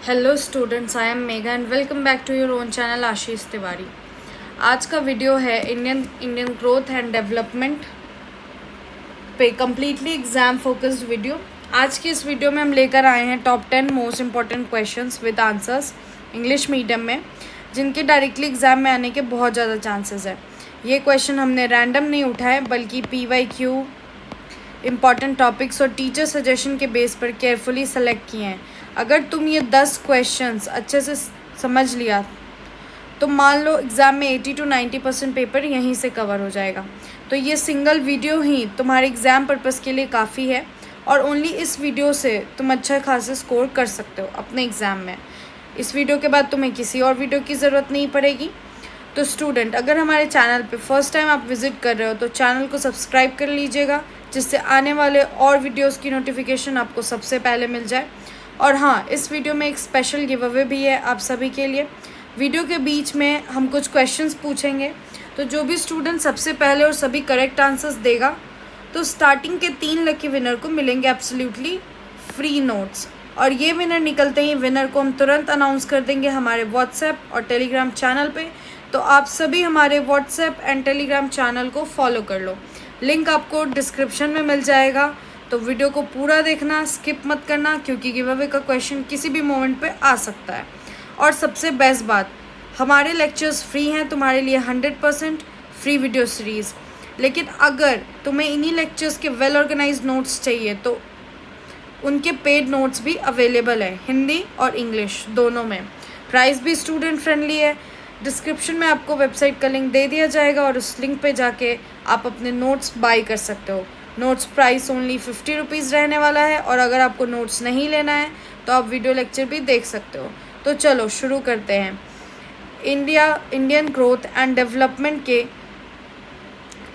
Hello students, I am Megha and welcome back to your own channel Ashish Tiwari. आज का video है Indian growth and development पे completely exam focused video. आज की इस वीडियो में हम लेकर आए हैं top 10 most important questions with answers English medium में, जिनके डायरेक्टली एग्जाम में आने के बहुत ज़्यादा चांसेस है। ये क्वेश्चन हमने रैंडम नहीं उठाए बल्कि PYQ इम्पॉर्टेंट टॉपिक्स और टीचर सजेशन के बेस पर केयरफुली सेलेक्ट किए हैं। अगर तुम ये 10 क्वेश्चंस अच्छे से समझ लिया तो मान लो एग्ज़ाम में 80 to 90% पेपर यहीं से कवर हो जाएगा। तो ये सिंगल वीडियो ही तुम्हारे एग्ज़ाम पर्पज़ के लिए काफ़ी है और ओनली इस वीडियो से तुम अच्छा खासा स्कोर कर सकते हो अपने एग्ज़ाम में। इस वीडियो के बाद तुम्हें किसी और वीडियो की ज़रूरत नहीं पड़ेगी। तो स्टूडेंट, अगर हमारे चैनल पे फर्स्ट टाइम आप विज़िट कर रहे हो तो चैनल को सब्सक्राइब कर लीजिएगा, जिससे आने वाले और वीडियोस की नोटिफिकेशन आपको सबसे पहले मिल जाए। और हाँ, इस वीडियो में एक स्पेशल गिव अवे भी है आप सभी के लिए। वीडियो के बीच में हम कुछ क्वेश्चंस पूछेंगे, तो जो भी स्टूडेंट सबसे पहले और सभी करेक्ट आंसर्स देगा तो स्टार्टिंग के 3 लकी विनर को मिलेंगे एब्सोल्युटली फ्री नोट्स। और ये विनर निकलते ही विनर को हम तुरंत अनाउंस कर देंगे हमारे व्हाट्सएप और टेलीग्राम चैनल पे। तो आप सभी हमारे व्हाट्सएप एंड टेलीग्राम चैनल को फॉलो कर लो, लिंक आपको डिस्क्रिप्शन में मिल जाएगा। तो वीडियो को पूरा देखना, स्किप मत करना, क्योंकि गिव अवे का क्वेश्चन किसी भी मोमेंट पे आ सकता है। और सबसे बेस्ट बात, हमारे लेक्चर्स फ्री हैं तुम्हारे लिए, 100% फ्री वीडियो सीरीज़। लेकिन अगर तुम्हें इन्हीं लेक्चर्स के वेल ऑर्गेनाइज्ड नोट्स चाहिए तो उनके पेड नोट्स भी अवेलेबल है, हिंदी और इंग्लिश दोनों में। प्राइस भी स्टूडेंट फ्रेंडली है। डिस्क्रिप्शन में आपको वेबसाइट का लिंक दे दिया जाएगा और उस लिंक पे जाके आप अपने नोट्स बाई कर सकते हो। नोट्स प्राइस ओनली 50 रुपीज़ रहने वाला है, और अगर आपको नोट्स नहीं लेना है तो आप वीडियो लेक्चर भी देख सकते हो। तो चलो शुरू करते हैं। इंडियन ग्रोथ एंड डेवलपमेंट के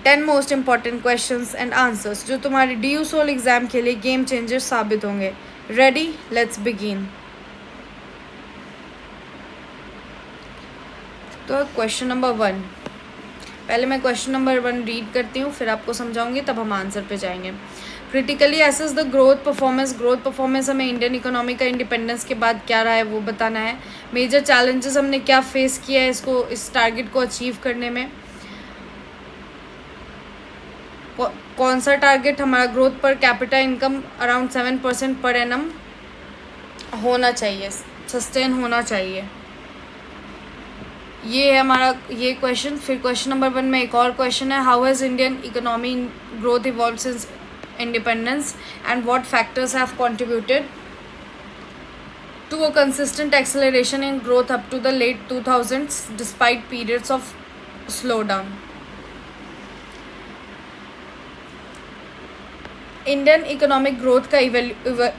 10 most important questions and answers, जो तुम्हारे DU सोल एग्ज़ाम के लिए गेम चेंजर साबित होंगे। Ready, let's begin. तो क्वेश्चन नंबर 1, पहले मैं क्वेश्चन नंबर 1 रीड करती हूँ, फिर आपको समझाऊंगी, तब हम आंसर पे जाएंगे। Critically assess the growth performance हमें इंडियन इकोनॉमी का इंडिपेंडेंस के बाद क्या रहा है वो बताना है। मेजर चैलेंजेस हमने क्या फेस किया है इस टारगेट को अचीव करने में। कौन सा टारगेट हमारा ग्रोथ पर capita income around 7% per annum होना चाहिए, सस्टेन होना चाहिए। ये है हमारा ये क्वेश्चन। फिर क्वेश्चन नंबर 1 में एक और क्वेश्चन है, how has Indian economy growth evolve since independence and what factors have contributed to a consistent acceleration in growth up to the late 2000s despite periods of slow down. Indian economic growth का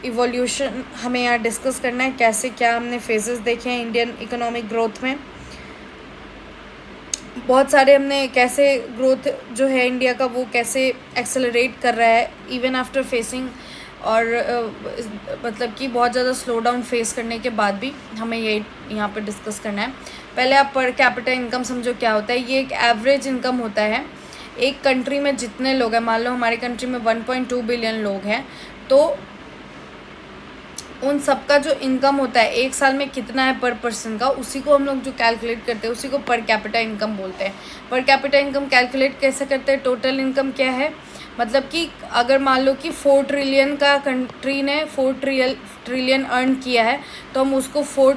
evolution हमें यहाँ discuss करना है, कैसे क्या हमने phases देखे हैं इंडियन इकोनॉमिक ग्रोथ में। बहुत सारे हमने कैसे ग्रोथ जो है इंडिया का वो कैसे एक्सेलरेट कर रहा है इवन आफ्टर फेसिंग, और मतलब कि बहुत ज़्यादा स्लो डाउन फेस करने के बाद भी हमें ये यहाँ पर डिस्कस करना है। पहले आप पर कैपिटा इनकम समझो क्या होता है। ये एक एवरेज इनकम होता है एक कंट्री में जितने लोग हैं। मान लो हमारे कंट्री में 1.2 बिलियन लोग हैं, तो उन सबका जो इनकम होता है एक साल में कितना है पर पर्सन का, उसी को हम लोग जो कैलकुलेट करते हैं उसी को पर कैपिटा इनकम बोलते हैं। पर कैपिटा इनकम कैलकुलेट कैसे करते हैं? टोटल इनकम क्या है, मतलब कि अगर मान लो कि 4 ट्रिलियन का कंट्री ने 4 ट्रिलियन अर्न किया है, तो हम उसको 4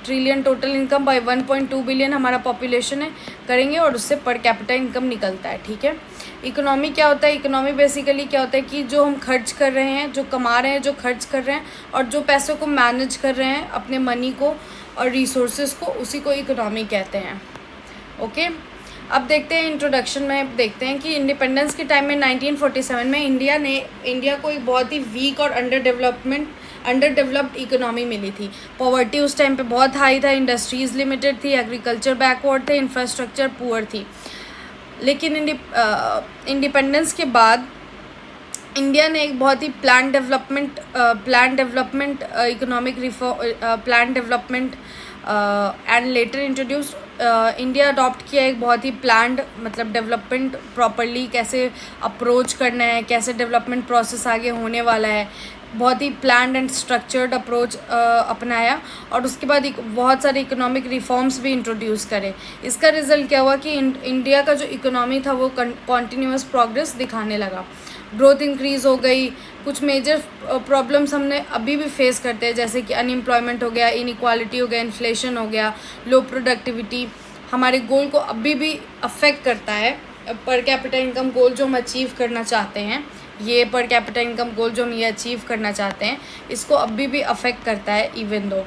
trillion total income by 1.2 billion हमारा पॉपुलेशन है करेंगे, और उससे पर कैपिटा इनकम निकलता है। ठीक है। इकोनॉमी क्या होता है? इकोनॉमी बेसिकली क्या होता है कि जो हम खर्च कर रहे हैं, जो कमा रहे हैं, जो खर्च कर रहे हैं, और जो पैसों को मैनेज कर रहे हैं, अपने मनी को और रिसोर्सेज को, उसी को इकोनॉमी कहते हैं। ओके। अब देखते हैं इंट्रोडक्शन में, देखते हैं कि इंडिपेंडेंस के टाइम में 1947 में इंडिया को एक बहुत ही वीक और अंडर डेवलप्ड इकोनॉमी मिली थी। पॉवर्टी उस टाइम पे बहुत हाई था, इंडस्ट्रीज़ लिमिटेड थी, एग्रीकल्चर बैकवर्ड थे, इंफ्रास्ट्रक्चर पुअर थी। लेकिन इंडिपेंडेंस के बाद इंडिया ने एक बहुत ही plan development economic reform plan development and later introduced India adopt किया एक बहुत ही प्लान्ड, मतलब डेवलपमेंट प्रॉपरली कैसे अप्रोच करना है, कैसे डेवलपमेंट प्रोसेस आगे होने वाला है, बहुत ही प्लान्ड एंड स्ट्रक्चर्ड अप्रोच अपनाया और उसके बाद बहुत सारे इकोनॉमिक रिफॉर्म्स भी इंट्रोड्यूस करे। इसका रिजल्ट क्या हुआ कि इंडिया का जो इकोनॉमी था वो कॉन्टीन्यूअस प्रोग्रेस दिखाने लगा, ग्रोथ इंक्रीज़ हो गई। कुछ मेजर प्रॉब्लम्स हमने अभी भी फेस करते हैं, जैसे कि अनएम्प्लॉयमेंट हो गया, इनइक्वालिटी हो गया, इन्फ्लेशन हो गया, लो प्रोडक्टिविटी हमारे गोल को अभी भी अफेक्ट करता है। पर कैपिटा इनकम गोल जो हम अचीव करना चाहते हैं, ये पर कैपिटा इनकम गोल जो हम ये अचीव करना चाहते हैं, इसको अभी भी अफेक्ट करता है इवन दो।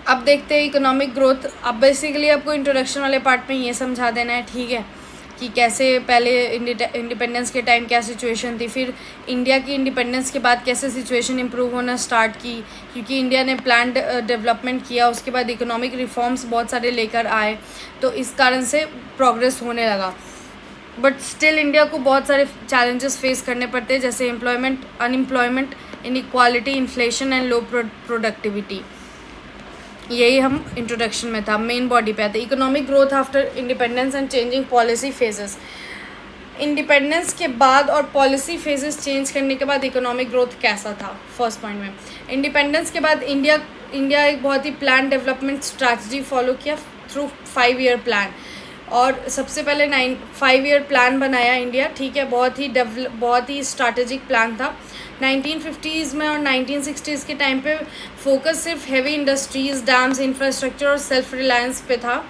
अब देखते हैं इकोनॉमिक ग्रोथ। अब बेसिकली आपको इंट्रोडक्शन वाले पार्ट में ये समझा देना है, ठीक है, कि कैसे पहले इंडिपेंडेंस के टाइम क्या सिचुएशन थी, फिर इंडिया की इंडिपेंडेंस के बाद कैसे सिचुएशन इम्प्रूव होना स्टार्ट की, क्योंकि इंडिया ने प्लान्ड डेवलपमेंट किया, उसके बाद इकोनॉमिक रिफॉर्म्स बहुत सारे लेकर आए, तो इस कारण से प्रोग्रेस होने लगा। बट स्टिल इंडिया को बहुत सारे चैलेंजेस फेस करने पड़ते हैं, जैसे employment, unemployment, inequality, inflation and low productivity. यही हम इंट्रोडक्शन में था। मेन बॉडी पे आते economic growth after independence and changing policy phases. Independence के बाद और पॉलिसी फेजेस चेंज करने के बाद इकोनॉमिक ग्रोथ कैसा था। फर्स्ट पॉइंट में, इंडिपेंडेंस के बाद इंडिया एक बहुत ही प्लान डेवलपमेंट स्ट्रैटेजी फॉलो किया थ्रू 5 ईयर प्लान, और सबसे पहले 5 ईयर प्लान बनाया इंडिया, ठीक है, बहुत ही स्ट्रैटेजिक प्लान था। 1950s में और 1960s के टाइम पे फोकस सिर्फ हेवी इंडस्ट्रीज़, डैम्स, इंफ्रास्ट्रक्चर और सेल्फ रिलायंस पे था।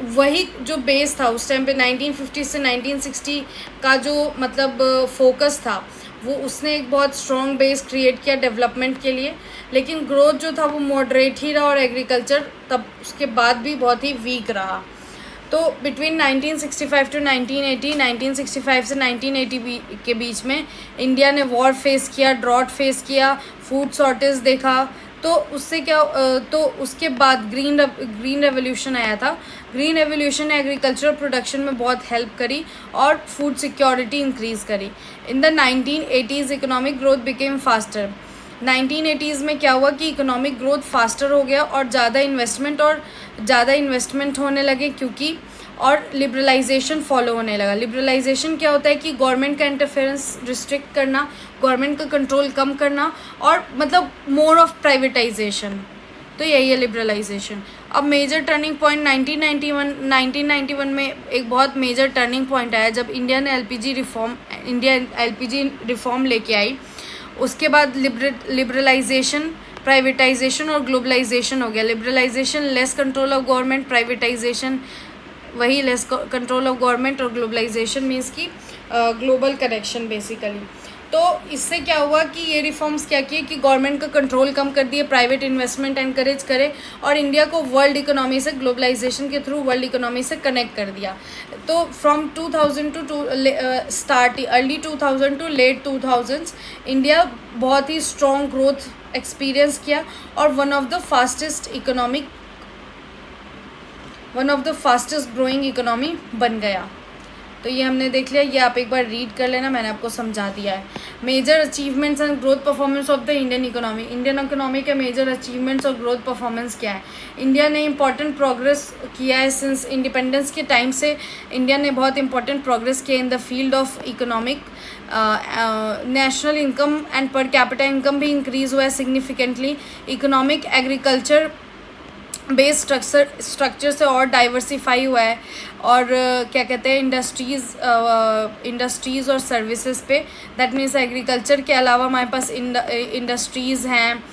वही जो बेस था उस टाइम पे 1950 से 1960 का जो मतलब फोकस था, वो उसने एक बहुत स्ट्रॉन्ग बेस क्रिएट किया डेवलपमेंट के लिए। लेकिन ग्रोथ जो था वो मॉडरेट ही रहा और एग्रीकल्चर तब उसके बाद भी बहुत ही वीक रहा। तो बिटवीन 1965 टू 1980, 1965 से 1980 के बीच में इंडिया ने वॉर फेस किया, ड्रॉट फेस किया, फूड शॉर्टेज देखा। तो उससे क्या तो उसके बाद ग्रीन रेवोल्यूशन आया था। ग्रीन रेवोल्यूशन ने एग्रीकल्चरल प्रोडक्शन में बहुत हेल्प करी और फूड सिक्योरिटी इंक्रीज़ करी। In the 1980s economic growth became faster. 1980s में क्या हुआ कि इकोनॉमिक ग्रोथ फास्टर हो गया और ज़्यादा इन्वेस्टमेंट होने लगे, क्योंकि और लिबरलाइजेशन फॉलो होने लगा। लिबरलाइजेशन क्या होता है कि गवर्नमेंट का इंटरफेरेंस रिस्ट्रिक्ट करना, गवर्नमेंट का कंट्रोल कम करना, और मतलब मोर ऑफ प्राइवेटाइजेशन। तो यही है लिबरलाइजेशन। अब मेजर टर्निंग पॉइंट 1991 में एक बहुत मेजर टर्निंग पॉइंट आया जब इंडिया एलपीजी रिफॉर्म लेके आई। उसके बाद लिबरलाइजेशन, प्राइवेटाइजेशन और ग्लोबलाइजेशन हो गया। Liberalisation less control of government, privatisation वही लेस कंट्रोल ऑफ गवर्नमेंट, और ग्लोबलाइजेशन मीन्स की ग्लोबल कनेक्शन बेसिकली। तो इससे क्या हुआ कि ये रिफॉर्म्स क्या किए कि गवर्नमेंट का कंट्रोल कम कर दिए, प्राइवेट इन्वेस्टमेंट एनकरेज करे और इंडिया को वर्ल्ड इकोनॉमी से, ग्लोबलाइजेशन के थ्रू वर्ल्ड इकोनॉमी से कनेक्ट कर दिया। तो from 2000 to early 2000 to late 2000s India बहुत ही स्ट्रॉन्ग ग्रोथ एक्सपीरियंस किया और one of the fastest growing economy बन गया। तो ये हमने देख लिया, ये आप एक बार रीड कर लेना, मैंने आपको समझा दिया है। Major achievements and growth performance of the Indian economy. Indian economy के मेजर अचीवमेंट्स और ग्रोथ परफॉर्मेंस क्या है। इंडिया ने इंपॉर्टेंट प्रोग्रेस किया है सिंस इंडिपेंडेंस के टाइम से। इंडिया ने बहुत इंपॉर्टेंट प्रोग्रेस किया in the field of economic. National income and per capita income भी इंक्रीज़ हुआ है significantly. Economic agriculture base structure से और डाइवर्सिफाई हुआ है, और क्या कहते हैं इंडस्ट्रीज़ और सर्विसेज पे। दैट मीन्स एग्रीकल्चर के अलावा हमारे पास इंडस्ट्रीज़ हैं,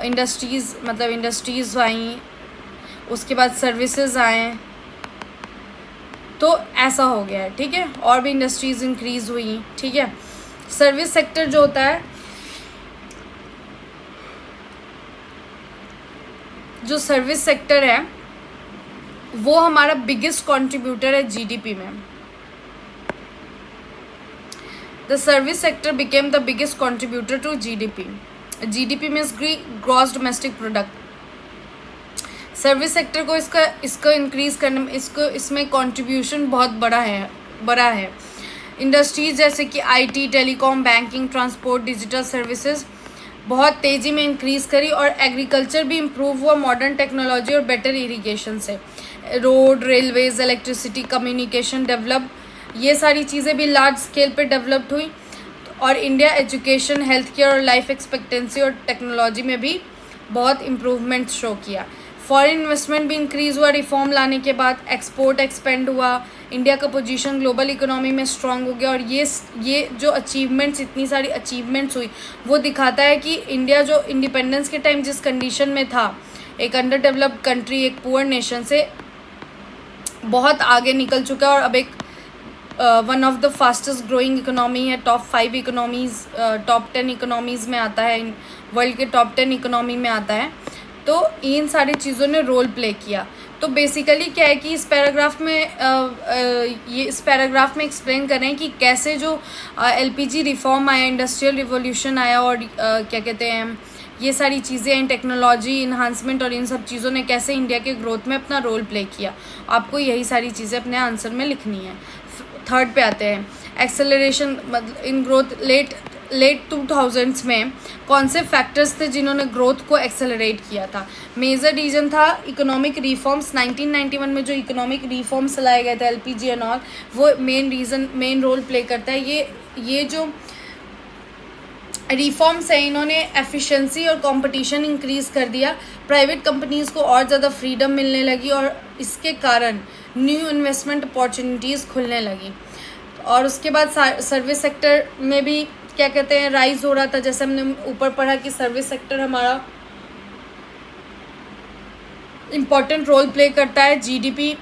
इंडस्ट्रीज़ आई, उसके बाद सर्विसेज आए, तो ऐसा हो गया है, ठीक है। और भी इंडस्ट्रीज़ इंक्रीज़ हुई, ठीक है। सर्विस सेक्टर जो होता है, जो सर्विस सेक्टर है वो हमारा बिगेस्ट कंट्रीब्यूटर है जीडीपी में। The service sector became the biggest contributor to GDP. GDP means gross domestic product. Service sector को इसको इंक्रीज करने में इसमें कंट्रीब्यूशन बहुत बड़ा है। इंडस्ट्रीज जैसे कि IT, telecom, banking, transport, digital services बहुत तेज़ी में इंक्रीज़ करी, और एग्रीकल्चर भी इम्प्रूव हुआ मॉडर्न टेक्नोलॉजी और बेटर इरिगेशन से। Road, railways, electricity, communication develop, ये सारी चीज़ें भी लार्ज स्केल पे डेवलप्ड हुई। और इंडिया एजुकेशन, हेल्थ केयर और लाइफ एक्सपेक्टेंसी और टेक्नोलॉजी में भी बहुत इम्प्रूवमेंट शो किया। फॉरेन इन्वेस्टमेंट भी इंक्रीज़ हुआ रिफॉर्म लाने के बाद, एक्सपोर्ट एक्सपेंड हुआ, इंडिया का पोजीशन ग्लोबल इकोनॉमी में स्ट्रांग हो गया। और ये जो अचीवमेंट्स, इतनी सारी अचीवमेंट्स हुई, वो दिखाता है कि इंडिया जो इंडिपेंडेंस के टाइम जिस कंडीशन में था, एक अंडर डेवलप्ड कंट्री, एक पुअर नेशन से बहुत आगे निकल चुका है और अब एक one of the fastest growing economy है, टॉप 5 इकोनॉमीज़, टॉप 10 इकोनॉमीज़ में आता है, वर्ल्ड के टॉप 10 इकोनॉमी में आता है। तो इन सारी चीज़ों ने रोल प्ले किया। तो बेसिकली क्या है कि इस पैराग्राफ में एक्सप्लेन करें कि कैसे जो एलपीजी रिफॉर्म आया, इंडस्ट्रियल रिवोल्यूशन आया और क्या कहते हैं, ये सारी चीज़ें, टेक्नोलॉजी इन्हांसमेंट और इन सब चीज़ों ने कैसे इंडिया के ग्रोथ में अपना रोल प्ले किया। आपको यही सारी चीज़ें अपने आंसर में लिखनी है। थर्ड पे आते हैं, acceleration in growth. Late 2000s में कौन से फैक्टर्स थे जिन्होंने ग्रोथ को एक्सेलरेट किया था? मेजर रीज़न था इकोनॉमिक रिफॉर्म्स। 1991 में जो इकोनॉमिक रिफॉर्म्स लाए गए थे, एलपीजी एंड ऑल, वो मेन रोल प्ले करता है। ये जो रिफॉर्म्स है, इन्होंने एफिशिएंसी और कंपटीशन इंक्रीज़ कर दिया, प्राइवेट कंपनीज़ को और ज़्यादा फ्रीडम मिलने लगी और इसके कारण न्यू इन्वेस्टमेंट अपॉर्चुनिटीज़ खुलने लगी। और उसके बाद सर्विस सेक्टर में भी क्या कहते हैं, राइज हो रहा था। जैसे हमने ऊपर पढ़ा कि सर्विस सेक्टर हमारा इम्पॉर्टेंट रोल प्ले करता है जीडीपी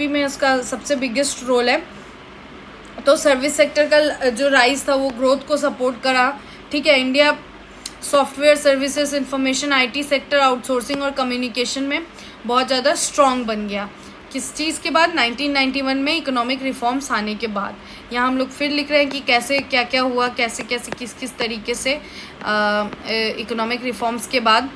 में उसका सबसे बिगेस्ट रोल है। तो सर्विस सेक्टर का जो राइज था वो ग्रोथ को सपोर्ट करा। ठीक है, India software services, information, IT sector, outsourcing और कम्युनिकेशन में बहुत ज़्यादा स्ट्रॉन्ग बन गया। किस चीज़ के बाद? 1991 में इकोनॉमिक रिफॉर्म्स आने के बाद। यहाँ हम लोग फिर लिख रहे हैं कि कैसे क्या क्या हुआ, कैसे किस तरीके से इकोनॉमिक रिफॉर्म्स के बाद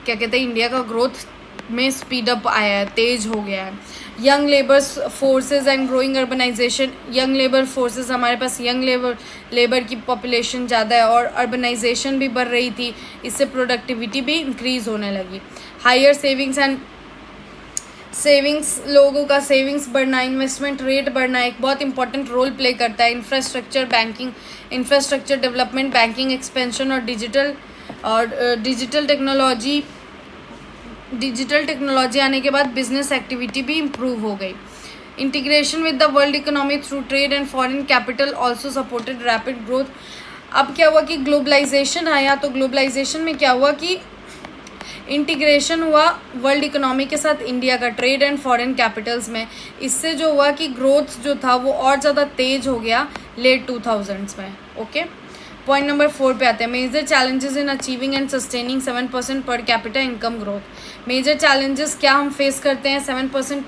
क्या कहते हैं, इंडिया का ग्रोथ में स्पीड अप आया है, तेज हो गया है। Young labour forces and growing urbanisation. Young labour forces, हमारे पास यंग लेबर की पॉपुलेशन ज़्यादा है और अर्बनाइजेशन भी बढ़ रही थी, इससे प्रोडक्टिविटी भी इंक्रीज़ होने लगी। हायर सेविंग्स, लोगों का सेविंग्स बढ़ना, इन्वेस्टमेंट रेट बढ़ना एक बहुत इंपॉर्टेंट रोल प्ले करता है। इंफ्रास्ट्रक्चर डेवलपमेंट, बैंकिंग एक्सपेंशन और डिजिटल टेक्नोलॉजी आने के बाद बिजनेस एक्टिविटी भी इम्प्रूव हो गई। Integration with the world economy through trade and foreign capital also supported rapid growth. अब क्या हुआ कि ग्लोबलाइजेशन आया, तो ग्लोबलाइजेशन में क्या हुआ कि इंटीग्रेशन हुआ वर्ल्ड इकोनॉमी के साथ इंडिया का, ट्रेड एंड फॉरेन कैपिटल्स में। इससे जो हुआ कि ग्रोथ जो था वो और ज़्यादा तेज हो गया लेट 2000s में। ओके, पॉइंट नंबर 4 पे आते हैं, major challenges in achieving and sustaining 7% per capita income growth. Major challenges क्या हम फेस करते हैं 7%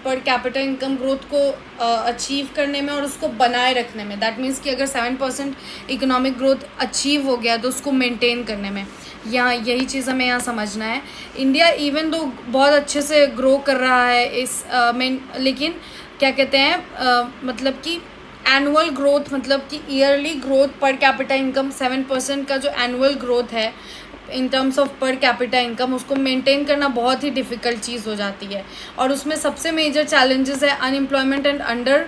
पर कैपिटा इनकम ग्रोथ को अचीव करने में और उसको बनाए रखने में। दैट मीन्स कि अगर 7% इकोनॉमिक ग्रोथ अचीव हो गया तो उसको मेंटेन करने में, यहाँ यही चीज़ हमें यहाँ समझना है। इंडिया इवन दो बहुत अच्छे से ग्रो कर रहा है लेकिन क्या कहते हैं मतलब कि एनुअल ग्रोथ, मतलब कि ईयरली ग्रोथ पर कैपिटा इनकम 7% का जो एनुअल ग्रोथ है इन टर्म्स ऑफ पर कैपिटा इनकम, उसको मेंटेन करना बहुत ही डिफ़िकल्ट चीज़ हो जाती है। और उसमें सबसे मेजर चैलेंजेस है अनएम्प्लॉयमेंट एंड अंडर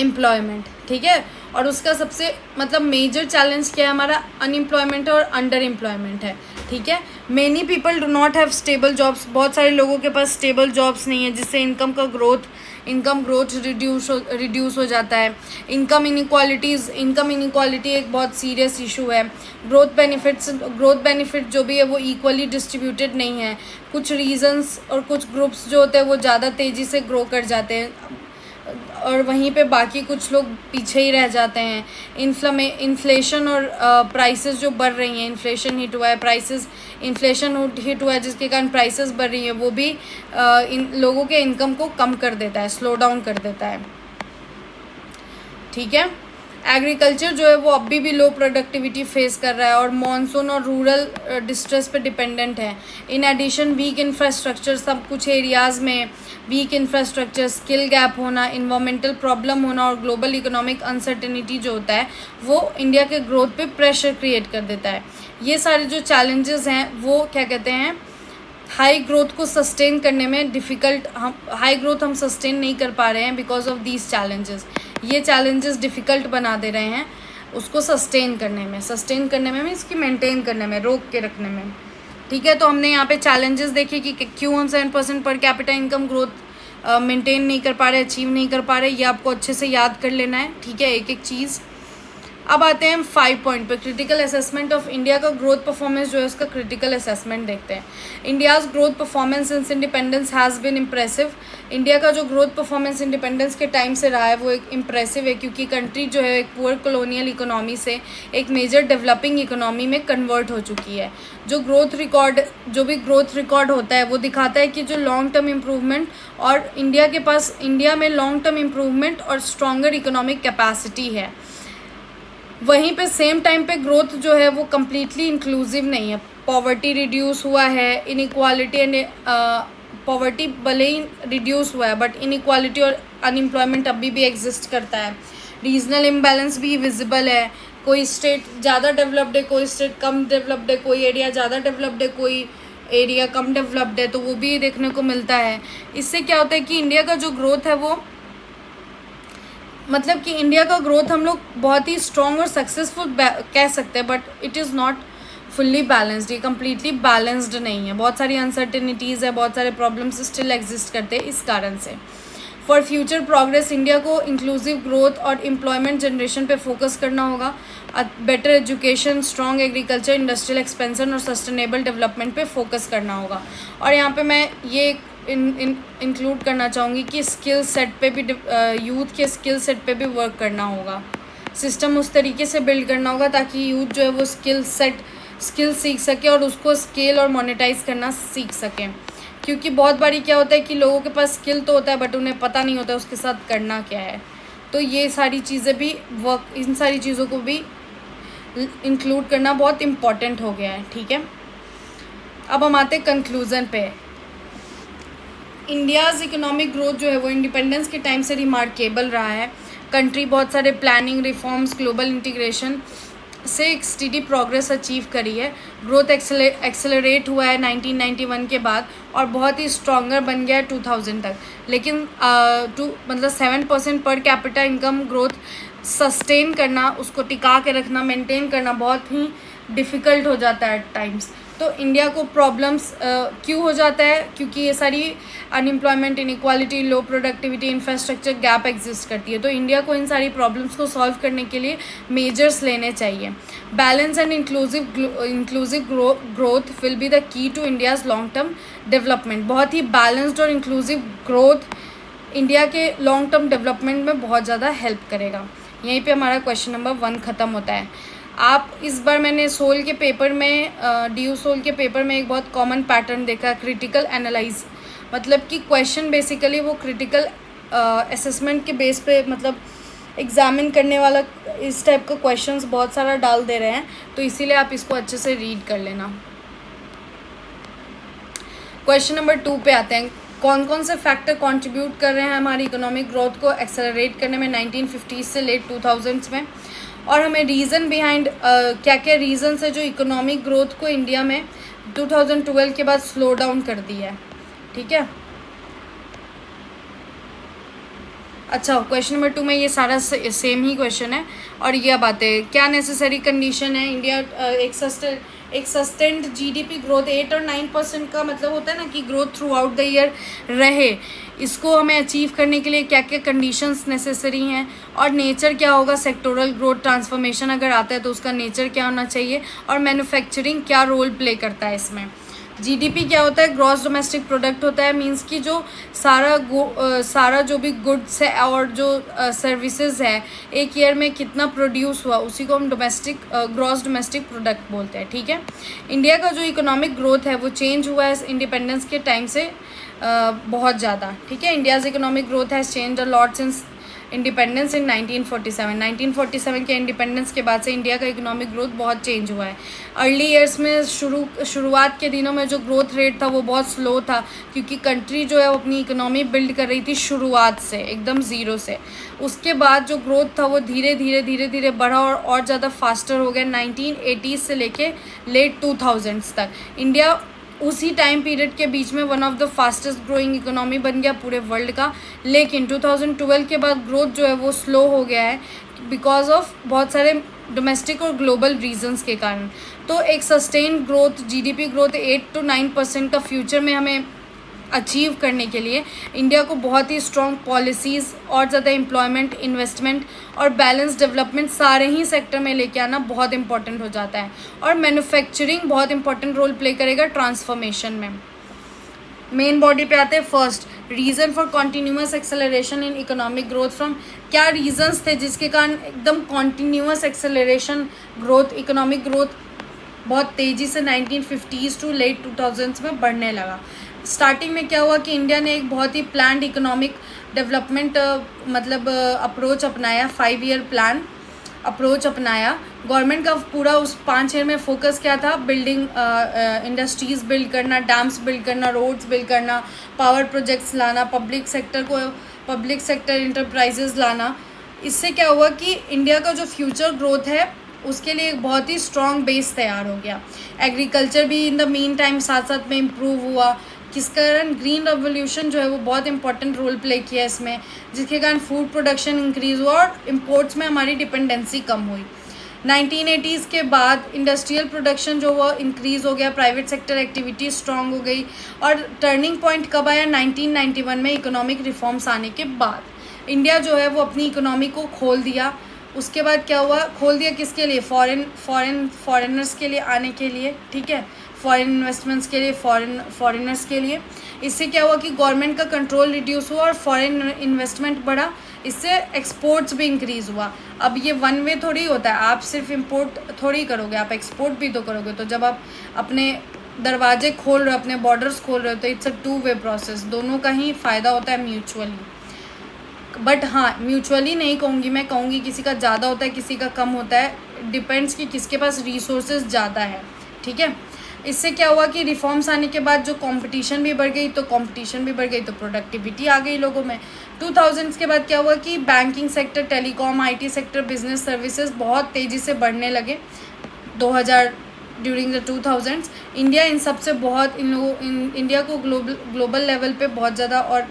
एम्प्लॉयमेंट। ठीक है, और उसका सबसे मतलब मेजर चैलेंज क्या है हमारा? अनएम्प्लॉयमेंट और अंडर एम्प्लॉयमेंट है। ठीक है, many people do not have stable jobs. बहुत सारे लोगों के पास स्टेबल जॉब्स नहीं है, जिससे इनकम ग्रोथ रिड्यूस हो जाता है। इनकम इनक्वालिटी एक बहुत सीरियस इशू है। ग्रोथ बेनिफिट जो भी है वो इक्वली डिस्ट्रीब्यूटेड नहीं है। कुछ रीजंस और कुछ ग्रुप्स जो होते हैं वो ज़्यादा तेज़ी से ग्रो कर जाते हैं और वहीं पे बाकी कुछ लोग पीछे ही रह जाते हैं। इन्फ्लेशन और प्राइसेस जो बढ़ रही हैं, इन्फ्लेशन हिट हुआ है जिसके कारण प्राइसेस बढ़ रही हैं, वो भी इन लोगों के इनकम को कम कर देता है, स्लो डाउन कर देता है। ठीक है, एग्रीकल्चर जो है वो अभी भी लो प्रोडक्टिविटी फेस कर रहा है और मॉनसून और रूरल डिस्ट्रेस पे डिपेंडेंट है। इन एडिशन वीक इंफ्रास्ट्रक्चर, सब कुछ एरियाज़ में वीक इंफ्रास्ट्रक्चर, स्किल गैप होना, इन्वायरमेंटल प्रॉब्लम होना और ग्लोबल इकोनॉमिक अनसर्टेनिटी जो होता है वो इंडिया के ग्रोथ पे प्रेशर क्रिएट कर देता है। ये सारे जो चैलेंजेस हैं वो क्या कहते हैं हाई ग्रोथ को सस्टेन करने में डिफ़िकल्ट, हम हाई ग्रोथ हम सस्टेन नहीं कर पा रहे हैं बिकॉज ऑफ दीज चैलेंजेस। ये चैलेंजेस डिफ़िकल्ट बना दे रहे हैं उसको सस्टेन करने में मीन्स कि मेंटेन करने में, रोक के रखने में। ठीक है, तो हमने यहाँ पे चैलेंजेस देखे कि क्यों हम 7% per capita income growth maintain नहीं कर पा रहे, अचीव नहीं कर पा रहे। ये आपको अच्छे से याद कर लेना है। ठीक है, एक एक चीज़। अब आते हैं हम 5 पॉइंट पे। क्रिटिकल असेसमेंट ऑफ इंडिया का ग्रोथ परफॉर्मेंस जो है उसका क्रिटिकल असेसमेंट देखते हैं। India's growth performance since independence has been impressive. India का जो ग्रोथ परफॉर्मेंस इंडिपेंडेंस के टाइम से रहा है वो एक इम्प्रेसिव है, क्योंकि कंट्री जो है एक पुअर कॉलोनियल इकोनॉमी से एक मेजर डेवलपिंग इकोनॉमी में कन्वर्ट हो चुकी है। जो भी ग्रोथ रिकॉर्ड होता है वो दिखाता है कि जो लॉन्ग टर्म इम्प्रूवमेंट और इंडिया में लॉन्ग टर्म इम्प्रूवमेंट और स्ट्रॉन्गर इकोनॉमिक कैपेसिटी है। वहीं पे सेम टाइम पे ग्रोथ जो है वो कम्प्लीटली इंक्लूसिव नहीं है। पॉवर्टी रिड्यूस हुआ है, इनइक्वालिटी एंड पॉवर्टी भले ही रिड्यूस हुआ है बट इनइक्वालिटी और अनएम्प्लॉयमेंट अभी भी एग्जिस्ट करता है। रीजनल इम्बैलेंस भी विजिबल है। कोई स्टेट ज़्यादा डेवलप्ड है, कोई स्टेट कम डेवलप्ड है, कोई एरिया ज़्यादा डेवलप्ड है, कोई एरिया कम डेवलप्ड है, तो वो भी देखने को मिलता है। इससे क्या होता है कि इंडिया का जो ग्रोथ है वो मतलब कि इंडिया का ग्रोथ हम लोग बहुत ही स्ट्रॉन्ग और सक्सेसफुल कह सकते हैं, but it is not fully balanced. ये कम्प्लीटली बैलेंस्ड नहीं है। बहुत सारी अनसर्टेनिटीज़ है, बहुत सारे प्रॉब्लम्स स्टिल एग्जिस्ट करते हैं। इस कारण से फॉर फ्यूचर प्रोग्रेस इंडिया को इंक्लूसिव ग्रोथ और एम्प्लॉयमेंट जनरेशन पे फोकस करना होगा। Better education, strong agriculture, industrial expansion और सस्टेनेबल डेवलपमेंट पे फोकस करना होगा। और यहाँ पे मैं ये इंक्लूड करना चाहूँगी कि स्किल सेट पे भी यूथ के स्किल सेट पे भी वर्क करना होगा। सिस्टम उस तरीके से बिल्ड करना होगा ताकि यूथ जो है वो स्किल सीख सके और उसको स्केल और मोनेटाइज करना सीख सकें। क्योंकि बहुत बारी क्या होता है कि लोगों के पास स्किल तो होता है बट उन्हें पता नहीं होता उसके साथ करना क्या है। तो ये सारी चीज़ें भी इन सारी चीज़ों को भी इंक्लूड करना बहुत इम्पॉर्टेंट हो गया है। ठीक है, अब हम आते हैं कंक्लूज़न पे। इंडियाज़ इकोनॉमिक ग्रोथ जो है वो इंडिपेंडेंस के टाइम से रिमार्केबल रहा है। कंट्री बहुत सारे प्लानिंग, रिफॉर्म्स, ग्लोबल इंटीग्रेशन से एक स्टीडी प्रोग्रेस अचीव करी है। ग्रोथ एक्सेलरेट हुआ है 1991 के बाद और बहुत ही स्ट्रॉन्गर बन गया है 2000 तक। लेकिन 7% per capita income growth sustain करना, उसको टिका के रखना, मेंटेन करना बहुत ही डिफ़िकल्ट हो जाता है एट टाइम्स। तो इंडिया को प्रॉब्लम्स क्यों हो जाता है? क्योंकि ये सारी अनएम्प्लॉयमेंट, इनइक्वालिटी, लो प्रोडक्टिविटी, इंफ्रास्ट्रक्चर गैप एग्जिस्ट करती है। तो इंडिया को इन सारी प्रॉब्लम्स को सॉल्व करने के लिए मेजर्स लेने चाहिए। Balance and inclusive growth will be the key to India's long term development. बहुत ही बैलेंस्ड और इंक्लूसिव ग्रोथ इंडिया के लॉन्ग टर्म डेवलपमेंट में बहुत ज़्यादा हेल्प करेगा। यहीं पे हमारा क्वेश्चन नंबर 1 ख़त्म होता है। आप इस बार मैंने सोल के पेपर में DU सोल के पेपर में एक बहुत कॉमन पैटर्न देखा, क्रिटिकल एनालाइज। मतलब कि क्वेश्चन बेसिकली वो क्रिटिकल असेसमेंट के बेस पे मतलब एग्जामिन करने वाला इस टाइप का क्वेश्चंस बहुत सारा डाल दे रहे हैं, तो इसीलिए आप इसको अच्छे से रीड कर लेना। क्वेश्चन नंबर 2 पे आते हैं। कौन कौन से फैक्टर कंट्रीब्यूट कर रहे हैं हमारी इकोनॉमिक ग्रोथ को एक्सेलरेट करने में 1950s से लेट 2000s में, और हमें रीज़न बिहाइंड क्या क्या रीज़न्स है जो इकोनॉमिक ग्रोथ को इंडिया में 2012 के बाद स्लो डाउन कर दिया है। ठीक है, अच्छा, क्वेश्चन नंबर 2 में ये सारा सेम ही क्वेश्चन है। और ये अब आते हैं, क्या नेसेसरी कंडीशन है इंडिया एक सस्टेन्ड GDP ग्रोथ 8 और 9% का मतलब होता है ना कि growth through out the year रहे। इसको हमें अचीव करने के लिए क्या क्या कंडीशंस नेसेसरी हैं और नेचर क्या होगा। सेक्टोरल ग्रोथ ट्रांसफॉर्मेशन अगर आता है तो उसका नेचर क्या होना चाहिए, और मैन्युफैक्चरिंग क्या रोल प्ले करता है इसमें। GDP क्या होता है? ग्रॉस डोमेस्टिक प्रोडक्ट होता है। मींस कि जो सारा जो भी गुड्स है और जो सर्विसेज है एक ईयर में कितना प्रोड्यूस हुआ उसी को हम ग्रॉस डोमेस्टिक प्रोडक्ट बोलते हैं। ठीक है, इंडिया का जो इकोनॉमिक ग्रोथ है वो चेंज हुआ है इंडिपेंडेंस के टाइम से बहुत ज़्यादा। ठीक है, India's economic growth has change a lot since independence in 1947 के इंडिपेंडेंस के बाद से इंडिया का इकोनॉमिक ग्रोथ बहुत चेंज हुआ है। अर्ली ईयर्स में शुरुआत के दिनों में जो ग्रोथ रेट था वो बहुत स्लो था, क्योंकि कंट्री जो है वो अपनी इकोनॉमी बिल्ड कर रही थी शुरुआत से एकदम ज़ीरो से। उसके बाद जो ग्रोथ था वो धीरे धीरे बढ़ा और ज़्यादा फास्टर हो गया 1980s से लेके लेट 2000s तक। इंडिया उसी टाइम पीरियड के बीच में one of the fastest growing economy बन गया पूरे वर्ल्ड का। लेकिन 2012 के बाद ग्रोथ जो है वो स्लो हो गया है बिकॉज ऑफ बहुत सारे डोमेस्टिक और ग्लोबल रीजंस के कारण। तो एक sustain growth, GDP growth 8 to 9% का फ्यूचर में हमें अचीव करने के लिए इंडिया को बहुत ही स्ट्रॉन्ग पॉलिसीज़ और ज़्यादा एम्प्लॉयमेंट, इन्वेस्टमेंट और बैलेंस डेवलपमेंट सारे ही सेक्टर में लेके आना बहुत इंपॉर्टेंट हो जाता है। और मैन्युफैक्चरिंग बहुत इंपॉर्टेंट रोल प्ले करेगा ट्रांसफॉर्मेशन में। मेन बॉडी पे आते हैं। First, reason for continuous acceleration in economic growth from, क्या रीजंस थे जिसके कारण एकदम continuous acceleration growth, economic growth बहुत तेज़ी से 1950s टू लेट 2000s में बढ़ने लगा। स्टार्टिंग में क्या हुआ कि इंडिया ने एक बहुत ही प्लान्ड इकोनॉमिक डेवलपमेंट अप्रोच अपनाया, 5 ईयर प्लान अप्रोच अपनाया। गवर्नमेंट का पूरा उस 5 ईयर में फोकस क्या था? बिल्डिंग इंडस्ट्रीज़ बिल्ड करना, डैम्स बिल्ड करना, रोड्स बिल्ड करना, पावर प्रोजेक्ट्स लाना, पब्लिक सेक्टर इंटरप्राइजेज लाना। इससे क्या हुआ कि इंडिया का जो फ्यूचर ग्रोथ है उसके लिए एक बहुत ही स्ट्रॉन्ग बेस तैयार हो गया। एग्रीकल्चर भी इन द मीन टाइम साथ साथ में इम्प्रूव हुआ, किस कारण ग्रीन रेवोल्यूशन जो है वो बहुत इंपॉर्टेंट रोल प्ले किया इसमें, जिसके कारण फूड प्रोडक्शन इंक्रीज़ हुआ और इम्पोर्ट्स में हमारी डिपेंडेंसी कम हुई। 1980s के बाद इंडस्ट्रियल प्रोडक्शन जो वो इंक्रीज़ हो गया, प्राइवेट सेक्टर एक्टिविटी स्ट्रांग हो गई। और टर्निंग पॉइंट कब आया? 1991 में इकोनॉमिक रिफॉर्म्स आने के बाद इंडिया जो है वो अपनी इकोनॉमी को खोल दिया। उसके बाद क्या हुआ? खोल दिया किसके लिए? फॉरेनर्स के लिए आने के लिए, ठीक है, फॉरेन इन्वेस्टमेंट्स के लिए, फॉरेनर्स के लिए। इससे क्या हुआ कि गवर्नमेंट का कंट्रोल रिड्यूस हुआ और फॉरेन इन्वेस्टमेंट बढ़ा, इससे एक्सपोर्ट्स भी इंक्रीज़ हुआ। अब ये वन वे थोड़ी होता है, आप सिर्फ इंपोर्ट थोड़ी करोगे, आप एक्सपोर्ट भी तो करोगे। तो जब आप अपने दरवाजे खोल रहे हो, अपने बॉर्डर्स खोल रहे हो, तो इट्स अ 2 वे प्रोसेस, दोनों का ही फ़ायदा होता है म्यूचुअली। बट हाँ, म्यूचुअली नहीं कहूँगी मैं, कहूँगी किसी का ज़्यादा होता है, किसी का कम होता है, डिपेंड्स कि किसके पास रिसोर्सेज ज़्यादा है, ठीक है। इससे क्या हुआ कि रिफॉर्म्स आने के बाद जो कंपटीशन भी बढ़ गई, तो प्रोडक्टिविटी आ गई लोगों में। 2000s के बाद क्या हुआ कि banking sector, telecom, IT sector, business services बहुत तेज़ी से बढ़ने लगे। 2000 during the 2000s India in सबसे बहुत इंडिया को ग्लोबल लेवल पे बहुत ज़्यादा और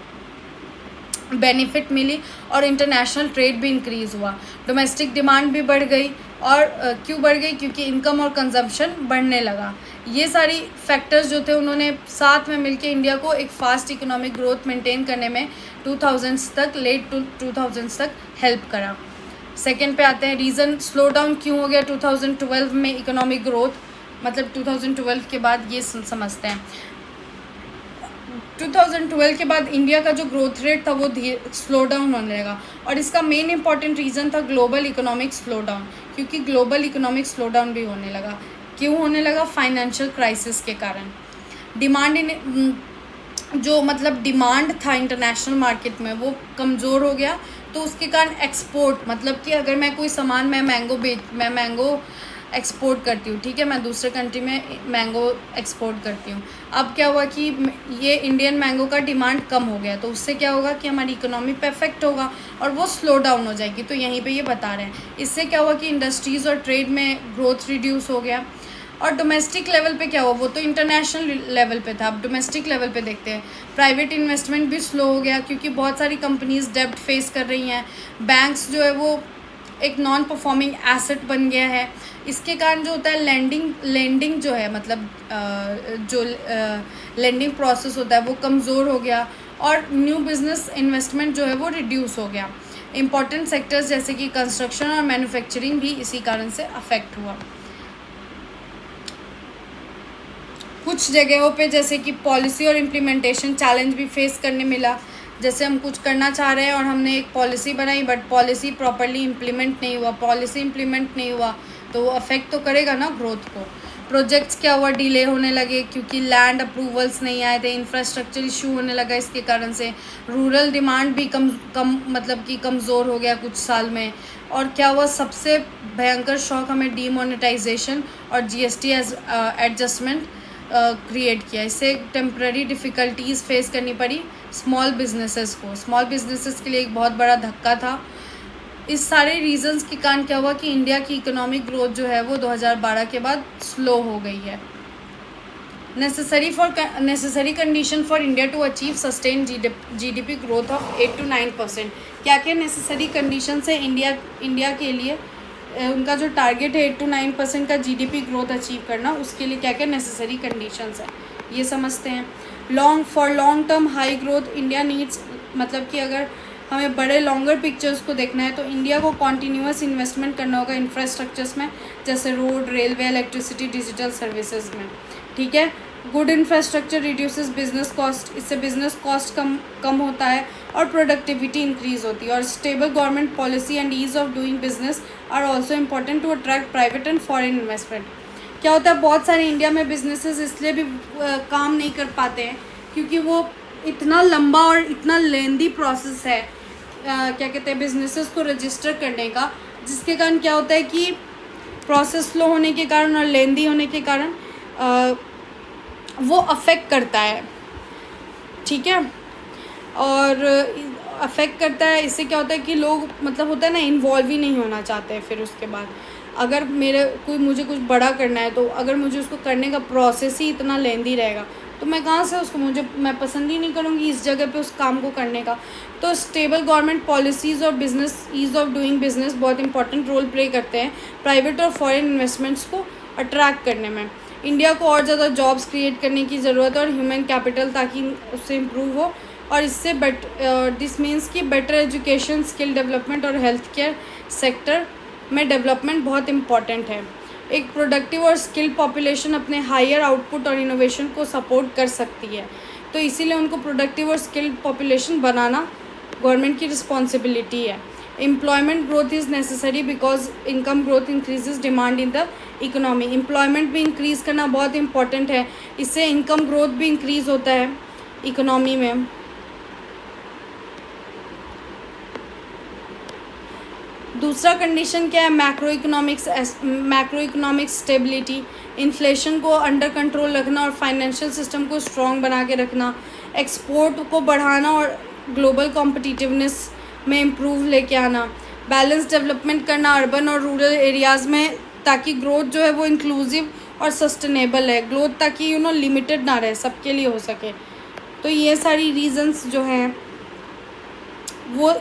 बेनिफिट मिली और इंटरनेशनल ट्रेड भी इंक्रीज़ हुआ, डोमेस्टिक डिमांड भी बढ़ गई। और क्यों बढ़ गई? क्योंकि इनकम और कंजम्पशन बढ़ने लगा। ये सारी फैक्टर्स जो थे उन्होंने साथ में मिलके इंडिया को एक फास्ट इकोनॉमिक ग्रोथ मेंटेन करने में 2000s तक, लेट 2000s तक हेल्प करा। सेकेंड पे आते हैं, रीज़न स्लो डाउन क्यों हो गया 2012 में इकोनॉमिक ग्रोथ, मतलब 2012 के बाद ये समझते हैं। 2012 के बाद इंडिया का जो ग्रोथ रेट था वो स्लो डाउन होने लगा और इसका मेन इंपॉर्टेंट रीज़न था ग्लोबल इकोनॉमिक स्लो डाउन, क्योंकि ग्लोबल इकोनॉमिक स्लो डाउन भी होने लगा। क्यों होने लगा? फाइनेंशियल क्राइसिस के कारण। डिमांड था इंटरनेशनल मार्केट में वो कमज़ोर हो गया, तो उसके कारण एक्सपोर्ट, मतलब कि अगर मैं कोई सामान, मैं मैंगो एक्सपोर्ट करती हूँ, ठीक है, मैं दूसरे कंट्री में मैंगो एक्सपोर्ट करती हूँ। अब क्या हुआ कि ये इंडियन मैंगो का डिमांड कम हो गया, तो उससे क्या होगा कि हमारी इकोनॉमी पे इफेक्ट होगा और वो स्लो डाउन हो जाएगी। तो यहीं पे ये बता रहे हैं। इससे क्या हुआ कि इंडस्ट्रीज़ और ट्रेड में ग्रोथ रिड्यूस हो गया। और डोमेस्टिक लेवल पे क्या हुआ? वो तो इंटरनेशनल लेवल पे था, अब डोमेस्टिक लेवल पे देखते हैं। प्राइवेट इन्वेस्टमेंट भी स्लो हो गया क्योंकि बहुत सारी कंपनीज डेब्ट फेस कर रही हैं। बैंक्स जो है वो एक नॉन परफॉर्मिंग एसेट बन गया है। इसके कारण जो होता है लेंडिंग जो है, मतलब जो लेंडिंग प्रोसेस होता है वो कमज़ोर हो गया और न्यू बिजनेस इन्वेस्टमेंट जो है वो रिड्यूस हो गया। इंपॉर्टेंट सेक्टर्स जैसे कि कंस्ट्रक्शन और मैन्युफैक्चरिंग भी इसी कारण से अफेक्ट हुआ। कुछ जगहों पे जैसे कि पॉलिसी और इम्प्लीमेंटेशन चैलेंज भी फेस करने मिला। जैसे हम कुछ करना चाह रहे हैं और हमने एक पॉलिसी बनाई बट पॉलिसी प्रॉपर्ली इम्प्लीमेंट नहीं हुआ, तो वो अफेक्ट तो करेगा ना ग्रोथ को। प्रोजेक्ट्स क्या हुआ? डिले होने लगे क्योंकि लैंड अप्रूवल्स नहीं आए थे, इंफ्रास्ट्रक्चर इशू होने लगा इसके कारण से। रूरल डिमांड भी कमज़ोर हो गया कुछ साल में। और क्या हुआ? सबसे भयंकर शॉक हमें डीमोनेटाइजेशन और जीएसटी एडजस्टमेंट क्रिएट किया। इससे टेम्पररी डिफ़िकल्टीज़ फेस करनी पड़ी स्मॉल बिजनेसेस के लिए एक बहुत बड़ा धक्का था। इस सारे रीजंस के कारण क्या हुआ कि इंडिया की इकोनॉमिक ग्रोथ जो है वो 2012 के बाद स्लो हो गई है। Necessary condition for India to achieve sustain GDP growth of 8 to 9%। क्या क्या नेसेसरी कंडीशन है इंडिया के लिए, उनका जो टारगेट है 8 to 9% का जीडीपी ग्रोथ अचीव करना, उसके लिए क्या क्या नेसेसरी कंडीशंस है ये समझते हैं। Long term high growth India needs, मतलब कि अगर हमें बड़े लॉन्गर पिक्चर्स को देखना है तो इंडिया को कॉन्टीन्यूअस इन्वेस्टमेंट करना होगा इंफ्रास्ट्रक्चर्स में, जैसे road, railway, electricity, digital services में। ठीक है, good infrastructure reduces business cost, इससे बिजनेस कॉस्ट कम होता है और प्रोडक्टिविटी इंक्रीज होती है। और stable government policy and ease of doing business are also important to attract private and foreign investment. क्या होता है, बहुत सारे इंडिया में बिजनेसेस इसलिए भी काम नहीं कर पाते हैं क्योंकि वो इतना लंबा और इतना लेंदी प्रोसेस है, क्या कहते हैं, बिजनेसेस को रजिस्टर करने का, जिसके कारण क्या होता है कि प्रोसेस स्लो होने के कारण और लेंदी होने के कारण वो अफेक्ट करता है। ठीक है, और अफेक्ट करता है, इससे क्या होता है कि लोग, मतलब होता है ना, इन्वॉल्व ही नहीं होना चाहते हैं। फिर उसके बाद अगर मुझे कुछ बड़ा करना है तो अगर मुझे उसको करने का प्रोसेस ही इतना लेंदी रहेगा तो मैं कहाँ से उसको, मैं पसंद ही नहीं करूँगी इस जगह पे उस काम को करने का। तो स्टेबल गवर्नमेंट पॉलिसीज़ और business ease of doing business बहुत इंपॉर्टेंट रोल प्ले करते हैं प्राइवेट और फॉरेन इन्वेस्टमेंट्स को अट्रैक्ट करने में। इंडिया को और ज़्यादा जॉब्स क्रिएट करने की ज़रूरत है और ह्यूमन कैपिटल, ताकि उससे इम्प्रूव हो। और इससे दिस मीन्स कि बेटर एजुकेशन, स्किल डेवलपमेंट और हेल्थ केयर सेक्टर में डेवलपमेंट बहुत इम्पॉर्टेंट है। एक प्रोडक्टिव और स्किल पॉपुलेशन अपने हायर आउटपुट और इनोवेशन को सपोर्ट कर सकती है, तो इसीलिए उनको प्रोडक्टिव और स्किल पॉपुलेशन बनाना गवर्नमेंट की रिस्पॉन्सिबिलिटी है। Employment growth is necessary because income growth increases demand in the economy. Employment भी इंक्रीज़ करना बहुत इंपॉर्टेंट है, इससे इनकम ग्रोथ भी इंक्रीज़ होता है इकोनॉमी में। दूसरा कंडीशन क्या है, मैक्रो इकोनॉमिक्स स्टेबिलिटी, इन्फ्लेशन को अंडर कंट्रोल रखना और फाइनेंशियल सिस्टम को स्ट्रॉन्ग बना के रखना, एक्सपोर्ट को बढ़ाना और ग्लोबल कॉम्पिटिटिवनेस में इम्प्रूव लेके आना, बैलेंस डेवलपमेंट करना अर्बन और रूरल एरियाज़ में, ताकि ग्रोथ जो है वो इंक्लूसिव और सस्टेनेबल है, ग्रोथ ताकि लिमिटेड ना रहे, सबके लिए हो सके। तो ये सारी रीजंस जो हैं,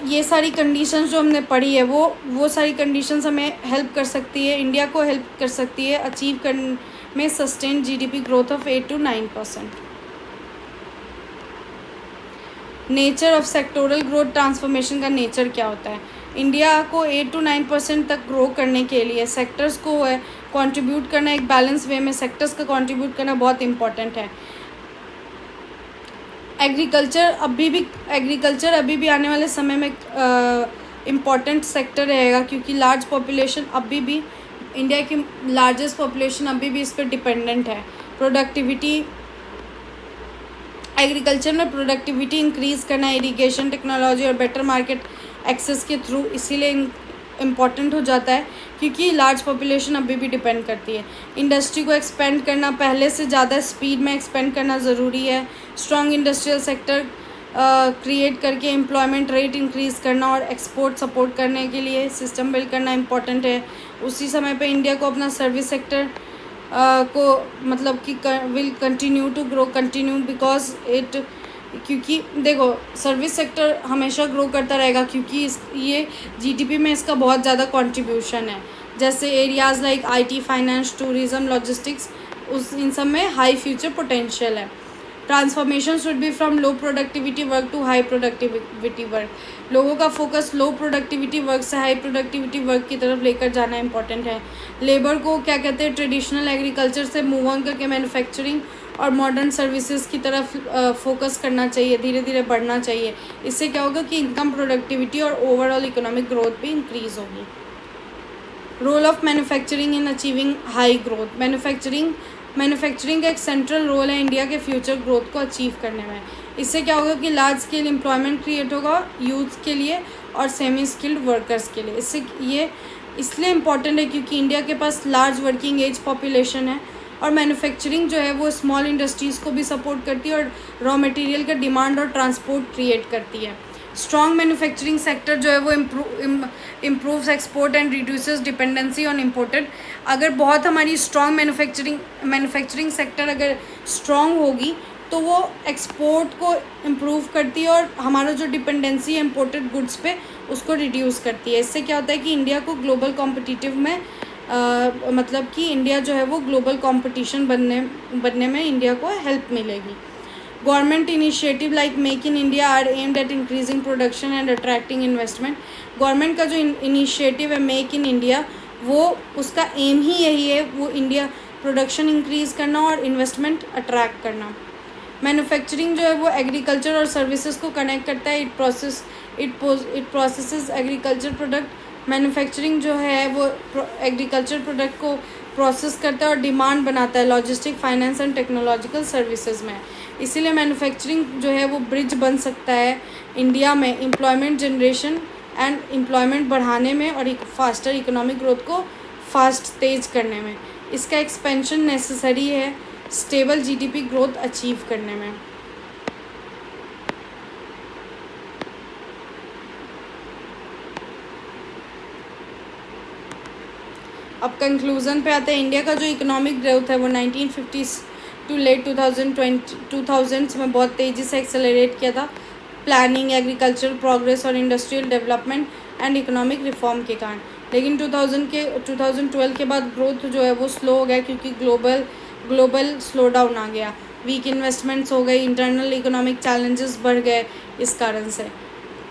ये सारी कंडीशंस जो हमने पढ़ी है वो सारी कंडीशंस हमें हेल्प कर सकती है, इंडिया को हेल्प कर सकती है अचीव करने में sustain GDP growth of 8 to 9%। Nature of sectoral growth transformation का नेचर क्या होता है, इंडिया को 8 to 9% तक ग्रो करने के लिए सेक्टर्स को कंट्रीब्यूट करना, एक बैलेंस वे में सेक्टर्स का कंट्रीब्यूट करना बहुत इंपॉर्टेंट है। एग्रीकल्चर अभी भी आने वाले समय में इम्पॉर्टेंट सेक्टर रहेगा, क्योंकि लार्ज पॉपुलेशन अभी भी, इंडिया की लार्जेस्ट पॉपुलेशन अभी भी इस पर डिपेंडेंट है। एग्रीकल्चर में प्रोडक्टिविटी इंक्रीज़ करना, इरिगेशन टेक्नोलॉजी और बेटर मार्केट एक्सेस के थ्रू इसीलिए इम्पॉर्टेंट हो जाता है, क्योंकि लार्ज पॉपुलेशन अभी भी डिपेंड करती है। इंडस्ट्री को एक्सपेंड करना, पहले से ज़्यादा स्पीड में एक्सपेंड करना ज़रूरी है। स्ट्रॉन्ग इंडस्ट्रियल सेक्टर क्रिएट करके एम्प्लॉयमेंट रेट इंक्रीज़ करना और एक्सपोर्ट सपोर्ट करने के लिए सिस्टम बिल्ड करना इम्पॉर्टेंट है। उसी समय पे इंडिया को अपना सर्विस सेक्टर को, मतलब कि will continue to grow because it, क्योंकि देखो सर्विस सेक्टर हमेशा ग्रो करता रहेगा, क्योंकि ये जीडीपी में इसका बहुत ज़्यादा कंट्रीब्यूशन है। जैसे areas like IT, finance, tourism, logistics, इन सब में हाई फ्यूचर पोटेंशियल है। Transformation should be from low productivity work to high productivity work. लोगों का फोकस लो प्रोडक्टिविटी वर्क से हाई प्रोडक्टिविटी वर्क की तरफ लेकर जाना इंपॉर्टेंट है। लेबर को क्या कहते हैं, ट्रेडिशनल एग्रीकल्चर से मूव ऑन करके मैन्युफैक्चरिंग और मॉडर्न सर्विसेज की तरफ फोकस करना चाहिए, धीरे धीरे बढ़ना चाहिए। इससे क्या होगा कि इनकम, प्रोडक्टिविटी और ओवरऑल इकोनॉमिक ग्रोथ भी इंक्रीज़ होगी। Role of manufacturing in achieving high growth. Manufacturing का एक सेंट्रल रोल है इंडिया के फ्यूचर ग्रोथ को अचीव करने में। इससे क्या होगा कि लार्ज स्केल एम्प्लॉयमेंट क्रिएट होगा यूथ के लिए और सेमी स्किल्ड वर्कर्स के लिए। इसलिए इम्पॉर्टेंट है क्योंकि इंडिया के पास लार्ज वर्किंग एज पॉपुलेशन है और मैन्युफैक्चरिंग जो है वो स्मॉल इंडस्ट्रीज़ को भी सपोर्ट करती है और रॉ मटेरियल का डिमांड और ट्रांसपोर्ट क्रिएट करती है। स्ट्रॉन्ग मैन्युफैक्चरिंग सेक्टर जो है वो improves export and reduces dependency on imported. अगर बहुत हमारी स्ट्रॉन्ग मैन्युफैक्चरिंग सेक्टर अगर स्ट्रॉन्ग होगी तो वो एक्सपोर्ट को इम्प्रूव करती है और हमारा जो डिपेंडेंसी है इम्पोर्टेड गुड्स पे उसको रिड्यूस करती है। इससे क्या होता है कि इंडिया को ग्लोबल कॉम्पिटिटिव में मतलब कि इंडिया जो है वो ग्लोबल कंपटीशन बनने में इंडिया को हेल्प मिलेगी। Government initiative like make in India are aimed at increasing production and attracting investment. Government का जो इनिशिएटिव है मेक इन इंडिया वो उसका एम ही यही है, वो इंडिया प्रोडक्शन इंक्रीज़ करना और इन्वेस्टमेंट अट्रैक्ट करना। मैन्युफैक्चरिंग जो है वो एग्रीकल्चर और सर्विसेज को कनेक्ट करता है। It processes agriculture product. Manufacturing जो है वो एग्रीकल्चर प्रोडक्ट को प्रोसेस करता है और डिमांड बनाता है logistic, finance and technological services में। इसीलिए मैन्युफैक्चरिंग जो है वो ब्रिज बन सकता है इंडिया में एम्प्लॉयमेंट जनरेशन एंड एम्प्लॉयमेंट बढ़ाने में और एक फास्टर इकोनॉमिक ग्रोथ को तेज करने में। इसका एक्सपेंशन नेसेसरी है स्टेबल जीडीपी ग्रोथ अचीव करने में। अब कंक्लूज़न पे आते हैं। इंडिया का जो इकोनॉमिक ग्रोथ है वो 1950s टू लेट 2000s में बहुत तेज़ी से एक्सेलरेट किया था प्लानिंग, एग्रीकल्चरल प्रोग्रेस और industrial development and economic reform के कारण। लेकिन 2012 के बाद ग्रोथ जो है वो स्लो हो गया क्योंकि ग्लोबल स्लो डाउन आ गया, वीक इन्वेस्टमेंट्स हो गई, इंटरनल इकोनॉमिक चैलेंजेस बढ़ गए। इस कारण से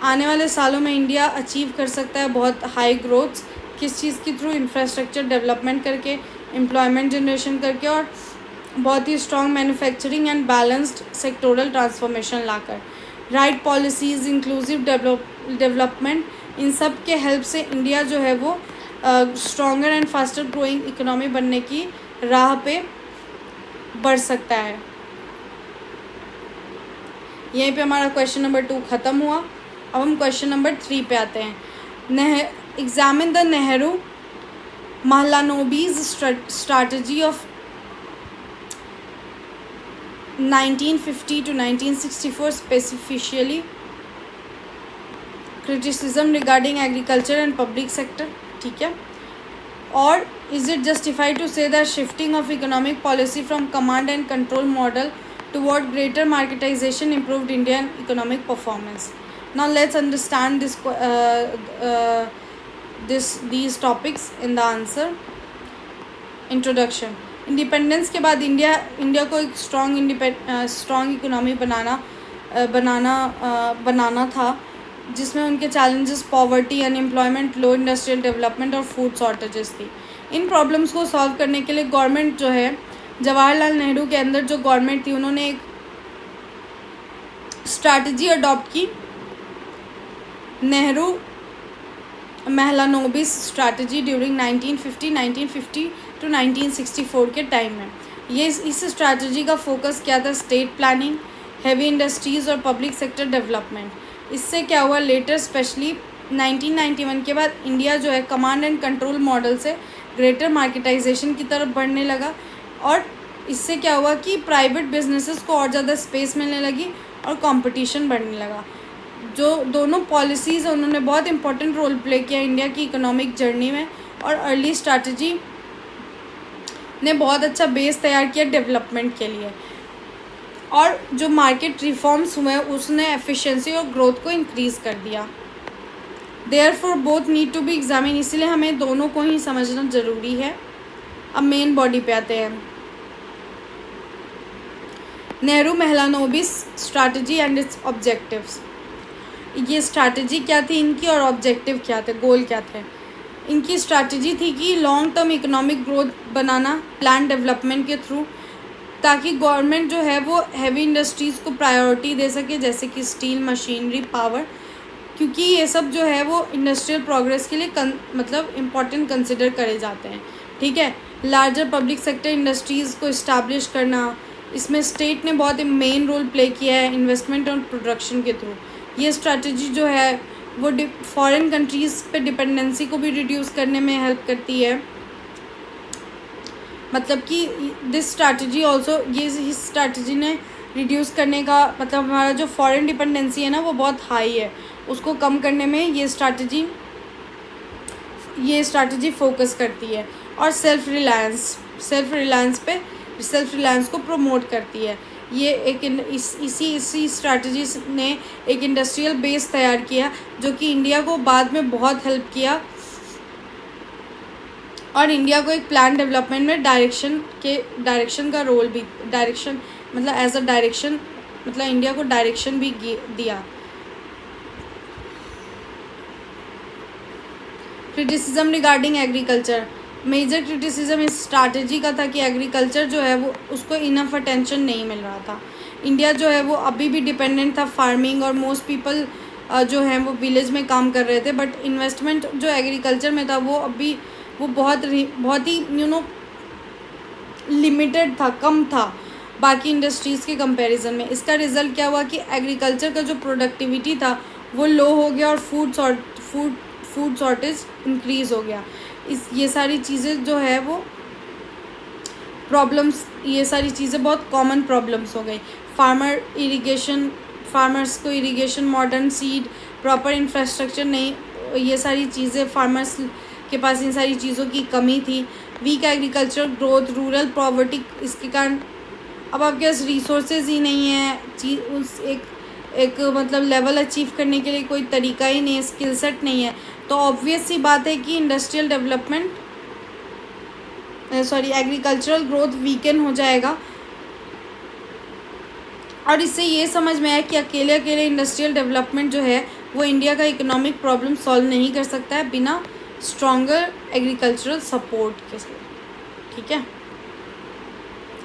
आने वाले सालों में इंडिया अचीव कर सकता है बहुत हाई ग्रोथ्स। किस चीज़ के थ्रू? इंफ्रास्ट्रक्चर डेवलपमेंट करके, एम्प्लॉयमेंट जनरेशन करके और बहुत ही strong manufacturing and balanced sectoral transformation लाकर। राइट पॉलिसीज़, इंक्लूसिव डेवलपमेंट, इन सब के हेल्प से इंडिया जो है वो stronger and faster growing economy बनने की राह पे बढ़ सकता है। यहीं पे हमारा क्वेश्चन नंबर 2 ख़त्म हुआ। अब हम क्वेश्चन नंबर 3 पे आते हैं। Examine the Nehru Mahalanobis strategy of 1950 to 1964, specifically criticism regarding agriculture and public sector। ठीक है। और is it justified to say that shifting of economic policy from command and control model toward greater marketization improved Indian economic performance? Now let's understand these topics in the answer. Introduction। Independence के बाद India को एक strong economy बनाना था जिसमें उनके challenges poverty, unemployment, लो industrial development और food shortages थी। इन problems को सॉल्व करने के लिए गवर्नमेंट जो है, जवाहरलाल नेहरू के अंदर जो गवर्नमेंट थी, उन्होंने एक स्ट्रैटेजी अडॉप्ट की, Nehru Mahalanobis strategy during 1950 to 1964 के टाइम में। ये इस स्ट्रैटेजी का फोकस क्या था? स्टेट प्लानिंग, हैवी इंडस्ट्रीज़ और पब्लिक सेक्टर डेवलपमेंट। इससे क्या हुआ? लेटर स्पेशली 1991 के बाद इंडिया जो है कमांड एंड कंट्रोल मॉडल से ग्रेटर मार्केटाइजेशन की तरफ बढ़ने लगा और इससे क्या हुआ कि प्राइवेट बिजनेसेस को और ज़्यादा स्पेस मिलने लगी और कंपटीशन बढ़ने लगा। जो दोनों पॉलिसीज़ उन्होंने बहुत इंपॉर्टेंट रोल प्ले किया इंडिया की इकोनॉमिक जर्नी में और अर्ली स्ट्रैटेजी ने बहुत अच्छा बेस तैयार किया डेवलपमेंट के लिए। और जो मार्केट रिफॉर्म्स हुए उसने एफिशिएंसी और ग्रोथ को इंक्रीज़ कर दिया। Therefore both need to be examine, इसलिए हमें दोनों को ही समझना ज़रूरी है। अब मेन बॉडी पे आते हैं। Nehru Mahalanobis strategy and its objectives. ये स्ट्रैटेजी क्या थी इनकी और ऑब्जेक्टिव क्या थे, गोल क्या थे? इनकी स्ट्रैटेजी थी कि लॉन्ग टर्म इकोनॉमिक ग्रोथ बनाना प्लान डेवलपमेंट के थ्रू, ताकि गवर्नमेंट जो है वो हैवी इंडस्ट्रीज़ को प्रायोरिटी दे सके, जैसे कि स्टील, मशीनरी, पावर, क्योंकि ये सब जो है वो इंडस्ट्रियल प्रोग्रेस के लिए मतलब इम्पॉर्टेंट कंसिडर करे जाते हैं। ठीक है। लार्जर पब्लिक सेक्टर इंडस्ट्रीज़ को इस्टेब्लिश करना, इसमें स्टेट ने बहुत मेन रोल प्ले किया है इन्वेस्टमेंट और प्रोडक्शन के थ्रू। ये स्ट्रैटेजी जो है वो फॉरेन कंट्रीज़ पे डिपेंडेंसी को भी रिड्यूस करने में हेल्प करती है। मतलब कि दिस स्ट्रैटेजी ऑल्सो, ये इस स्ट्रैटेजी ने रिड्यूस करने का मतलब हमारा जो फॉरेन डिपेंडेंसी है ना वो बहुत हाई है उसको कम करने में ये स्ट्रैटेजी फोकस करती है। और सेल्फ रिलायंस को प्रमोट करती है। ये एक इसी स्ट्रैटेजी ने एक इंडस्ट्रियल बेस तैयार किया जो कि इंडिया को बाद में बहुत हेल्प किया और इंडिया को एक प्लान डेवलपमेंट में डायरेक्शन का रोल भी इंडिया को डायरेक्शन भी दिया। Criticism regarding agriculture, major criticism इस स्ट्रैटेजी का था कि एग्रीकल्चर जो है वो उसको इनफ अटेंशन नहीं मिल रहा था। इंडिया जो है वो अभी भी डिपेंडेंट था फार्मिंग और मोस्ट पीपल जो हैं वो विलेज में काम कर रहे थे, बट इन्वेस्टमेंट जो एग्रीकल्चर में था वो बहुत ही लिमिटेड था, कम था बाकी इंडस्ट्रीज़ के कंपैरिजन में। इसका रिज़ल्ट क्या हुआ कि एग्रीकल्चर का जो प्रोडक्टिविटी था वो लो हो गया और फूड शॉर्टेज इंक्रीज़ हो गया। ये सारी चीज़ें जो है वो प्रॉब्लम्स, ये सारी चीज़ें बहुत कॉमन प्रॉब्लम्स हो गई। फार्मर्स को irrigation, modern seed, proper infrastructure नहीं, ये सारी चीज़ें फार्मर्स के पास इन सारी चीज़ों की कमी थी। Weak agriculture growth, rural poverty, इसके कारण अब आपके पास रिसोर्सेज ही नहीं है, एक लेवल अचीव करने के लिए कोई तरीका ही नहीं है, स्किल सेट नहीं है, तो ऑब्वियस सी बात है कि एग्रीकल्चरल ग्रोथ वीकन हो जाएगा। और इससे ये समझ में आया कि अकेले इंडस्ट्रियल डेवलपमेंट जो है वो इंडिया का इकोनॉमिक प्रॉब्लम सॉल्व नहीं कर सकता है बिना स्ट्रॉन्गर एग्रीकल्चरल सपोर्ट के। ठीक है,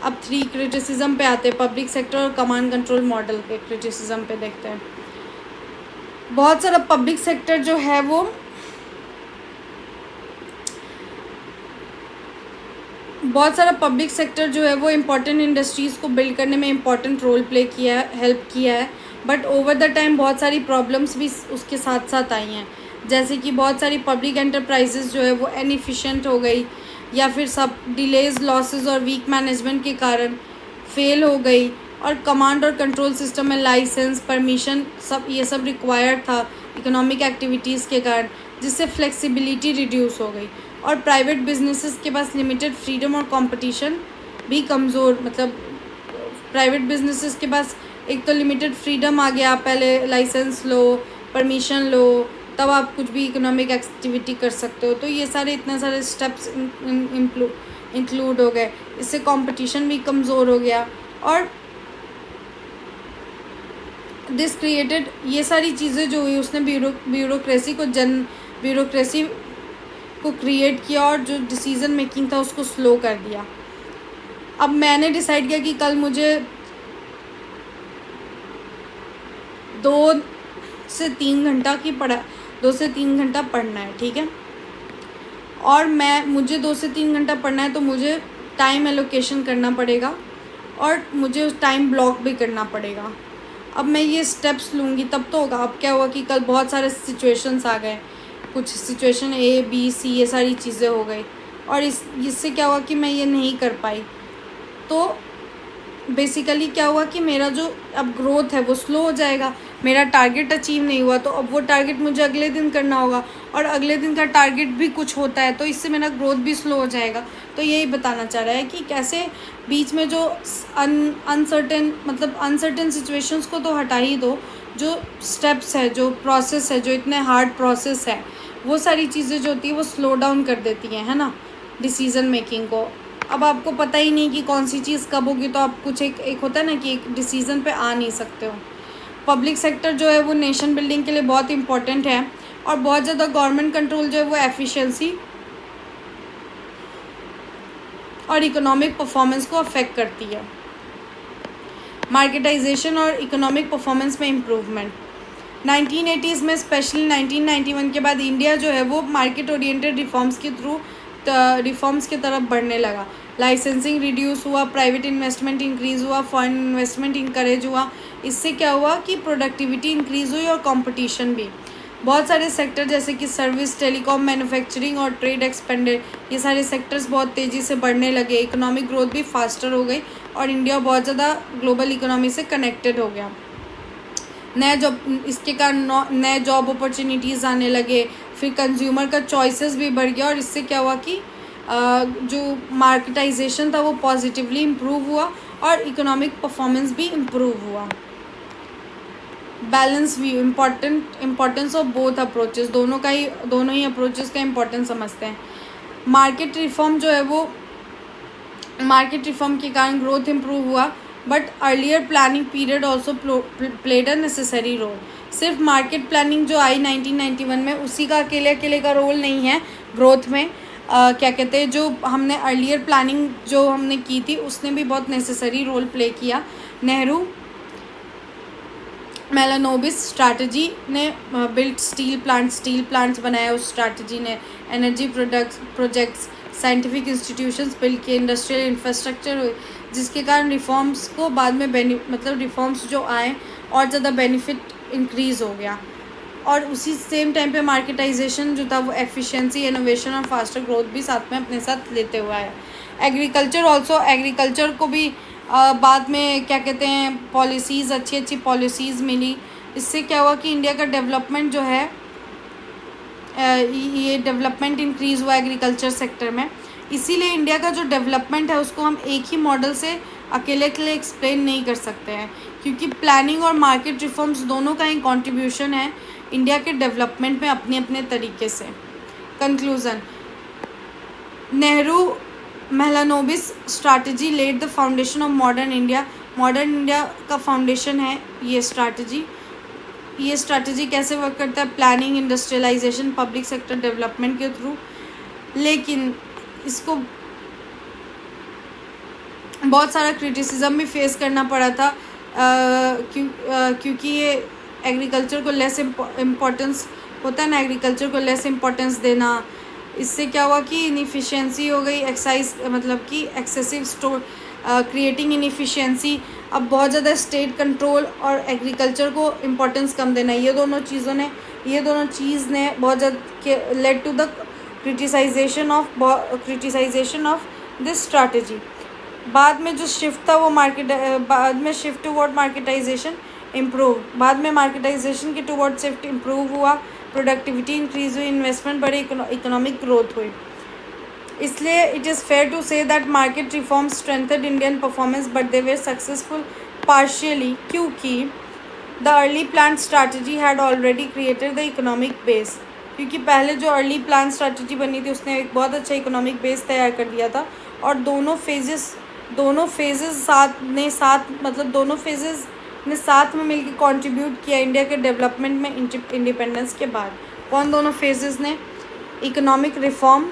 अब 3 क्रिटिसिज्म पे आते हैं, पब्लिक सेक्टर और कमांड कंट्रोल मॉडल के क्रिटिसिज्म पे देखते हैं। बहुत सारा पब्लिक सेक्टर जो है वो इम्पॉर्टेंट इंडस्ट्रीज़ को बिल्ड करने में इम्पॉर्टेंट रोल प्ले किया है, हेल्प किया है, बट ओवर द टाइम बहुत सारी प्रॉब्लम्स भी उसके साथ साथ आई हैं। जैसे कि बहुत सारी पब्लिक एंटरप्राइजेज जो है वो इनएफिशिएंट हो गई, या फिर सब डिलेज, लॉसेस और वीक मैनेजमेंट के कारण फेल हो गई, और कमांड और कंट्रोल सिस्टम में लाइसेंस, परमिशन ये सब रिक्वायर्ड था इकोनॉमिक एक्टिविटीज़ के कारण, जिससे फ्लेक्सिबिलिटी रिड्यूस हो गई। और प्राइवेट बिजनेसेस के पास लिमिटेड फ्रीडम और कंपटीशन भी कमज़ोर, प्राइवेट बिजनेसेस के पास एक तो लिमिटेड फ्रीडम आ गया, पहले लाइसेंस लो, परमिशन लो, तब आप कुछ भी इकोनॉमिक एक्टिविटी कर सकते हो। तो ये सारे इतने सारे स्टेप्स इंक्लूड हो गए, इससे कंपटीशन भी कमज़ोर हो गया। और दिस क्रिएटेड, ये सारी चीज़ें जो हुई उसने ब्यूरोक्रेसी को क्रिएट किया और जो डिसीज़न मेकिंग था उसको स्लो कर दिया। अब मैंने डिसाइड किया कि कल मुझे 2 से 3 घंटा पढ़ना है, ठीक है, और मुझे 2 से 3 घंटा पढ़ना है, तो मुझे टाइम एलोकेशन करना पड़ेगा और मुझे टाइम ब्लॉक भी करना पड़ेगा। अब मैं ये स्टेप्स लूँगी तब तो होगा। अब क्या हुआ कि कल बहुत सारे सिचुएशंस आ गए, कुछ सिचुएशन A, B, C, ये सारी चीज़ें हो गई, और इससे क्या हुआ कि मैं ये नहीं कर पाई। तो बेसिकली क्या हुआ कि मेरा जो अब ग्रोथ है वो स्लो हो जाएगा। मेरा टारगेट अचीव नहीं हुआ तो अब वो टारगेट मुझे अगले दिन करना होगा, और अगले दिन का टारगेट भी कुछ होता है, तो इससे मेरा ग्रोथ भी स्लो हो जाएगा। तो यही बताना चाह रहा है कि कैसे बीच में जो अनसर्टेन सिचुएशंस को तो हटा ही दो, जो स्टेप्स है, जो प्रोसेस है, जो इतने हार्ड प्रोसेस है, वो सारी चीज़ें जो होती है वो स्लो डाउन कर देती हैं, है ना, डिसीज़न मेकिंग को। अब आपको पता ही नहीं कि कौन सी चीज़ कब होगी, तो आप कुछ एक होता है ना कि एक डिसीज़न पे आ नहीं सकते हो। पब्लिक सेक्टर जो है वो नेशन बिल्डिंग के लिए बहुत इंपॉर्टेंट है, और बहुत ज़्यादा गवर्नमेंट कंट्रोल जो है वो एफिशिएंसी और इकोनॉमिक परफॉर्मेंस को अफेक्ट करती है। मार्केटाइजेशन और इकोनॉमिक परफॉर्मेंस में इम्प्रूवमेंट 1980s में, स्पेशली 1991 के बाद इंडिया जो है वो मार्केट ओरिएंटेड रिफॉर्म्स की तरफ बढ़ने लगा। लाइसेंसिंग रिड्यूस हुआ, प्राइवेट इन्वेस्टमेंट इंक्रीज़ हुआ, फॉरेन इन्वेस्टमेंट इंकरेज हुआ। इससे क्या हुआ कि प्रोडक्टिविटी इंक्रीज़ हुई और कंपटीशन भी। बहुत सारे सेक्टर जैसे कि सर्विस, टेलीकॉम, मैन्युफैक्चरिंग और ट्रेड एक्सपेंडेड, ये सारे सेक्टर्स बहुत तेज़ी से बढ़ने लगे। इकोनॉमिक ग्रोथ भी फास्टर हो गई और इंडिया बहुत ज़्यादा ग्लोबल इकोनॉमी से कनेक्टेड हो गया। नए जॉब, इसके कारण नए जॉब अपॉर्चुनिटीज़ आने लगे, फिर कंज्यूमर का चॉइसेस भी बढ़ गया, और इससे क्या हुआ कि जो मार्केटाइजेशन था वो पॉजिटिवली इम्प्रूव हुआ और इकोनॉमिक परफॉर्मेंस भी इम्प्रूव हुआ। Balance view, importance of both approaches, दोनों ही अप्रोचेस का इम्पोर्टेंस समझते हैं। मार्केट रिफॉर्म जो है वो, मार्केट रिफॉर्म के कारण ग्रोथ इम्प्रूव हुआ, but earlier planning period also played a necessary role. सिर्फ मार्केट प्लानिंग जो आई 1991 में, उसी का अकेले का रोल नहीं है ग्रोथ में। क्या कहते हैं, जो हमने अर्लियर प्लानिंग जो हमने की थी उसने भी बहुत नेसेसरी रोल प्ले किया। नेहरू मेलानोबिस स्ट्रैटेजी ने बिल्ट स्टील प्लांट्स बनाया उस स्ट्रैटेजी ने, energy projects, scientific institutions build किए, इंडस्ट्रियल इंफ्रास्ट्रक्चर हुए, जिसके कारण रिफॉर्म्स को बाद में रिफॉर्म्स जो आए और ज़्यादा बेनिफिट इंक्रीज़ हो गया। और उसी सेम टाइम पे मार्केटाइजेशन जो था वो एफिशिएंसी, इनोवेशन और फास्टर ग्रोथ भी साथ में अपने साथ लेते हुए आया। एग्रीकल्चर को भी बाद में क्या कहते हैं, पॉलिसीज़, अच्छी पॉलिसीज़ मिली। इससे क्या हुआ कि इंडिया का डेवलपमेंट जो है, ये डेवलपमेंट इंक्रीज़ हुआ एग्रीकल्चर सेक्टर में। इसीलिए इंडिया का जो डेवलपमेंट है उसको हम एक ही मॉडल से अकेले एक्सप्लेन नहीं कर सकते हैं, क्योंकि प्लानिंग और मार्केट रिफॉर्म्स दोनों का ही कंट्रीब्यूशन है इंडिया के डेवलपमेंट में अपने अपने तरीके से। Conclusion, Nehru Mahalanobis strategy led the foundation of modern India का फाउंडेशन है ये स्ट्रैटेजी। ये स्ट्रैटेजी कैसे वर्क करता है, planning, industrialisation, public sector development के थ्रू। लेकिन इसको बहुत सारा क्रिटिसिज्म भी फेस करना पड़ा था, क्योंकि ये एग्रीकल्चर को लेस इम्पोर्टेंस होता है ना, एग्रीकल्चर को लेस इम्पोर्टेंस देना। इससे क्या हुआ कि इनएफिशिएंसी हो गई, एक्सेसिव स्टोर, क्रिएटिंग इनएफिशिएंसी। अब बहुत ज़्यादा स्टेट कंट्रोल और एग्रीकल्चर को इम्पोर्टेंस कम देना, ये दोनों चीज़ ने बहुत ज़्यादा led to the criticisation of this strategy. बाद में जो शिफ्ट था वो बाद में शिफ्ट टुवर्ड मार्केटाइजेशन इम्प्रूव, बाद में मार्केटाइजेशन के टुवर्ड शिफ्ट इम्प्रूव हुआ, प्रोडक्टिविटी इंक्रीज हुई, इन्वेस्टमेंट बढ़े, इकोनॉमिक ग्रोथ हुई। इसलिए it is fair to say that market reforms strengthened Indian performance, but they were successful partially, क्योंकि the early plan strategy had already created the economic base. क्योंकि पहले जो early plan strategy बनी थी उसने एक बहुत अच्छा इकोनॉमिक बेस तैयार कर दिया था, और दोनों फेजेस ने साथ में मिलकर कंट्रीब्यूट किया इंडिया के डेवलपमेंट में इंडिपेंडेंस के बाद। कौन दोनों फेजेस ने? इकोनॉमिक रिफॉर्म,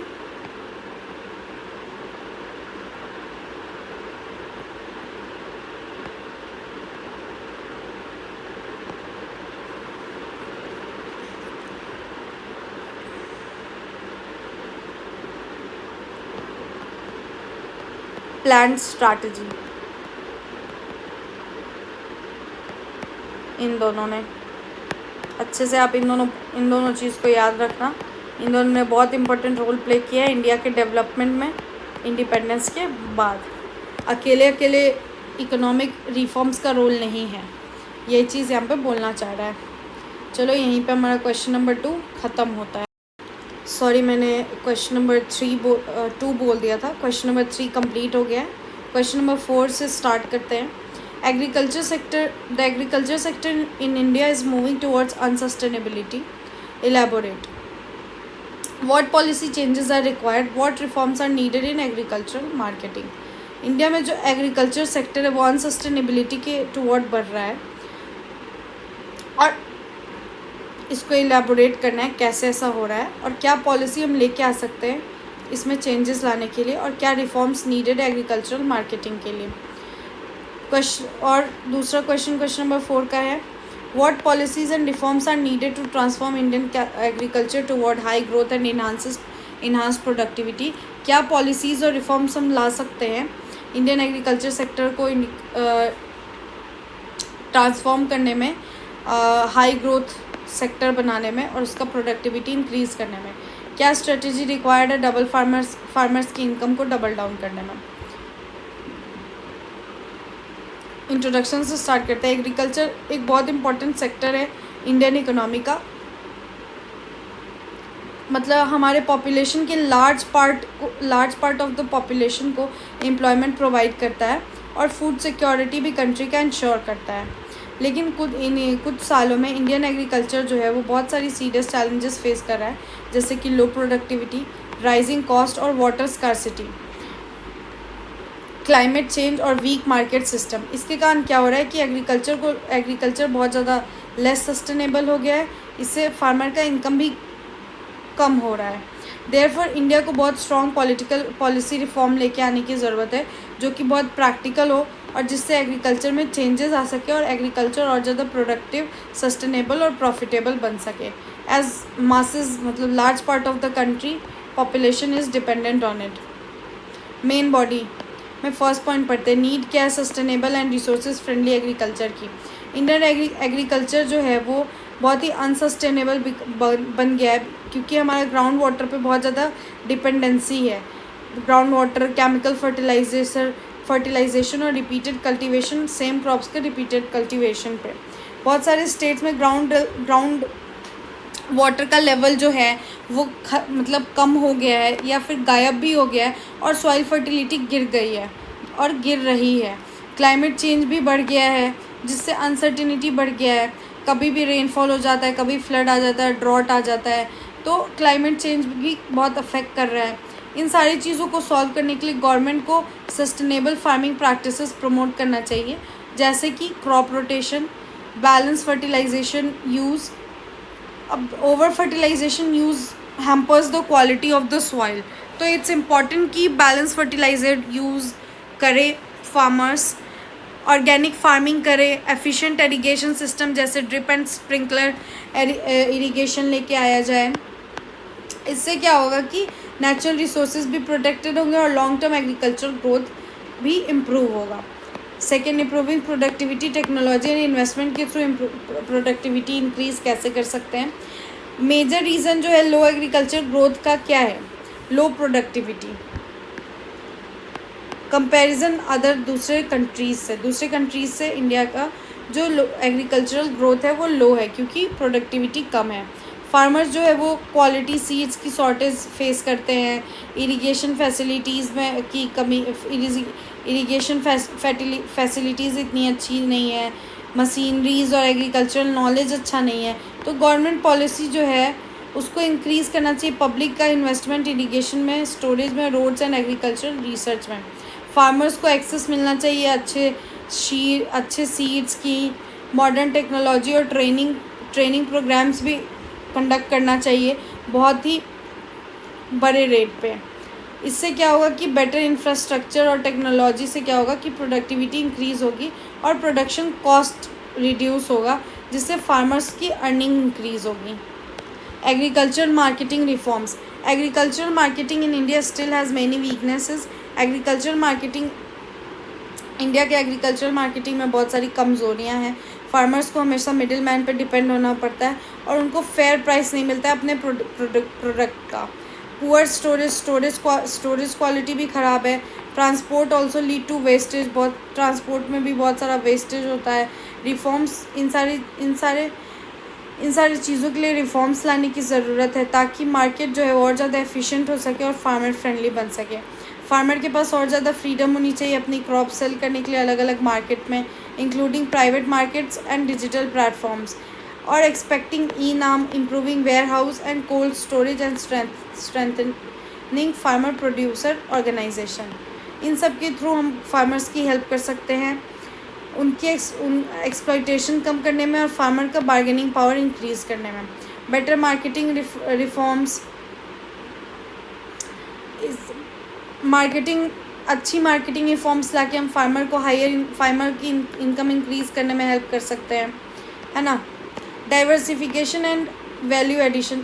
प्लान स्ट्रैटेजी, इन दोनों ने अच्छे से, आप इन दोनों चीज़ को याद रखना। इन दोनों ने बहुत इंपॉर्टेंट रोल प्ले किया है इंडिया के डेवलपमेंट में इंडिपेंडेंस के बाद। अकेले इकोनॉमिक रिफॉर्म्स का रोल नहीं है, ये चीज़ यहाँ पे बोलना चाह रहा है। चलो यहीं पे हमारा क्वेश्चन नंबर 2 ख़त्म होता है। सॉरी, मैंने क्वेश्चन नंबर 2 बोल दिया था। क्वेश्चन नंबर 3 कंप्लीट हो गया है। क्वेश्चन नंबर 4 से स्टार्ट करते हैं। The agriculture sector in India is moving towards unsustainability. Elaborate. What policy changes are required, what reforms are needed in agricultural marketing. India में जो एग्रीकल्चर सेक्टर है वो अनसस्टेनेबिलिटी के टुवर्ड बढ़ रहा है, और इसको इलेबोरेट करना है कैसे ऐसा हो रहा है, और क्या पॉलिसी हम लेके आ सकते हैं इसमें चेंजेस लाने के लिए, और क्या रिफॉर्म्स नीडेड एग्रीकल्चरल मार्केटिंग के लिए। और दूसरा क्वेश्चन नंबर 4 का है, what policies and reforms are needed to transform Indian agriculture toward high growth and enhance productivity. क्या पॉलिसीज़ और रिफॉर्म्स हम ला सकते हैं इंडियन एग्रीकल्चर सेक्टर को ट्रांसफॉर्म करने में, हाई ग्रोथ सेक्टर बनाने में, और उसका प्रोडक्टिविटी इंक्रीज़ करने में। क्या स्ट्रेटजी रिक्वायर्ड है डबल फार्मर्स की इनकम को डबल डाउन करने में। इंट्रोडक्शन से स्टार्ट करते हैं। एग्रीकल्चर एक बहुत इंपॉर्टेंट सेक्टर है इंडियन इकोनॉमी का। मतलब हमारे पॉपुलेशन के large part of the population को एम्प्लॉयमेंट प्रोवाइड करता है और फूड सिक्योरिटी भी कंट्री का इंश्योर करता है। लेकिन कुछ सालों में इंडियन एग्रीकल्चर जो है वो बहुत सारी सीरियस चैलेंजेस फेस कर रहा है, जैसे कि लो प्रोडक्टिविटी, राइजिंग कॉस्ट और वाटर स्कार्सिटी, क्लाइमेट चेंज और वीक मार्केट सिस्टम। इसके कारण क्या हो रहा है कि एग्रीकल्चर बहुत ज़्यादा लेस सस्टेनेबल हो गया है। इससे फार्मर का इनकम भी कम हो रहा है। देयरफॉर इंडिया को बहुत स्ट्रॉन्ग पॉलिसी रिफॉर्म लेके आने की ज़रूरत है, जो कि बहुत प्रैक्टिकल हो और जिससे एग्रीकल्चर में चेंजेस आ सके और एग्रीकल्चर और ज़्यादा प्रोडक्टिव, सस्टेनेबल और प्रॉफिटेबल बन सके। एज मासेस मतलब large part of the country population is dependent on it. Main body में फर्स्ट पॉइंट पढ़ते हैं, नीड क्या है sustainable and resources friendly agriculture की। इंडियन एग्रीकल्चर जो है वो बहुत ही अनसस्टेनेबल बन गया है, क्योंकि हमारा ग्राउंड वाटर पे बहुत ज़्यादा डिपेंडेंसी है। ग्राउंड वाटर, केमिकल फर्टिलाइजेशन और रिपीटेड कल्टीवेशन, सेम क्रॉप्स के रिपीटेड कल्टीवेशन पे। बहुत सारे स्टेट्स में ग्राउंड वाटर का लेवल जो है वो मतलब कम हो गया है या फिर गायब भी हो गया है और सॉइल फर्टिलिटी गिर गई है और गिर रही है। क्लाइमेट चेंज भी बढ़ गया है, जिससे अनसर्टिनिटी बढ़ गया है। कभी भी रेनफॉल हो जाता है, कभी फ्लड आ जाता है, ड्रॉट आ जाता है, तो क्लाइमेट चेंज भी बहुत अफेक्ट कर रहा है। इन सारी चीज़ों को सॉल्व करने के लिए गवर्नमेंट को सस्टेनेबल फार्मिंग प्रैक्टिसेस प्रमोट करना चाहिए, जैसे कि crop rotation, balance fertilisation use. अब over fertilisation use hampers the quality of the soil, तो इट्स इम्पॉर्टेंट कि बैलेंस फर्टिलाइजर यूज़ करे फार्मर्स, ऑर्गेनिक फार्मिंग करे, एफिशिएंट इरिगेशन सिस्टम जैसे ड्रिप एंड स्प्रिंकलर इरिगेशन लेके आया जाए। इससे क्या होगा कि नेचुरल रिसोर्सेज भी प्रोटेक्टेड होंगे और लॉन्ग टर्म एग्रीकल्चर ग्रोथ भी इम्प्रूव होगा। Second, improving productivity, technology and investment के थ्रू प्रोडक्टिविटी इंक्रीज़ कैसे कर सकते हैं। मेजर रीज़न जो है लो एग्रीकल्चर ग्रोथ का क्या है? लो प्रोडक्टिविटी, कंपैरिजन अदर दूसरे कंट्रीज़ से इंडिया का जो एग्रीकल्चरल ग्रोथ है वो लो है, क्योंकि प्रोडक्टिविटी कम है। फार्मर्स जो है वो क्वालिटी सीड्स की शॉर्टेज फेस करते हैं, इरिगेशन फैसिलिटीज़ में की कमी, इरिगेशन फैसिलिटीज़ इतनी अच्छी नहीं है, मशीनरीज और एग्रीकल्चरल नॉलेज अच्छा नहीं है। तो गवर्नमेंट पॉलिसी जो है उसको इंक्रीज़ करना चाहिए, पब्लिक का इन्वेस्टमेंट इरिगेशन में, स्टोरेज में, रोड्स एंड एग्रीकल्चरल रिसर्च में। फार्मर्स को एक्सेस मिलना चाहिए अच्छे सीड्स की, मॉडर्न टेक्नोलॉजी और ट्रेनिंग प्रोग्राम्स भी कंडक्ट करना चाहिए बहुत ही बड़े रेट पे। इससे क्या होगा कि बेटर इंफ्रास्ट्रक्चर और टेक्नोलॉजी से क्या होगा कि प्रोडक्टिविटी इंक्रीज़ होगी और प्रोडक्शन कॉस्ट रिड्यूस होगा, जिससे फार्मर्स की अर्निंग इंक्रीज़ होगी। Agriculture marketing reforms, agriculture marketing in India still has many weaknesses. India के एग्रीकल्चर मार्केटिंग में बहुत सारी कमज़ोरियाँ हैं। फार्मर्स को हमेशा मिडिल मैन पर डिपेंड होना पड़ता है और उनको फेयर प्राइस नहीं मिलता है अपने प्रोडक्ट का। पुअर स्टोरेज क्वालिटी भी ख़राब है। Transport also lead to wastage, बहुत ट्रांसपोर्ट में भी बहुत सारा वेस्टेज होता है। रिफॉर्म्स, इन सारी चीज़ों के लिए रिफॉर्म्स लाने की ज़रूरत है, ताकि मार्केट जो है और ज़्यादा एफिशिएंट हो सके और फार्मर फ्रेंडली बन सके। फार्मर के पास और ज़्यादा फ्रीडम होनी चाहिए अपनी क्रॉप सेल करने के लिए अलग अलग मार्केट में, including private markets and digital platforms, और expecting eNAM, improving warehouse and cold storage and strengthening farmer producer organisation. इन सब के थ्रू हम फार्मर्स की हेल्प कर सकते हैं, उनके एक्सप्लॉयटेशन कम करने में और फार्मर का बार्गेनिंग पावर इंक्रीज़ करने में। बेटर मार्केटिंग रिफॉर्म्स, अच्छी मार्केटिंग रिफॉर्म्स लाके हम फार्मर की इनकम इंक्रीज़ करने में हेल्प कर सकते हैं, है ना। डाइवर्सिफिकेशन एंड वैल्यू एडिशन,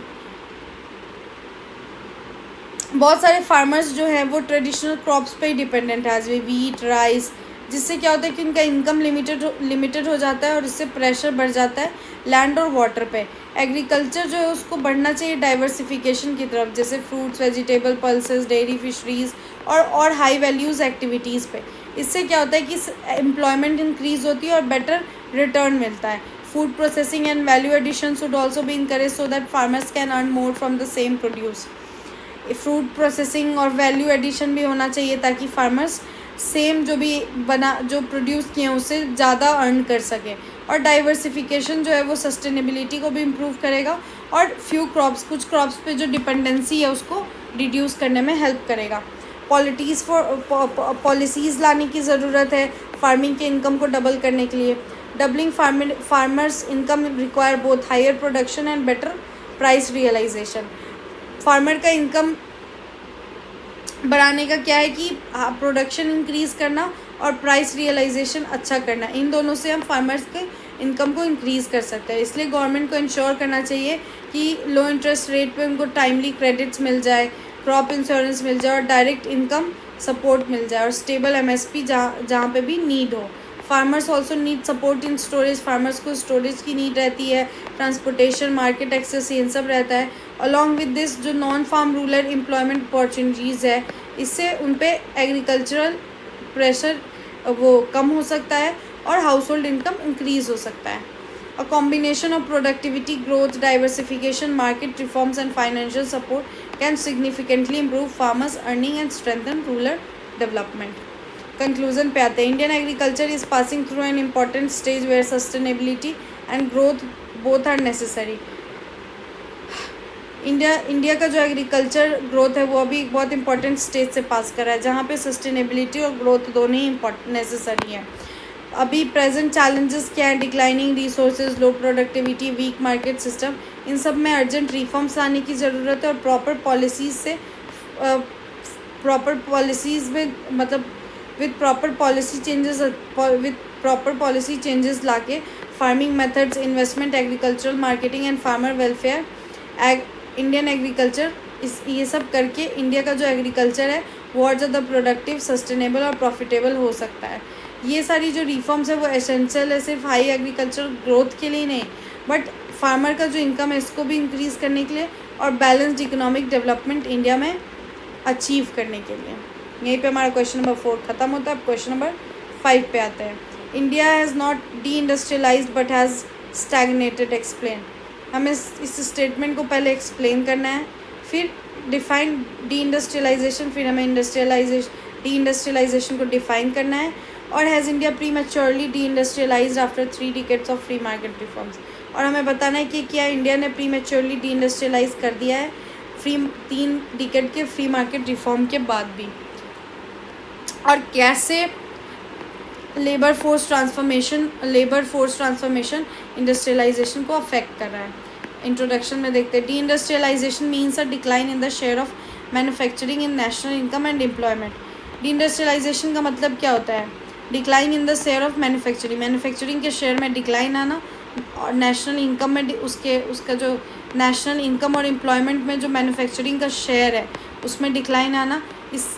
बहुत सारे फार्मर्स जो हैं वो ट्रेडिशनल क्रॉप्स पे ही डिपेंडेंट है, जैसे वीट, राइस, जिससे क्या होता है कि उनका इनकम लिमिटेड हो जाता है और इससे प्रेशर बढ़ जाता है लैंड और वाटर पे। एग्रीकल्चर जो है उसको बढ़ना चाहिए डाइवर्सिफिकेशन की तरफ, जैसे fruits, vegetable, pulses, dairy, fisheries और हाई वैल्यूज़ एक्टिविटीज़ पे। इससे क्या होता है कि एम्प्लॉयमेंट इंक्रीज़ होती है और बेटर रिटर्न मिलता है। Food processing and value addition should also be encourage so that farmers can earn more from the same produce. Fruit processing और वैल्यू एडिशन भी होना चाहिए ताकि फार्मर्स सेम जो प्रोड्यूस किए हैं उससे ज़्यादा अर्न कर सकें। और डाइवर्सिफिकेशन जो है वो सस्टेनेबिलिटी को भी इम्प्रूव करेगा और कुछ क्रॉप्स पे जो डिपेंडेंसी है उसको रिड्यूस करने में हेल्प करेगा। पॉलिसीज़ लाने की ज़रूरत है फार्मिंग के इनकम को डबल करने के लिए। Doubling farmers income require both higher production and better price realisation. Farmer का इनकम बढ़ाने का क्या है कि प्रोडक्शन इंक्रीज़ करना और प्राइस रियलाइजेशन अच्छा करना, इन दोनों से हम फार्मर्स के इनकम को इंक्रीज़ कर सकते हैं। इसलिए गवर्नमेंट को इंश्योर करना चाहिए कि लो इंटरेस्ट रेट पे उनको टाइमली क्रेडिट्स मिल जाए, क्रॉप इंश्योरेंस मिल जाए और डायरेक्ट इनकम सपोर्ट मिल जाए और स्टेबल एमएसपी जहाँ पे भी नीड हो। Farmers also need support in storage. Farmers को स्टोरेज की नीड रहती है, ट्रांसपोर्टेशन, मार्केट एक्सेस, इन सब रहता है। अलॉन्ग विद दिस जो non farm rural employment opportunities है, इससे उन पे एग्रीकल्चरल प्रेशर वो कम हो सकता है और हाउस होल्ड इनकम इंक्रीज़ हो सकता है। A combination of productivity growth, diversification, market reforms and financial support can significantly improve farmers earning and strengthen rural development. Conclusion पे आते हैं। Indian agriculture is passing through an important stage where sustainability and growth both are necessary. India का जो agriculture growth है वो अभी एक बहुत इंपॉर्टेंट स्टेज से पास कर रहा है जहाँ पे सस्टेनेबिलिटी और ग्रोथ दोनों ही नेसेसरी हैं। अभी प्रेजेंट चैलेंजेस क्या है? Declining resources, low productivity, weak market system, इन सब में अर्जेंट रिफॉर्म्स लाने की ज़रूरत है और प्रॉपर पॉलिसीज़ में मतलब विद प्रॉपर पॉलिसी चेंजेस लाके farming methods, investment, agricultural marketing and farmer welfare, Indian agriculture, ये सब करके इंडिया का जो एग्रीकल्चर है वो और ज़्यादा प्रोडक्टिव, सस्टेनेबल और प्रॉफिटेबल हो सकता है। ये सारी जो रिफॉर्म्स है वो एसेंशियल है सिर्फ हाई एग्रीकल्चर ग्रोथ के लिए नहीं, बट फार्मर का जो इनकम है इसको भी इंक्रीज़ करने के लिए और बैलेंस्ड इकोनॉमिक डेवलपमेंट इंडिया में अचीव करने के लिए। यहीं पे हमारा क्वेश्चन नंबर 4 ख़त्म होता है। अब क्वेश्चन नंबर 5 पे आते हैं। India has not D industrialised but has stagnated, explain. हमें इस स्टेटमेंट को पहले एक्सप्लेन करना है, फिर डिफाइन डी इंडस्ट्रियलाइजेशन, फिर हमें डी इंडस्ट्रियलाइजेशन को डिफाइन करना है। और has India pre maturely D industrialised after 3 decades of free market reforms, और हमें बताना है कि क्या इंडिया ने प्री मैच्योरली डी इंडस्ट्रियलाइज कर दिया है 3 डिकेड के फ्री मार्केट रिफॉर्म के बाद भी, और कैसे लेबर फोर्स ट्रांसफॉर्मेशन इंडस्ट्रियलाइजेशन को अफेक्ट कर रहा है। इंट्रोडक्शन में देखते हैं। Deindustrialisation means a decline in the share of manufacturing in national income and employment. Deindustrialisation का मतलब क्या होता है? Decline in the share of manufacturing के शेयर में डिक्लाइन आना और नेशनल इनकम में उसका जो नेशनल इनकम और एम्प्लॉयमेंट में जो मैन्युफैक्चरिंग का शेयर है उसमें डिक्लाइन आना।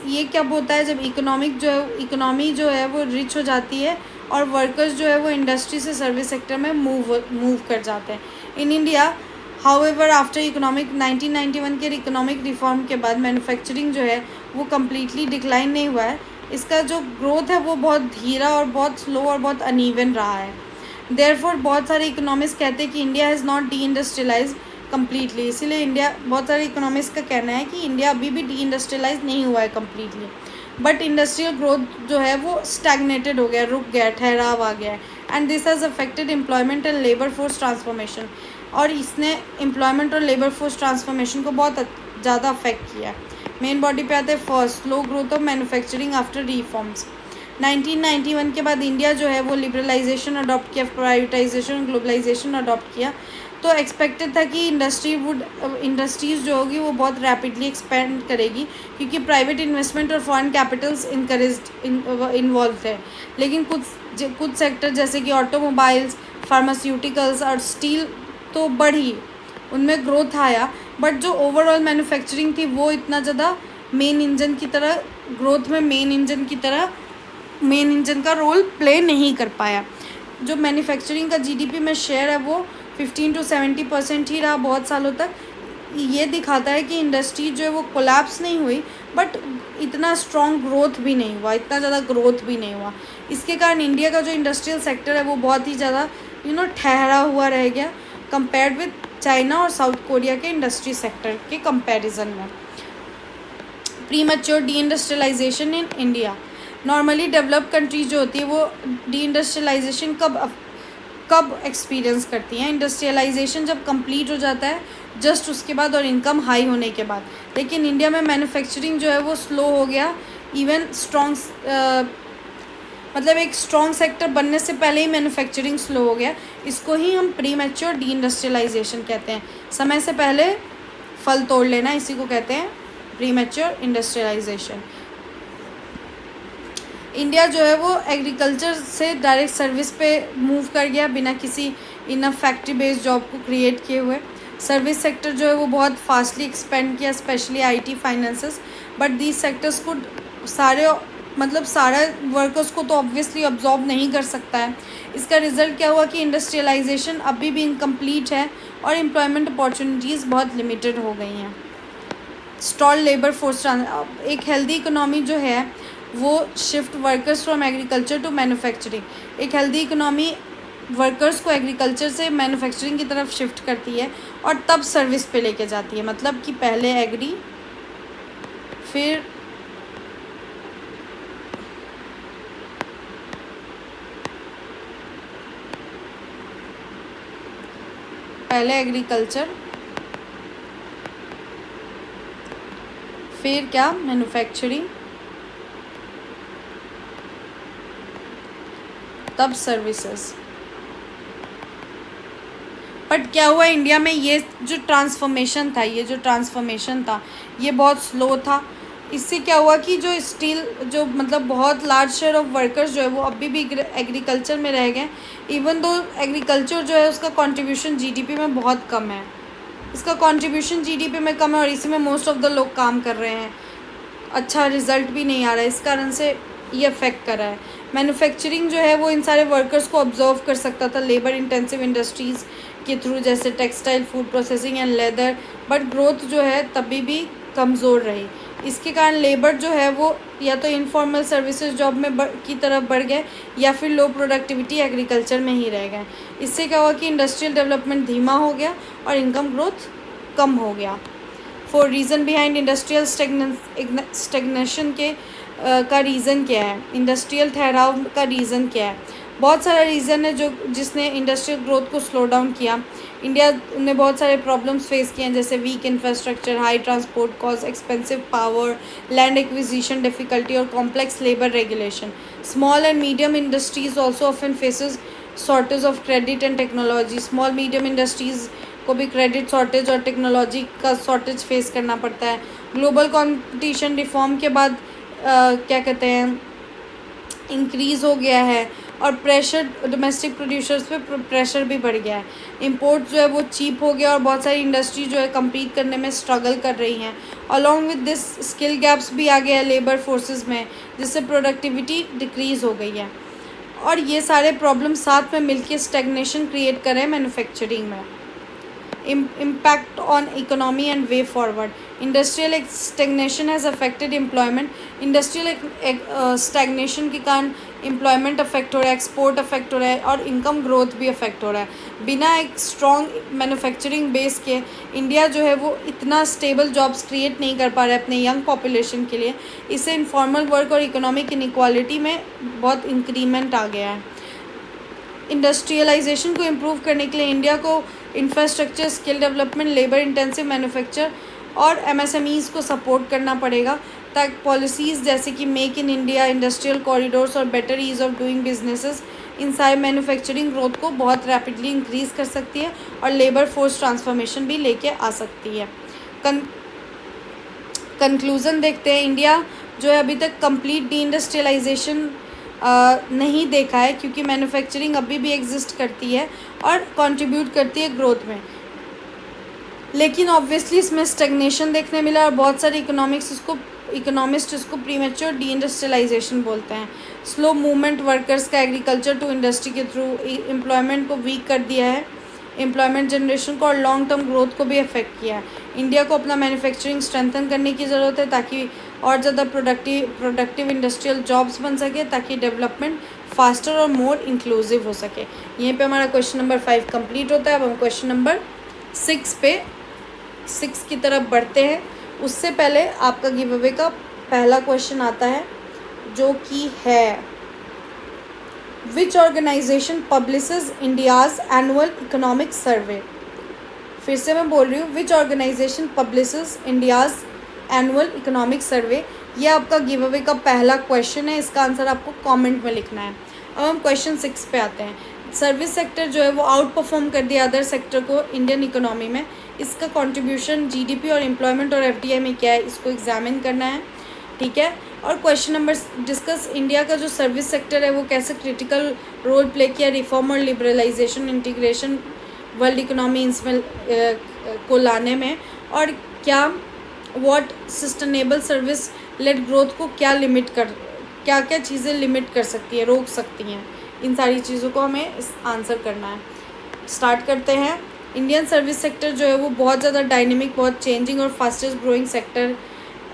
ये कब होता है? जब इकोनॉमी जो है वो रिच हो जाती है और वर्कर्स जो है वो इंडस्ट्री से सर्विस सेक्टर में मूव कर जाते हैं। इन इंडिया हाउएवर आफ्टर 1991 के इकोनॉमिक रिफॉर्म के बाद मैन्युफैक्चरिंग जो है वो कम्प्लीटली डिक्लाइन नहीं हुआ है। इसका जो ग्रोथ है वो बहुत धीरा और बहुत स्लो और बहुत अनइवन रहा है। देयरफॉर बहुत सारे इकोनॉमिस्ट कहते हैं कि India has not D industrialise completely. इसीलिए बहुत सारे इकोनॉमिस्ट का कहना है कि इंडिया अभी भी डी इंडस्ट्रियलाइज नहीं हुआ है कम्प्लीटली, बट इंडस्ट्रियल ग्रोथ जो है वो स्टैगनेटेड हो गया, रुक गया, ठहराव आ गया है। And this has affected employment and labour force transformation, और इसने एम्प्लॉयमेंट और लेबर फोर्स ट्रांसफॉर्मेशन को बहुत ज़्यादा अफेक्ट किया है। मेन बॉडी पे आते हैं। First, slow growth of manufacturing after reforms. 1991 के बाद इंडिया जो है वो लिबरलाइजेशन अडॉप्ट किया, प्राइवेटाइजेशन, ग्लोबलाइजेशन अडॉप्ट किया। तो एक्सपेक्टेड था कि इंडस्ट्रीज़ जो होगी वो बहुत रैपिडली एक्सपेंड करेगी क्योंकि प्राइवेट इन्वेस्टमेंट और फॉरेन कैपिटल्स इन्वॉल्व थे। लेकिन कुछ सेक्टर जैसे कि ऑटोमोबाइल्स, फार्मास्यूटिकल्स और स्टील तो बढ़ी, उनमें ग्रोथ आया, बट जो ओवरऑल मैन्युफैक्चरिंग थी वो इतना ज़्यादा मेन इंजन की तरह ग्रोथ में मेन इंजन का रोल प्ले नहीं कर पाया। जो मैन्युफैक्चरिंग का जीडीपी में शेयर है वो 15 to 70% ही रहा बहुत सालों तक। ये दिखाता है कि इंडस्ट्री जो है वो कोलैप्स नहीं हुई, बट इतना स्ट्रॉन्ग ग्रोथ भी नहीं हुआ, इतना ज़्यादा ग्रोथ भी नहीं हुआ। इसके कारण इंडिया का जो इंडस्ट्रियल सेक्टर है वो बहुत ही ज़्यादा ठहरा हुआ रह गया कंपेयर्ड विद चाइना और साउथ कोरिया के इंडस्ट्री सेक्टर के कंपैरिजन में। Premature deindustrialisation in India. Normally developed countries जो होती है वो डी इंडस्ट्रियलाइजेशन कब एक्सपीरियंस करती हैं? इंडस्ट्रियलाइजेशन जब कंप्लीट हो जाता है जस्ट उसके बाद, और इनकम हाई होने के बाद। लेकिन इंडिया में मैन्युफैक्चरिंग जो है वो स्लो हो गया, इवन स्ट्रॉन्ग मतलब एक स्ट्रॉन्ग सेक्टर बनने से पहले ही मैन्युफैक्चरिंग स्लो हो गया। इसको ही हम प्री मैच्योर डी इंडस्ट्रियलाइजेशन कहते हैं। समय से पहले फल तोड़ लेना, इसी को कहते हैं प्री मैच्योर इंडस्ट्रियलाइजेशन। इंडिया जो है वो एग्रीकल्चर से डायरेक्ट सर्विस पे मूव कर गया बिना किसी इनफ फैक्ट्री बेस्ड जॉब को क्रिएट किए हुए। सर्विस सेक्टर जो है वो बहुत फास्टली एक्सपेंड किया, specially IT, finances. But these sectors को सारे वर्कर्स को तो ऑब्वियसली अब्जॉर्ब नहीं कर सकता है। इसका रिजल्ट क्या हुआ कि इंडस्ट्रियलाइजेशन अभी भी इनकम्प्लीट है और एम्प्लॉयमेंट अपॉर्चुनिटीज़ बहुत लिमिटेड हो गई हैं। Stall labour force. एक हेल्दी इकोनॉमी जो है वो shift workers from agriculture to manufacturing. एक हेल्दी इकोनॉमी वर्कर्स को एग्रीकल्चर से मैन्युफैक्चरिंग की तरफ शिफ्ट करती है और तब सर्विस पे लेके जाती है। मतलब कि पहले एग्री, फिर एग्रीकल्चर, फिर क्या, मैन्युफैक्चरिंग, तब सर्विसेज। बट क्या हुआ इंडिया में, ये जो ट्रांसफॉर्मेशन था ये बहुत स्लो था। इससे क्या हुआ कि जो स्टील बहुत लार्ज शेयर ऑफ वर्कर्स जो है वो अभी भी एग्रीकल्चर में रह गए। इवन दो एग्रीकल्चर जो है उसका कंट्रीब्यूशन जीडीपी में बहुत कम है, और इसी में मोस्ट ऑफ द लोग काम कर रहे हैं। अच्छा रिजल्ट भी नहीं आ रहा है, इस कारण से ये अफेक्ट कर रहा है। मैन्युफैक्चरिंग जो है वो इन सारे वर्कर्स को ऑब्जर्व कर सकता था लेबर इंटेंसिव इंडस्ट्रीज़ के थ्रू, जैसे textile, food processing and leather. But growth जो है तभी भी कमज़ोर रही। इसके कारण लेबर जो है वो या तो इनफॉर्मल सर्विसेज जॉब में की तरफ बढ़ गए या फिर लो प्रोडक्टिविटी एग्रीकल्चर में ही रह गए। इससे क्या हुआ कि इंडस्ट्रियल डेवलपमेंट धीमा हो गया और इनकम ग्रोथ कम हो गया। For reason behind industrial stagnation के का रीज़न क्या है? इंडस्ट्रियल ठहराव का रीज़न क्या है? बहुत सारा रीज़न है जिसने इंडस्ट्रियल ग्रोथ को स्लो डाउन किया। इंडिया ने बहुत सारे प्रॉब्लम्स फेस किए हैं, जैसे weak infrastructure, high transport cost, expensive power, land acquisition difficulty और complex labour regulation. Small and medium industries also often faces shortage of credit and technology. Small medium industries को भी credit shortage और technology का shortage face करना पड़ता है। Global competition reform के बाद इंक्रीज़ हो गया है और प्रेशर डोमेस्टिक प्रोड्यूसर्स पे प्रेशर भी बढ़ गया है। इंपोर्ट जो है वो चीप हो गया और बहुत सारी इंडस्ट्री जो है कम्पीट करने में स्ट्रगल कर रही हैं। Along with this skill gaps भी आ गया है लेबर फोर्सेस में, जिससे प्रोडक्टिविटी डिक्रीज़ हो गई है। और ये सारे प्रॉब्लम साथ में मिलकर स्टैग्नेशन क्रिएट कर रहे हैं मैन्युफैक्चरिंग में। impact on economy and way forward. Industrial stagnation has affected employment. Industrial stagnation के कारण एम्प्लॉयमेंट अफेक्ट हो रहा है, एक्सपोर्ट अफेक्ट हो रहा है और इनकम ग्रोथ भी अफेक्ट हो रहा है। बिना एक स्ट्रॉन्ग मैन्युफैक्चरिंग बेस के इंडिया जो है वो इतना स्टेबल जॉब्स क्रिएट नहीं कर पा रहा है अपने यंग पॉपुलेशन के लिए। इससे इनफॉर्मल वर्क और इकोनॉमिक इनइक्वालिटी में बहुत इंक्रीमेंट आ गया है। इंडस्ट्रियलाइजेशन को इम्प्रूव करने के लिए इंडिया को infrastructure, skill development, labour intensive manufacture और एमएसएमईज़ को सपोर्ट करना पड़ेगा, ताकि पॉलिसीज़ जैसे कि make in India, industrial corridors और better ease of doing businesses, इन सारे मैन्युफैक्चरिंग ग्रोथ को बहुत रैपिडली इंक्रीज़ कर सकती है और लेबर फोर्स ट्रांसफॉर्मेशन भी लेके आ सकती है। कंक्लूज़न देखते हैं। इंडिया जो है अभी तक कंप्लीट डी इंडस्ट्रियलाइजेशन नहीं देखा है, क्योंकि मैन्युफैक्चरिंग अभी भी एग्जिस्ट करती है और कंट्रीब्यूट करती है ग्रोथ में। लेकिन ऑब्वियसली इसमें स्टैग्नेशन देखने मिला और बहुत सारे इकोनॉमिस्ट इसको प्रीमेच्योर डी इंडस्ट्रियलाइजेशन बोलते हैं। स्लो मूवमेंट वर्कर्स का एग्रीकल्चर टू इंडस्ट्री के थ्रू एम्प्लॉयमेंट को वीक कर दिया है, एम्प्लॉयमेंट जनरेशन को और लॉन्ग टर्म ग्रोथ को भी अफेक्ट किया है। इंडिया को अपना मैन्युफैक्चरिंग स्ट्रेंथन करने की ज़रूरत है ताकि और ज़्यादा प्रोडक्टिव इंडस्ट्रियल जॉब्स बन सके, ताकि डेवलपमेंट फास्टर और मोर इंक्लूसिव हो सके। यहीं पे हमारा क्वेश्चन नंबर 5 कंप्लीट होता है। अब हम क्वेश्चन नंबर 6 की तरफ बढ़ते हैं। उससे पहले आपका गिव अवे का पहला क्वेश्चन आता है, जो कि है which organisation publishes India's annual economic survey. फिर से मैं बोल रही हूँ, which organisation publishes India's annual economic survey. ये आपका गिव अवे का पहला क्वेश्चन है, इसका आंसर आपको कमेंट में लिखना है। अब हम क्वेश्चन 6 पे आते हैं। सर्विस सेक्टर जो है वो आउट परफॉर्म कर दिया अदर सेक्टर को इंडियन इकोनॉमी में। इसका कंट्रीब्यूशन जीडीपी और एम्प्लॉयमेंट और एफडीआई में क्या है, इसको एग्जामिन करना है, ठीक है। और क्वेश्चन नंबर डिस्कस इंडिया का जो सर्विस सेक्टर है वो कैसे क्रिटिकल रोल प्ले किया रिफॉर्म और लिबरलाइजेशन इंटीग्रेशन वर्ल्ड इकोनॉमी इसमें को लाने में, और क्या what sustainable service led growth को क्या क्या चीज़ें लिमिट कर सकती है, रोक सकती हैं। इन सारी चीज़ों को हमें आंसर करना है। स्टार्ट करते हैं। इंडियन सर्विस सेक्टर जो है वो बहुत ज़्यादा डायनेमिक, बहुत चेंजिंग और फास्टेस्ट ग्रोइंग सेक्टर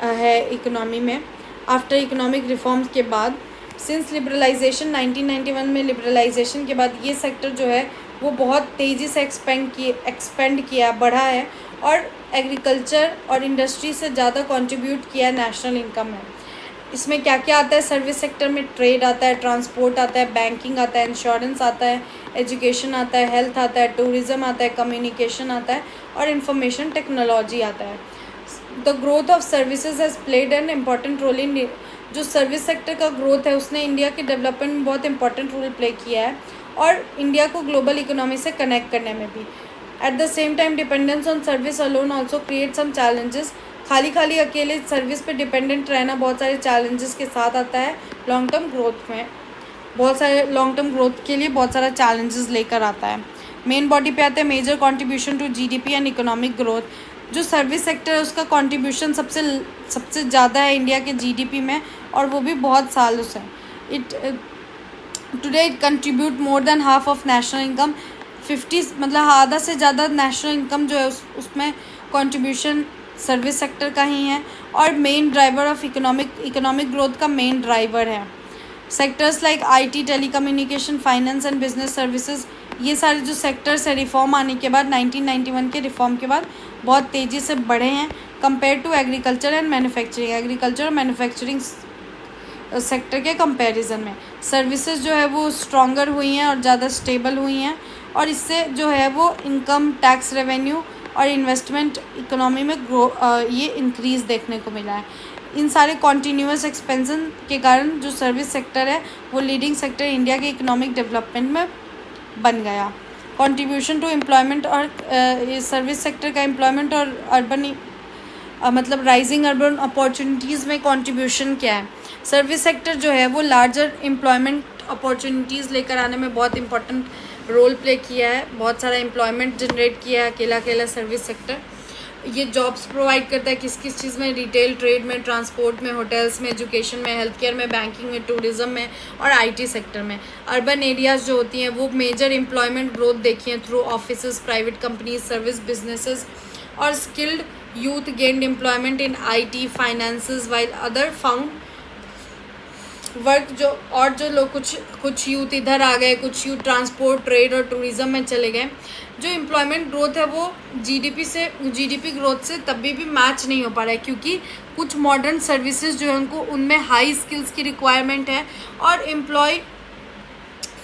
है इकोनॉमी में। आफ्टर इकोनॉमिक रिफॉर्म्स के बाद, सिंस लिबरलाइजेशन 1991 में लिबरलाइजेशन के बाद ये सेक्टर जो है वो बहुत तेज़ी से एक्सपेंड किया, बढ़ा है, और एग्रीकल्चर और इंडस्ट्री से ज़्यादा कंट्रीब्यूट किया है नेशनल इनकम में। इसमें क्या क्या आता है सर्विस सेक्टर में? ट्रेड आता है, ट्रांसपोर्ट आता है, बैंकिंग आता है, इंश्योरेंस आता है, एजुकेशन आता है, हेल्थ आता है, टूरिज़्म आता है, कम्युनिकेशन आता है, और इंफॉर्मेशन टेक्नोलॉजी आता है। The growth of services has played an important role in, जो सर्विस सेक्टर का ग्रोथ है उसने इंडिया के डेवलपमेंट में बहुत इंपॉर्टेंट रोल प्ले किया है, और इंडिया को ग्लोबल इकोनॉमी से कनेक्ट करने में भी। At the same time dependence on service alone also create some challenges. खाली अकेले सर्विस पे डिपेंडेंट रहना बहुत सारे चैलेंजेस के साथ आता है। लॉन्ग टर्म ग्रोथ में लॉन्ग टर्म ग्रोथ के लिए बहुत सारा चैलेंजेस लेकर आता है। मेन बॉडी पे आते हैं major contribution to GDP and economic growth. जो सर्विस सेक्टर है उसका कंट्रीब्यूशन सबसे ज़्यादा है इंडिया के जीडीपी में, और वो भी बहुत सालों से। Today it contribute more than half of national income. 50 मतलब आधा से ज़्यादा नेशनल इनकम जो है उसमें कंट्रीब्यूशन सर्विस सेक्टर का ही है, और main driver of economic growth का मेन ड्राइवर है। Sectors like IT, telecommunication, finance and business services, ये सारे जो सेक्टर्स है रिफॉर्म आने के बाद 1991 के रिफॉर्म के बाद बहुत तेज़ी से बढ़े हैं compare to agriculture and manufacturing. Agriculture और मैन्युफैक्चरिंग सेक्टर के कंपैरिजन में सर्विसेज जो है वो स्ट्रॉन्गर हुई हैं और ज़्यादा स्टेबल हुई हैं, और इससे जो है वो इनकम, टैक्स रेवेन्यू और इन्वेस्टमेंट इकोनॉमी में ये इंक्रीज़ देखने को मिला है। इन सारे कॉन्टीन्यूअस एक्सपेंशन के कारण जो सर्विस सेक्टर है वो लीडिंग सेक्टर इंडिया के इकोनॉमिक डेवलपमेंट में बन गया। कंट्रीब्यूशन टू एम्प्लॉयमेंट, और ये सर्विस सेक्टर का एम्प्लॉयमेंट और अर्बन मतलब राइजिंग अर्बन अपॉर्चुनिटीज़ में कंट्रीब्यूशन क्या है? सर्विस सेक्टर जो है वो लार्जर एम्प्लॉयमेंट अपॉर्चुनिटीज़ लेकर आने में बहुत इंपॉर्टेंट रोल प्ले किया है, बहुत सारा एम्प्लॉयमेंट जनरेट किया है अकेला सर्विस सेक्टर। ये जॉब्स प्रोवाइड करता है किस चीज़ में? रिटेल, ट्रेड में, ट्रांसपोर्ट में, होटल्स में, एजुकेशन में, हेल्थ केयर में, बैंकिंग में, टूरिज़्म में और आईटी सेक्टर में। अर्बन एरियाज़ जो होती हैं वो मेजर एम्प्लॉयमेंट ग्रोथ देखी है through offices, private companies, service businesses, और skilled youth gained employment in IT, finances, while other found work. जो लोग कुछ यूथ इधर आ गए, कुछ यूथ ट्रांसपोर्ट, ट्रेड और टूरिज़्म में चले गए। जो एम्प्लॉयमेंट ग्रोथ है वो जीडीपी ग्रोथ से तभी भी मैच नहीं हो पा रहा है, क्योंकि कुछ मॉडर्न सर्विसेज जो है उनमें हाई स्किल्स की रिक्वायरमेंट है, और employ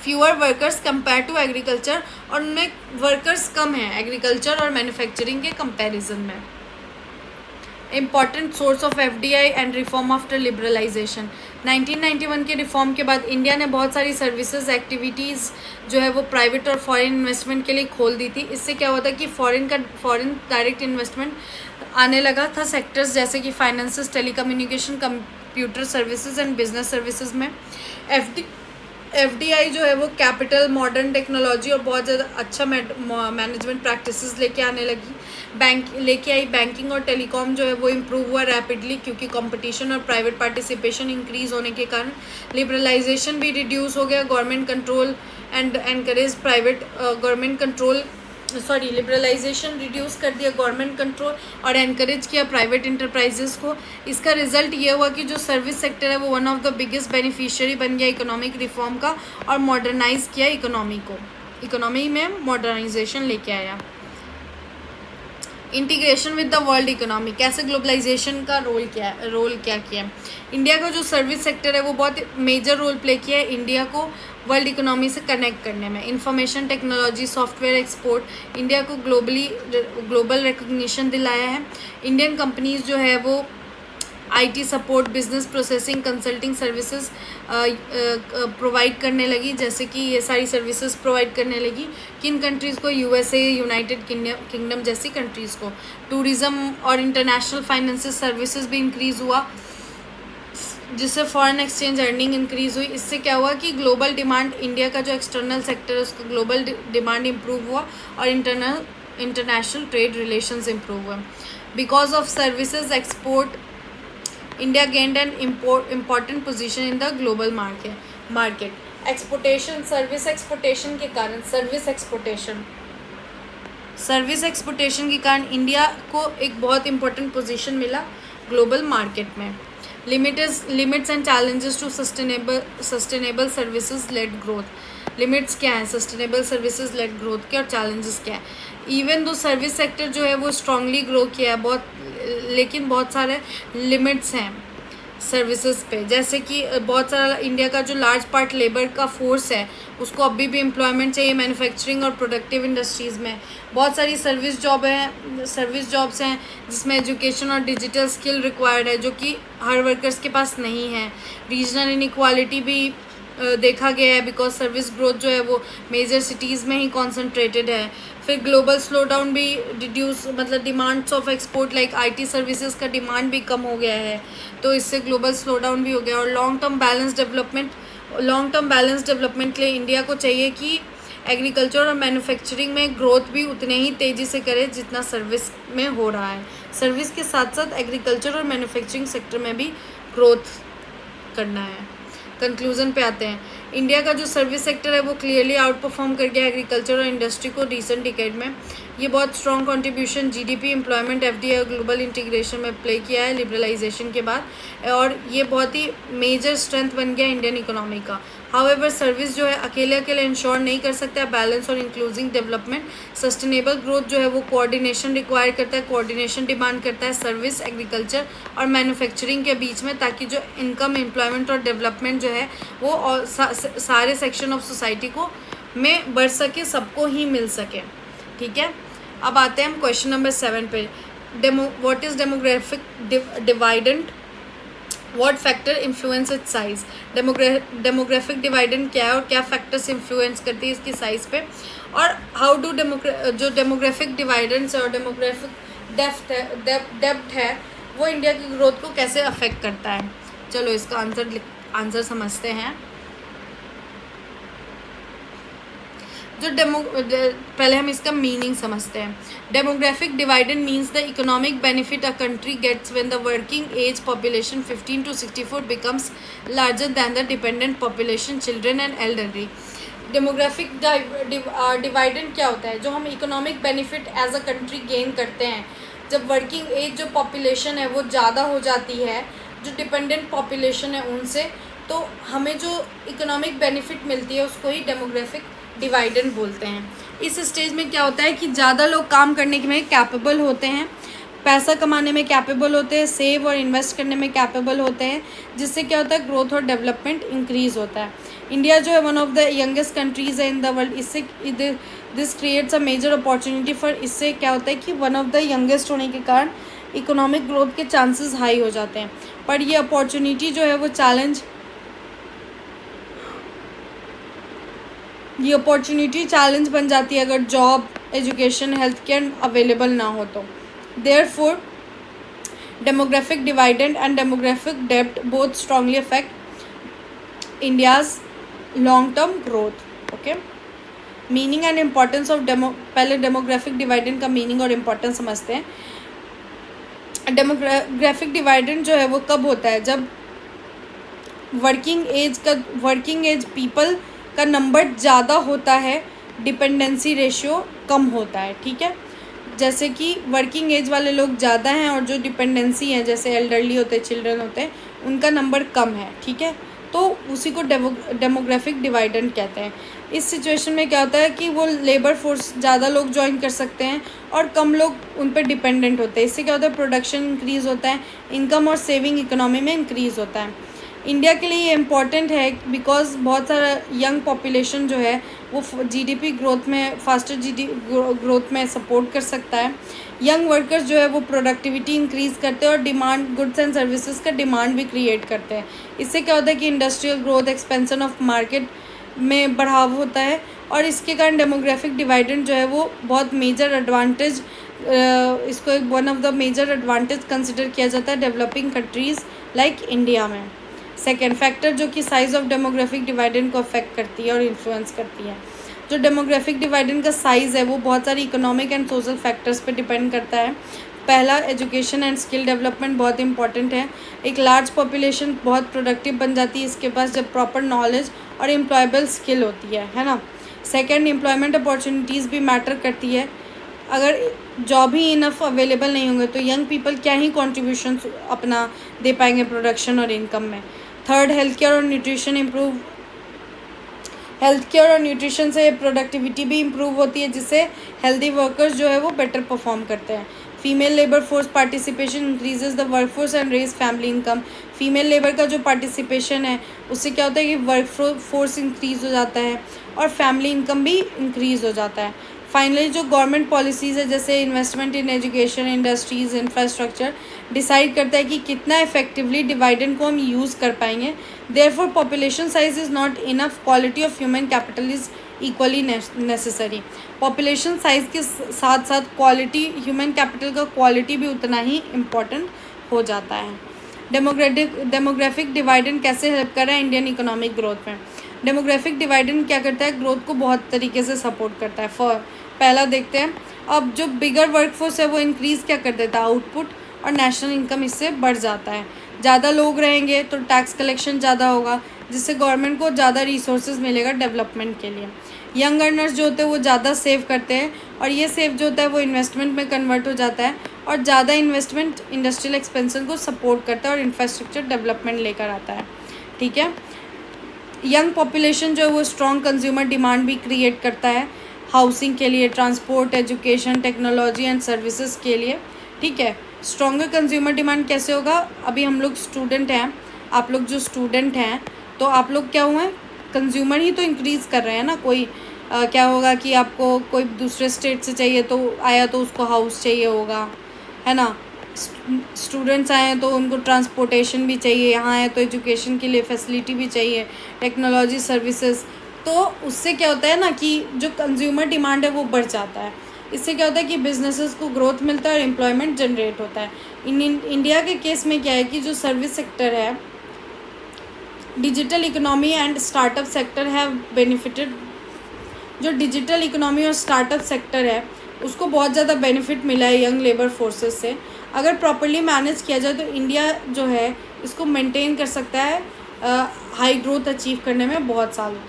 fewer workers compare to agriculture, और उनमें वर्कर्स कम हैं एग्रीकल्चर और मैन्युफैक्चरिंग के कंपैरिजन में। Important source of FDI and reform after liberalisation. 1991 के रिफॉर्म के बाद इंडिया ने बहुत सारी सर्विसेज एक्टिविटीज़ जो है वो प्राइवेट और फॉरेन इन्वेस्टमेंट के लिए खोल दी थी। इससे क्या होता है कि फॉरेन डायरेक्ट इन्वेस्टमेंट आने लगा था सेक्टर्स जैसे कि finances, telecommunication, computer services and business services में। एफडीआई जो है वो कैपिटल, मॉडर्न टेक्नोलॉजी और बहुत ज़्यादा अच्छा मैनेजमेंट प्रैक्टिसेस लेके आने लगी। बैंकिंग और टेलीकॉम जो है वो इम्प्रूव हुआ रैपिडली, क्योंकि कंपटीशन और प्राइवेट पार्टिसिपेशन इंक्रीज़ होने के कारण। लिबरलाइजेशन भी रिड्यूस हो गया। Government control and encourage private government control liberalisation reduce कर दिया गवर्नमेंट कंट्रोल और एनकरेज किया प्राइवेट इंटरप्राइजेस को। इसका रिजल्ट ये हुआ कि जो सर्विस सेक्टर है वो one of the biggest beneficiary बन गया इकोनॉमिक रिफॉर्म का और मॉडर्नाइज किया इकोनॉमी को, इकोनॉमी में मॉडर्नाइजेशन लेके आया। Integration with the world economy, कैसे ग्लोबलाइजेशन का रोल क्या किया है। इंडिया का जो सर्विस सेक्टर है वो बहुत मेजर रोल प्ले किया है इंडिया को वर्ल्ड इकोनॉमी से कनेक्ट करने में। Information technology, software export India को ग्लोबल रिकग्निशन दिलाया है। इंडियन कंपनीज जो है वो IT support, business processing, consulting services provide करने लगी, जैसे कि ये सारी सर्विसेज प्रोवाइड करने लगी किन कंट्रीज़ को, यूएसए, यूनाइटेड किंगडम जैसी कंट्रीज़ को। टूरिज़्म और इंटरनेशनल फाइनेंशियल सर्विसेज भी इंक्रीज़ हुआ, जिससे फॉरेन एक्सचेंज अर्निंग इंक्रीज़ हुई। इससे क्या हुआ कि ग्लोबल डिमांड, इंडिया का जो एक्सटर्नल सेक्टर है उसका ग्लोबल डिमांड इम्प्रूव हुआ और इंटरनेशनल ट्रेड रिलेशंस इम्प्रूव हुए। Because of services export India gained an important position in the global market. Exportation, service exportation के कारण सर्विस एक्सपोर्टेशन के कारण इंडिया को एक बहुत इंपॉर्टेंट पोजीशन मिला ग्लोबल मार्केट में। Limits and challenges to sustainable services led growth. Limits क्या है सस्टेनेबल सर्विसेज लेड ग्रोथ के, और चैलेंजेस क्या है। इवन दो सर्विस सेक्टर जो है वो स्ट्रांगली ग्रो किया है बहुत, लेकिन बहुत सारे लिमिट्स हैं सर्विसेज पे, जैसे कि बहुत सारा इंडिया का जो लार्ज पार्ट लेबर का फोर्स है उसको अभी भी एम्प्लॉयमेंट चाहिए मैन्युफैक्चरिंग और प्रोडक्टिव इंडस्ट्रीज़ में। बहुत सारी सर्विस जॉब्स हैं जिसमें एजुकेशन और डिजिटल स्किल रिक्वायर्ड है, जो कि हर वर्कर्स के पास नहीं है। रीजनल इनइक्वालिटी भी देखा गया है, बिकॉज सर्विस ग्रोथ जो है वो मेजर सिटीज़ में ही कॉन्सेंट्रेटेड है। फिर ग्लोबल स्लो डाउन भी रिड्यूस, मतलब demands of export like IT services का डिमांड भी कम हो गया है, तो इससे ग्लोबल स्लो डाउन भी हो गया। और लॉन्ग टर्म बैलेंस डेवलपमेंट के लिए इंडिया को चाहिए कि एग्रीकल्चर और मैन्युफैक्चरिंग में ग्रोथ भी उतने ही तेज़ी से करे जितना सर्विस में हो रहा है। सर्विस के साथ साथ एग्रीकल्चर और मैन्युफैक्चरिंग सेक्टर में भी ग्रोथ करना है। कंक्लूजन पे आते हैं, इंडिया का जो सर्विस सेक्टर है वो क्लियरली आउट परफॉर्म कर गया एग्रीकल्चर और इंडस्ट्री को रिसेंट डिकेड में। ये बहुत strong contribution GDP, employment, FDI और ग्लोबल इंटीग्रेशन में प्ले किया है लिबरलाइजेशन के बाद, और ये बहुत ही मेजर स्ट्रेंथ बन गया इंडियन इकोनॉमी का। हाउएवर सर्विस जो है अकेले इंश्योर नहीं कर सकता है बैलेंस और इंक्लूसिव डेवलपमेंट। सस्टेनेबल ग्रोथ जो है वो कोऑर्डिनेशन रिक्वायर करता है, कोऑर्डिनेशन डिमांड करता है सर्विस, एग्रीकल्चर और मैन्युफैक्चरिंग के बीच में, ताकि जो इनकम, एम्प्लॉयमेंट और डेवलपमेंट जो है वो सारे सेक्शन ऑफ सोसाइटी को में बढ़ सके, सबको ही मिल सके। ठीक है, अब आते हैं हम क्वेश्चन नंबर 7 पे। What is demographic डिवाइडेंट, what factor influence it's size. Demographic dividend क्या है और क्या फैक्टर्स इन्फ्लुएंस करती है इसकी साइज पे, और हाउ डू जो डेमोग्राफिक डिवाइडेंस और डेमोग्राफिक डेप्थ है वो इंडिया की ग्रोथ को कैसे अफेक्ट करता है। चलो इसका आंसर समझते हैं। पहले हम इसका मीनिंग समझते हैं। Demographic dividend means the economic benefit a country gets when the working age population 15 to 64 becomes larger than the dependent population, children and elderly. Demographic dividend क्या होता है, जो हम economic benefit as a country gain करते हैं जब working as जो population है वो ज़्यादा हो जाती है जो डिपेंडेंट पॉपुलेशन है उनसे, तो हमें जो इकोनॉमिक बेनिफिट मिलती है उसको ही डेमोग्राफिक डिवाइडेंट बोलते हैं। इस स्टेज में क्या होता है कि ज़्यादा लोग काम करने में कैपेबल होते हैं, पैसा कमाने में कैपेबल होते हैं, सेव और इन्वेस्ट करने में कैपेबल होते हैं, जिससे क्या होता है ग्रोथ और डेवलपमेंट इंक्रीज़ होता है। इंडिया जो है one of the youngest countries है इन द वर्ल्ड, इससे this creates a major opportunity for, इससे क्या होता है कि वन ऑफ द यंगेस्ट होने के कारण इकोनॉमिक ग्रोथ के चांसेस हाई हो जाते हैं। पर ये अपॉर्चुनिटी जो है वो चैलेंज बन जाती है अगर job, education, health care available ना हो तो। Therefore demographic डिवाइडेंट and demographic depth both strongly affect India's long term growth. Okay, meaning and importance of पहले डेमोग्राफिक डिवाइडेंट का मीनिंग और इम्पॉर्टेंस समझते हैं। डेमोग्राफिक डिवाइडेंट जो है वो कब होता है, जब वर्किंग एज पीपल का नंबर ज़्यादा होता है, डिपेंडेंसी रेशियो कम होता है, ठीक है। जैसे कि वर्किंग एज वाले लोग ज़्यादा हैं और जो डिपेंडेंसी है जैसे एल्डरली होते हैं, चिल्ड्रन होते हैं, उनका नंबर कम है, ठीक है। तो उसी को डेमोग्राफिक डिवाइडेंड कहते हैं। इस सिचुएशन में क्या होता है कि वो लेबर फोर्स ज़्यादा लोग ज्वाइन कर सकते हैं और कम लोग उन पर डिपेंडेंट होते हैं। इससे क्या होता है, प्रोडक्शन इंक्रीज़ होता है, इनकम और सेविंग इकोनॉमी में इंक्रीज़ होता है। इंडिया के लिए ये इम्पॉर्टेंट है बिकॉज बहुत सारा यंग पॉपुलेशन जो है वो जीडीपी ग्रोथ में, फास्टर ग्रोथ में सपोर्ट कर सकता है। यंग वर्कर्स जो है वो प्रोडक्टिविटी इंक्रीज़ करते हैं और डिमांड, गुड्स एंड सर्विसेज का डिमांड भी क्रिएट करते हैं। इससे क्या होता है कि industrial growth, expansion of market में बढ़ाव होता है और इसके कारण डेमोग्राफिक डिवाइडेंड जो है वो बहुत मेजर एडवांटेज, इसको एक one of the major advantage consider किया जाता है डेवलपिंग कंट्रीज़ लाइक इंडिया में। सेकेंड फैक्टर जो कि साइज़ ऑफ डेमोग्राफिक डिवाइडेंड को अफेक्ट करती है और इन्फ्लुएंस करती है। जो डेमोग्राफिक डिवाइडेंड का साइज़ है वो बहुत सारी इकोनॉमिक एंड सोशल फैक्टर्स पे डिपेंड करता है। पहला, एजुकेशन एंड स्किल डेवलपमेंट बहुत इंपॉर्टेंट है। एक लार्ज पॉपुलेशन बहुत प्रोडक्टिव बन जाती है इसके पास जब प्रॉपर नॉलेज और एम्प्लॉयबल स्किल होती है ना। सेकेंड, एम्प्लॉयमेंट अपॉर्चुनिटीज़ भी मैटर करती है। अगर जॉब ही इनफ अवेलेबल नहीं होंगे तो यंग पीपल क्या ही कॉन्ट्रीब्यूशन अपना दे पाएंगे प्रोडक्शन और इनकम में। थर्ड, हेल्थ केयर और न्यूट्रिशन से प्रोडक्टिविटी भी इम्प्रूव होती है जिससे हेल्दी वर्कर्स जो है वो बेटर परफॉर्म करते हैं। Female labour force participation increases the workforce and raise family income. Female labour का जो पार्टिसिपेशन है उससे क्या होता है कि वर्क फोर्स इंक्रीज़ हो जाता है और फैमिली इनकम भी इंक्रीज़ हो जाता है। फाइनली, जो गवर्नमेंट पॉलिसीज़ है जैसे investment in education, industries, infrastructure decide करता है कि कितना इफेक्टिवली डिवाइडेंड को हम यूज़ कर पाएंगे। Therefore population size is not enough, quality of human capital is equally necessary. Population size के साथ साथ क्वालिटी, ह्यूमन कैपिटल का क्वालिटी भी उतना ही इम्पॉर्टेंट हो जाता है। डेमोग्राफिक डिवाइडेंड कैसे हेल्प कर रहा है इंडियन इकोनॉमिक ग्रोथ में। डेमोग्राफिक डिवाइडेंड क्या करता है, ग्रोथ को बहुत तरीके से सपोर्ट करता है। पहला देखते हैं, अब जो बिगर वर्कफोर्स है वो इंक्रीज़ क्या कर देता है, आउटपुट, और नेशनल इनकम इससे बढ़ जाता है। ज़्यादा लोग रहेंगे तो टैक्स कलेक्शन ज़्यादा होगा जिससे गवर्नमेंट को ज़्यादा रिसोर्सेज मिलेगा डेवलपमेंट के लिए। यंग अर्नर्स जो होते हैं वो ज़्यादा सेव करते हैं और ये सेव जो होता है वो इन्वेस्टमेंट में कन्वर्ट हो जाता है और ज़्यादा इन्वेस्टमेंट इंडस्ट्रियल एक्सपेंशन को सपोर्ट करता है और इंफ्रास्ट्रक्चर डेवलपमेंट लेकर आता है, ठीक है। यंग पॉपुलेशन जो है वो स्ट्रॉन्ग कंज्यूमर डिमांड भी क्रिएट करता है हाउसिंग के लिए, transport, education, technology and services के लिए, ठीक है। स्ट्रॉन्गर कंज्यूमर डिमांड कैसे होगा, अभी हम लोग स्टूडेंट हैं, आप लोग जो स्टूडेंट हैं तो आप लोग क्या हुए, कंज्यूमर ही तो इंक्रीज़ कर रहे हैं ना। कोई क्या होगा कि आपको कोई दूसरे स्टेट से चाहिए तो आया तो उसको हाउस चाहिए होगा, है ना। स्टूडेंट्स आए तो उनको ट्रांसपोर्टेशन भी चाहिए, यहाँ आए तो एजुकेशन के लिए फैसिलिटी भी चाहिए, टेक्नोलॉजी, सर्विसेज। तो उससे क्या होता है ना कि जो कंज्यूमर डिमांड है वो बढ़ जाता है। इससे क्या होता है कि बिजनेसेस को ग्रोथ मिलता है और एम्प्लॉयमेंट जनरेट होता है। इंडिया के केस में क्या है कि जो सर्विस सेक्टर है, digital economy and startup sector have benefited. जो डिजिटल इकोनॉमी और स्टार्टअप सेक्टर है उसको बहुत ज़्यादा बेनिफिट मिला है यंग लेबर फोर्सेस से। अगर प्रॉपर्ली मैनेज किया जाए तो इंडिया जो है इसको मेंटेन कर सकता है हाई ग्रोथ अचीव करने में बहुत साल होता है।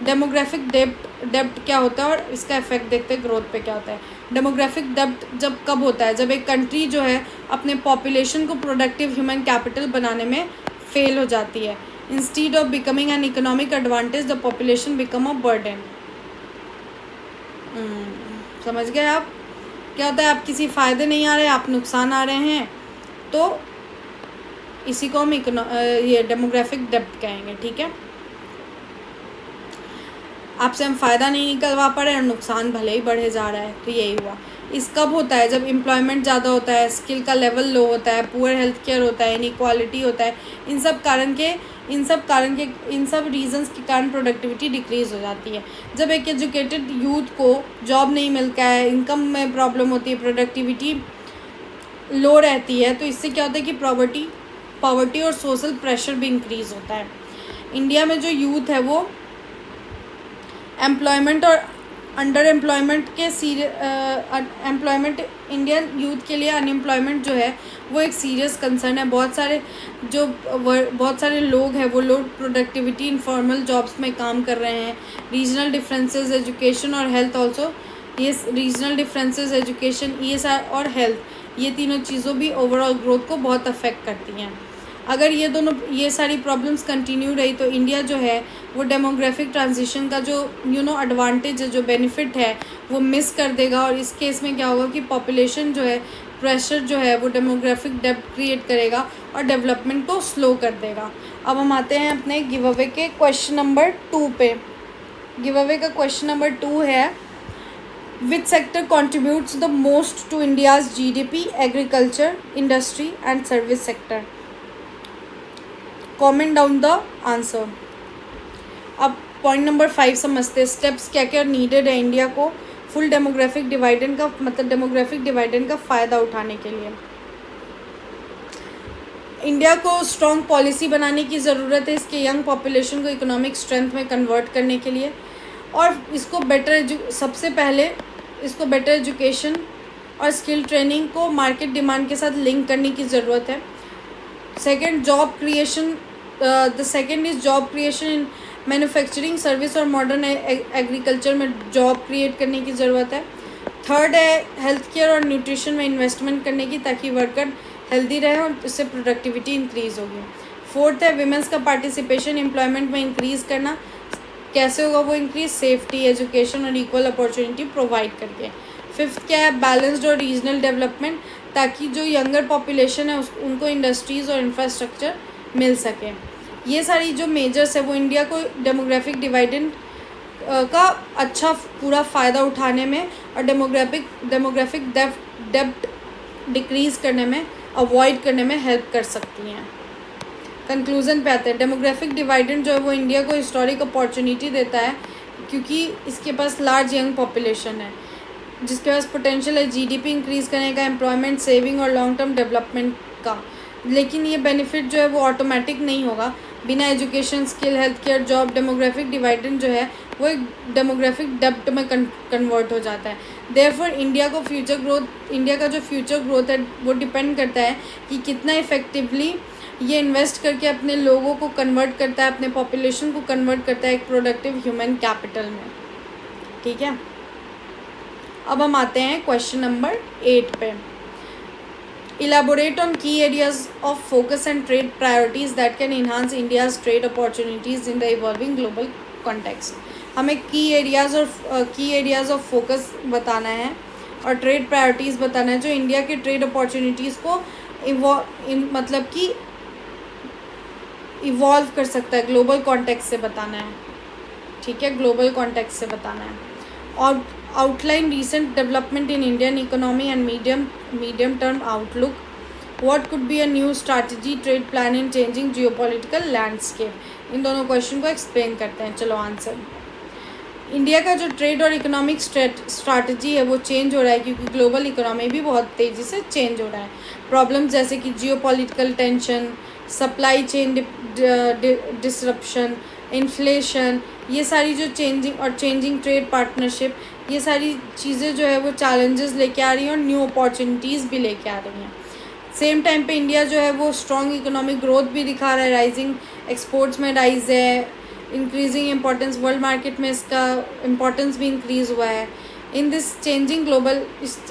डेमोग्राफिक डेब्ट क्या होता है और इसका इफेक्ट देखते हैं ग्रोथ पे क्या होता है। डेमोग्राफिक डेब्ट जब कब होता है, जब एक कंट्री जो है अपने पॉपुलेशन को प्रोडक्टिव ह्यूमन कैपिटल बनाने में फेल हो जाती है। Instead of becoming an economic advantage the population become a burden. समझ गए आप क्या होता है, आप किसी फ़ायदे नहीं आ रहे, आप नुकसान आ रहे हैं, तो इसी को हम ये डेमोग्राफिक डेब्ट कहेंगे, ठीक है। आपसे हम फ़ायदा नहीं निकलवा पा रहे और नुकसान भले ही बढ़े जा रहा है, तो यही हुआ। इस कब होता है, जब एम्प्लॉयमेंट ज़्यादा होता है, स्किल का लेवल लो होता है, पुअर हेल्थ केयर होता है, इनइक्वालिटी होता है। इन सब रीजंस के कारण प्रोडक्टिविटी डिक्रीज़ हो जाती है। जब एक एजुकेटेड यूथ को जॉब नहीं मिलता है, इनकम में प्रॉब्लम होती है, प्रोडक्टिविटी लो रहती है, तो इससे क्या होता है कि पॉवर्टी और सोशल प्रेशर भी इंक्रीज़ होता है। इंडिया में जो यूथ है वो एम्प्लॉयमेंट और अंडर एम्प्लॉयमेंट के एम्प्लॉयमेंट इंडियन यूथ के लिए अनएम्प्लॉयमेंट जो है वो एक सीरियस कंसर्न है। बहुत सारे लोग हैं, वो लोग प्रोडक्टिविटी इनफॉर्मल जॉब्स में काम कर रहे हैं। रीजनल डिफरेंसेस एजुकेशन और हेल्थ ऑल्सो, ये रीजनल डिफरेंसेस एजुकेशन और हेल्थ, ये तीनों चीज़ों भी ओवरऑल ग्रोथ को बहुत अफेक्ट करती हैं। अगर ये सारी प्रॉब्लम्स कंटिन्यू रही तो इंडिया जो है वो डेमोग्राफिक ट्रांजिशन का जो एडवांटेज है, जो बेनिफिट है, वो मिस कर देगा। और इस केस में क्या होगा कि पॉपुलेशन जो है, प्रेशर जो है वो डेमोग्राफिक डेप्थ क्रिएट करेगा और डेवलपमेंट को स्लो कर देगा। अब हम आते हैं अपने गिव अवे के क्वेश्चन नंबर 2 पे। गिव अवे का क्वेश्चन नंबर 2 है, which sector contributes the most to India's GDP? Agriculture, industry and service sector. Comment down the answer. अब पॉइंट नंबर 5 समझते हैं, स्टेप्स क्या क्या नीडेड है इंडिया को फुल डेमोग्राफिक डिवाइडेंड का फ़ायदा उठाने के लिए। इंडिया को स्ट्रॉन्ग पॉलिसी बनाने की ज़रूरत है इसके यंग पॉपुलेशन को इकोनॉमिक स्ट्रेंथ में कन्वर्ट करने के लिए, और सबसे पहले इसको बेटर एजुकेशन और स्किल ट्रेनिंग को मार्केट डिमांड के साथ लिंक करने की ज़रूरत है। Second, job creation, the second is job creation in manufacturing, service और मॉडर्न एग्रीकल्चर में जॉब क्रिएट करने की ज़रूरत है। थर्ड है हेल्थ केयर और न्यूट्रिशन में इन्वेस्टमेंट करने की, ताकि वर्कर हेल्दी रहे और इससे प्रोडक्टिविटी इंक्रीज़ होगी। फोर्थ है विमेंस का पार्टिसिपेशन एम्प्लॉयमेंट में इंक्रीज़ करना। कैसे होगा वो इंक्रीज? सेफ्टी, एजुकेशन और इक्वल अपॉर्चुनिटी प्रोवाइड करके। फिफ्थ क्या है? बैलेंस्ड और रीजनल डेवलपमेंट, ताकि जो यंगर पॉपुलेशन है उनको इंडस्ट्रीज़ और इंफ्रास्ट्रक्चर मिल सके। ये सारी जो मेजर्स है वो इंडिया को डेमोग्राफिक डिवाइडेंड का अच्छा पूरा फ़ायदा उठाने में और डेमोग्राफिक डेप्थ डिक्रीज़ करने में, अवॉइड करने में हेल्प कर सकती हैं। कंक्लूज़न पे आते हैं, डेमोग्राफिक डिवाइडेंड जो है वो इंडिया को हिस्टोरिक अपॉर्चुनिटी देता है, क्योंकि इसके पास लार्ज यंग पॉपुलेशन है जिसके पास पोटेंशियल है GDP इंक्रीज़ करने का, एम्प्लॉयमेंट, सेविंग और लॉन्ग टर्म डेवलपमेंट का। लेकिन ये बेनिफिट जो है वो ऑटोमेटिक नहीं होगा। बिना education, skill, health care, job, demographic dividend जो है वो एक डेमोग्राफिक डेप्थ में कन्वर्ट हो जाता है। देयरफॉर इंडिया का जो फ्यूचर ग्रोथ है वो डिपेंड करता है कि कितना इफेक्टिवली ये इन्वेस्ट करके अपने लोगों को कन्वर्ट करता है, अपने पॉपुलेशन को कन्वर्ट करता है एक प्रोडक्टिव ह्यूमन कैपिटल में। ठीक है, अब हम आते हैं क्वेश्चन नंबर 8 पे। इलाबोरेट ऑन की areas of focus and trade priorities that can enhance India's trade opportunities in the evolving global context. हमें की एरियाज ऑफ फोकस बताना है और ट्रेड प्रायोरिटीज़ बताना है जो इंडिया के ट्रेड अपॉर्चुनिटीज़ को इवॉल्व कर सकता है, ग्लोबल कॉन्टेक्स्ट से बताना है। ठीक है, ग्लोबल कॉन्टेक्स्ट से बताना है। और outline recent development in Indian economy and medium term outlook. What could be a new strategy, trade plan in changing geopolitical landscape. इन दोनों क्वेश्चन को एक्सप्लेन करते हैं। चलो आंसर। इंडिया का जो ट्रेड और इकोनॉमिक स्ट्रैटेजी है वो चेंज हो रहा है, क्योंकि ग्लोबल इकोनॉमी भी बहुत तेज़ी से चेंज हो रहा है। प्रॉब्लम्स जैसे कि geopolitical tension, supply chain disruption, inflation, ये सारी जो चेंजिंग ट्रेड पार्टनरशिप, ये सारी चीज़ें जो है वो चैलेंजेस लेके आ रही हैं और न्यू अपॉर्चुनिटीज़ भी लेके आ रही हैं। सेम टाइम पे इंडिया जो है वो स्ट्रॉन्ग इकोनॉमिक ग्रोथ भी दिखा रहा है, राइजिंग एक्सपोर्ट्स में राइज है, इंक्रीजिंग इम्पोर्टेंस, वर्ल्ड मार्केट में इसका इम्पोर्टेंस भी इंक्रीज़ हुआ है। इन दिस चेंजिंग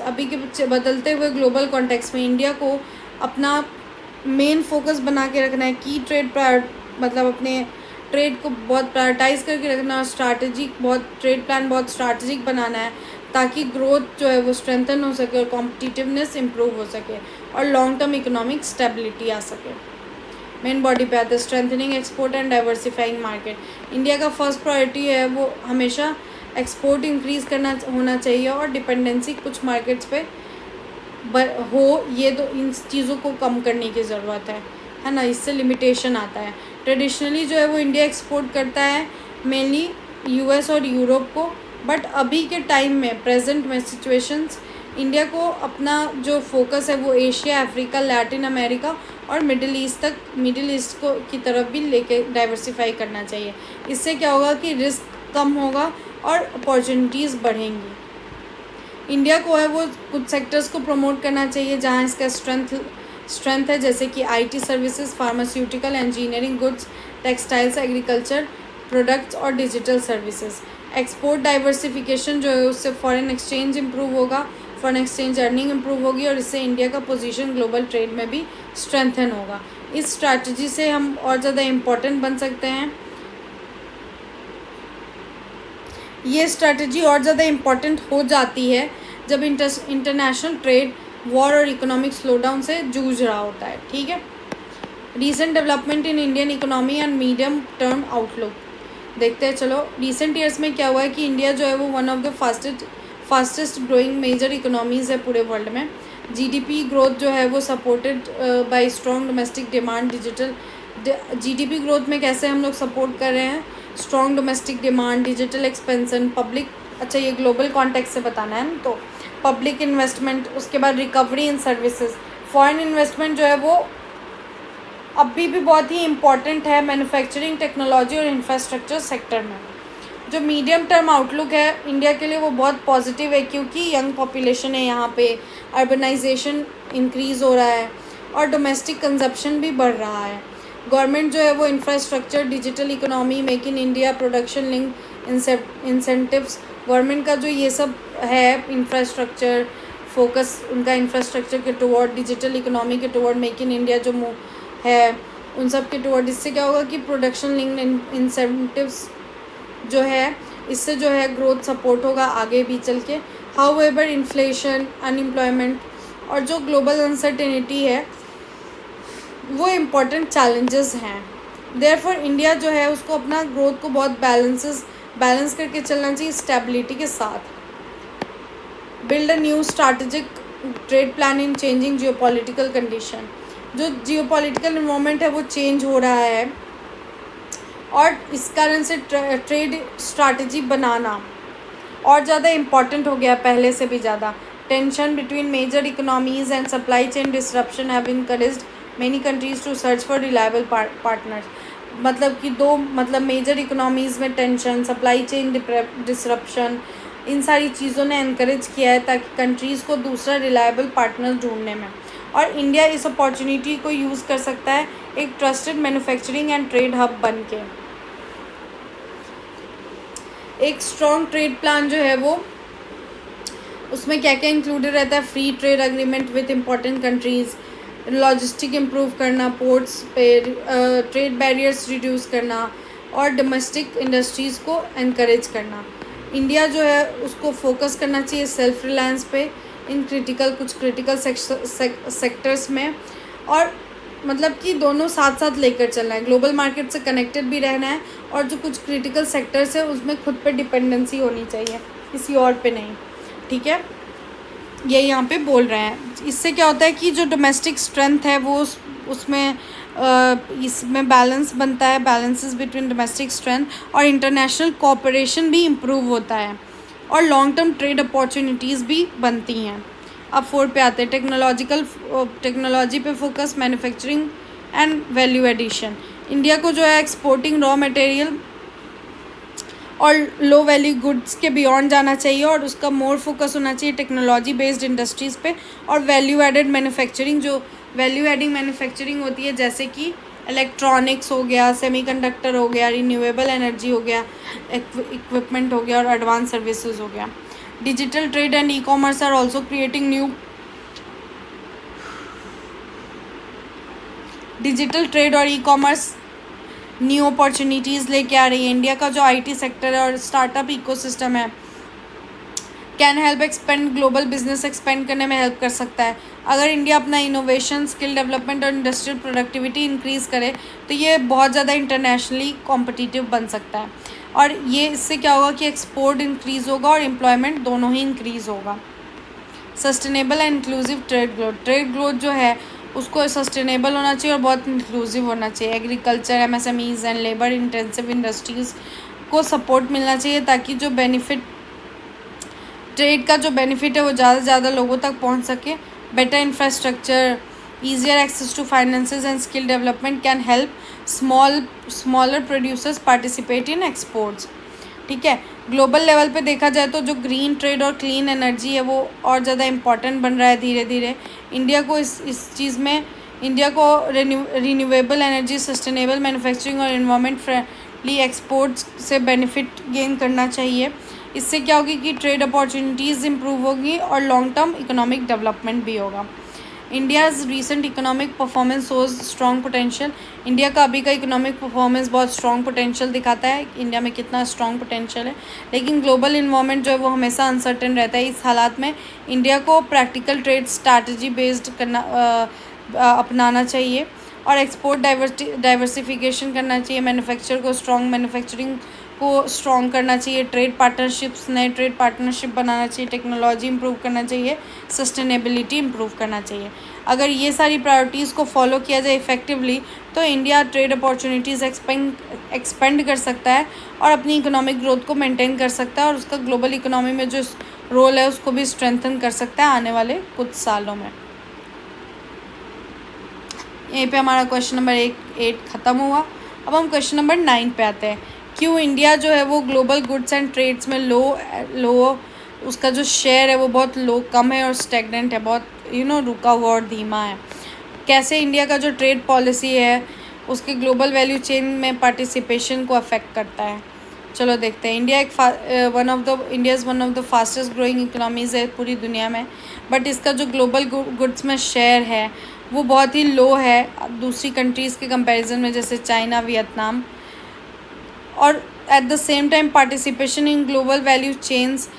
अभी के बदलते हुए ग्लोबल कॉन्टेक्स्ट में इंडिया को अपना मेन फोकस बना के रखना है की ट्रेड अपने ट्रेड को बहुत प्रायोरिटाइज़ करके रखना और ट्रेड प्लान बहुत स्ट्रैटेजिक बनाना है, ताकि ग्रोथ जो है वो स्ट्रेंथन हो सके और कॉम्पिटिटिवनेस इम्प्रूव हो सके और लॉन्ग टर्म इकोनॉमिक स्टेबिलिटी आ सके। मेन बॉडी पे आते हैं strengthening export and diversifying market. India का फर्स्ट प्रायोरिटी है वो हमेशा एक्सपोर्ट इंक्रीज़ करना होना चाहिए और डिपेंडेंसी कुछ मार्केट्स पे ये तो इन चीज़ों को कम करने की ज़रूरत है ना, इससे लिमिटेशन आता है। ट्रेडिशनली जो है वो इंडिया एक्सपोर्ट करता है मेनली US और यूरोप को, बट अभी के टाइम में प्रेजेंट में सिचुएशंस इंडिया को अपना जो फोकस है वो एशिया, अफ्रीका, लैटिन अमेरिका और मिडिल ईस्ट की तरफ भी लेके डाइवर्सिफाई करना चाहिए। इससे क्या होगा कि रिस्क कम होगा और अपॉर्चुनिटीज़ बढ़ेंगी। इंडिया को है वो कुछ सेक्टर्स को प्रमोट करना चाहिए जहाँ इसका स्ट्रेंथ है, जैसे कि IT services, pharmaceutical, engineering, goods, textiles, agriculture products और डिजिटल सर्विसेज। एक्सपोर्ट डाइवर्सिफिकेशन जो है उससे फॉरेन एक्सचेंज इंप्रूव होगा, फॉरेन एक्सचेंज अर्निंग इंप्रूव होगी और इससे इंडिया का पोजीशन ग्लोबल ट्रेड में भी स्ट्रेंथन होगा। इस स्ट्रैटेजी से हम और ज़्यादा इम्पोर्टेंट बन सकते हैं। ये स्ट्रैटेजी और ज़्यादा इम्पॉर्टेंट हो जाती है जब इंटरनेशनल ट्रेड वॉर और इकोनॉमिक स्लोडाउन से जूझ रहा होता है। ठीक है, recent development in Indian economy and medium term outlook देखते हैं। चलो, रिसेंट ईयर्स में क्या हुआ है कि इंडिया जो है वो one of the fastest growing major economies है पूरे वर्ल्ड में। जीडीपी ग्रोथ जो है वो supported by strong domestic demand, GDP growth में कैसे हम लोग सपोर्ट कर रहे हैं, strong domestic demand, digital expansion, public, अच्छा ये ग्लोबल कॉन्टेक्स्ट से बताना है ना, तो पब्लिक इन्वेस्टमेंट, उसके बाद recovery in services. Foreign investment जो है वो अभी भी बहुत ही इम्पॉर्टेंट है मैन्युफैक्चरिंग, टेक्नोलॉजी और इंफ्रास्ट्रक्चर सेक्टर में। जो मीडियम टर्म आउटलुक है इंडिया के लिए वो बहुत पॉजिटिव है, क्योंकि यंग पॉपुलेशन है यहाँ पे, अर्बनाइजेशन इंक्रीज़ हो रहा है और डोमेस्टिक कंजप्शन भी बढ़ रहा है। गवर्नमेंट जो है वो infrastructure, digital economy, make in India, production link incentives, government का जो ये सब है इंफ्रास्ट्रक्चर फोकस, उनका इंफ्रास्ट्रक्चर के टुवर्ड, डिजिटल इकोनॉमी के टुवर्ड, मेक इन इंडिया जो है उन सब के टुवर्ड, इससे क्या होगा कि प्रोडक्शन लिंक इंसेंटिव्स जो है इससे जो है ग्रोथ सपोर्ट होगा आगे भी चल के। हाउएवर इन्फ्लेशन, अनएम्प्लॉयमेंट और जो ग्लोबल अनसर्टेनिटी है वो इम्पोर्टेंट चैलेंजेस हैं। देयरफॉर इंडिया जो है उसको अपना ग्रोथ को बहुत बैलेंस करके चलना चाहिए स्टेबिलिटी के साथ। Build a new strategic trade plan in changing geopolitical condition. जो जियोपॉलिटिकल इन्वायरमेंट है वो चेंज हो रहा है और इस कारण से ट्रेड स्ट्रैटेजी बनाना और ज़्यादा इम्पॉर्टेंट हो गया पहले से भी ज़्यादा। Tension between major economies and supply chain disruption have encouraged many countries to search for reliable partners. मतलब कि मतलब मेजर इकोनॉमीज़ में टेंशन, सप्लाई चेन डिसरप्शन, इन सारी चीज़ों ने इनकरेज किया है ताकि कंट्रीज़ को दूसरा रिलायबल पार्टनर ढूंढने में, और इंडिया इस अपॉर्चुनिटी को यूज़ कर सकता है एक trusted manufacturing and trade hub बन के। एक स्ट्रॉन्ग ट्रेड प्लान जो है वो उसमें क्या क्या इंक्लूडेड रहता है, free trade agreement with important countries, logistic improve करना, पोर्ट्स पे ट्रेड बैरियर्स रिड्यूस करना और डोमेस्टिक इंडस्ट्रीज़ को इनकरेज करना। इंडिया जो है उसको फोकस करना चाहिए सेल्फ रिलायंस पे इन कुछ क्रिटिकल सेक्टर्स में, और मतलब कि दोनों साथ साथ लेकर चलना है, ग्लोबल मार्केट से कनेक्टेड भी रहना है और जो कुछ क्रिटिकल सेक्टर्स है उसमें खुद पे डिपेंडेंसी होनी चाहिए, किसी और पे नहीं। ठीक है, ये यहाँ पे बोल रहे हैं। इससे क्या होता है कि जो डोमेस्टिक स्ट्रेंथ है वो उसमें इसमें बैलेंस बनता है, बैलेंसेस बिटवीन डोमेस्टिक स्ट्रेंथ और इंटरनेशनल कोऑपरेशन भी इम्प्रूव होता है और लॉन्ग टर्म ट्रेड अपॉर्चुनिटीज़ भी बनती हैं। अब 4 पे आते हैं, टेक्नोलॉजी पे focus, manufacturing and value addition. India को जो है एक्सपोर्टिंग रॉ मटेरियल और लो वैल्यू गुड्स के बियॉन्ड जाना चाहिए और उसका मोर फोकस होना चाहिए टेक्नोलॉजी बेस्ड इंडस्ट्रीज़ पे और वैल्यू एडेड मैन्युफैक्चरिंग। जो वैल्यू एडिंग मैन्युफैक्चरिंग होती है जैसे कि इलेक्ट्रॉनिक्स हो गया, सेमीकंडक्टर हो गया, रिन्यूएबल एनर्जी हो गया, इक्विपमेंट हो गया और एडवांस सर्विसेज हो गया। Digital trade and e commerce are also creating new digital trade और ई कॉमर्स न्यू अपॉर्चुनिटीज़ लेके आ रही है। इंडिया का जो आईटी सेक्टर है और स्टार्टअप इकोसिस्टम है can help expand, global business expand करने में हेल्प कर सकता है। अगर इंडिया अपना इनोवेशन, स्किल डेवलपमेंट और इंडस्ट्रियल प्रोडक्टिविटी इंक्रीज़ करे तो ये बहुत ज़्यादा इंटरनेशनली कॉम्पिटिटिव बन सकता है और ये इससे क्या होगा कि एक्सपोर्ट इंक्रीज़ होगा और एम्प्लॉयमेंट दोनों ही इंक्रीज़ होगा। Sustainable and inclusive trade growth जो है उसको सस्टेनेबल होना चाहिए और बहुत इंक्लूसिव होना चाहिए। Agriculture, MSMEs and labour intensive industries को सपोर्ट मिलना चाहिए ताकि जो बेनिफिट, ट्रेड का जो बेनिफिट है वो ज़्यादा से ज़्यादा लोगों तक पहुंच सके। Better infrastructure, easier access to finances and skill development can help smaller producers participate in exports. ठीक है। ग्लोबल लेवल पे देखा जाए तो जो ग्रीन ट्रेड और क्लीन एनर्जी है वो और ज़्यादा इम्पॉर्टेंट बन रहा है धीरे धीरे। इंडिया को इस चीज़ में इंडिया को रिन्यूएबल एनर्जी, सस्टेनेबल मैन्युफैक्चरिंग और इन्वायरमेंट फ्रेंडली एक्सपोर्ट्स से बेनिफिट गेन करना चाहिए। इससे क्या होगी कि ट्रेड अपॉर्चुनिटीज़ इम्प्रूव होगी और लॉन्ग टर्म इकोनॉमिक डेवलपमेंट भी होगा। India's recent economic performance shows strong potential. India का अभी का इकोनॉमिक परफॉर्मेंस बहुत स्ट्रॉन्ग पोटेंशियल दिखाता है, इंडिया में कितना स्ट्रॉन्ग पोटेंशियल है। लेकिन ग्लोबल इन्वायरमेंट जो है वो हमेशा अनसर्टेन रहता है। इस हालात में इंडिया को प्रैक्टिकल ट्रेड स्ट्रैटेजी बेस्ड अपनाना चाहिए और एक्सपोर्ट डाइवर्सिफिकेशन करना चाहिए। मैन्युफैक्चर को स्ट्रॉन्ग मैन्युफैक्चरिंग को स्ट्रॉन्ग करना चाहिए। ट्रेड पार्टनरशिप्स, नए ट्रेड पार्टनरशिप बनाना चाहिए। टेक्नोलॉजी इंप्रूव करना चाहिए। सस्टेनेबिलिटी इंप्रूव करना चाहिए। अगर ये सारी प्रायोरिटीज़ को फॉलो किया जाए इफ़ेक्टिवली तो इंडिया ट्रेड अपॉर्चुनिटीज़ एक्सपेंड कर सकता है और अपनी इकोनॉमिक ग्रोथ को मेंटेन कर सकता है और उसका ग्लोबल इकोनॉमी में जो रोल है उसको भी स्ट्रेंथन कर सकता है आने वाले कुछ सालों में। यहीं पे हमारा क्वेश्चन नंबर 8 ख़त्म हुआ। अब हम क्वेश्चन नंबर 9 पे आते हैं। क्यों इंडिया जो है वो ग्लोबल गुड्स एंड ट्रेड्स में लो उसका जो शेयर है वो बहुत कम है और स्टेगनेंट है, बहुत रुका हुआ और धीमा है। कैसे इंडिया का जो ट्रेड पॉलिसी है उसके ग्लोबल वैल्यू चेन में पार्टिसिपेशन को अफेक्ट करता है। चलो देखते हैं। India India one of the fastest growing economies है पूरी दुनिया में, बट इसका जो ग्लोबल गुड्स में शेयर है वो बहुत ही लो है दूसरी कंट्रीज़ के कंपैरिजन में, जैसे चाइना, वियतनाम। और eight the same time participation in global value chains,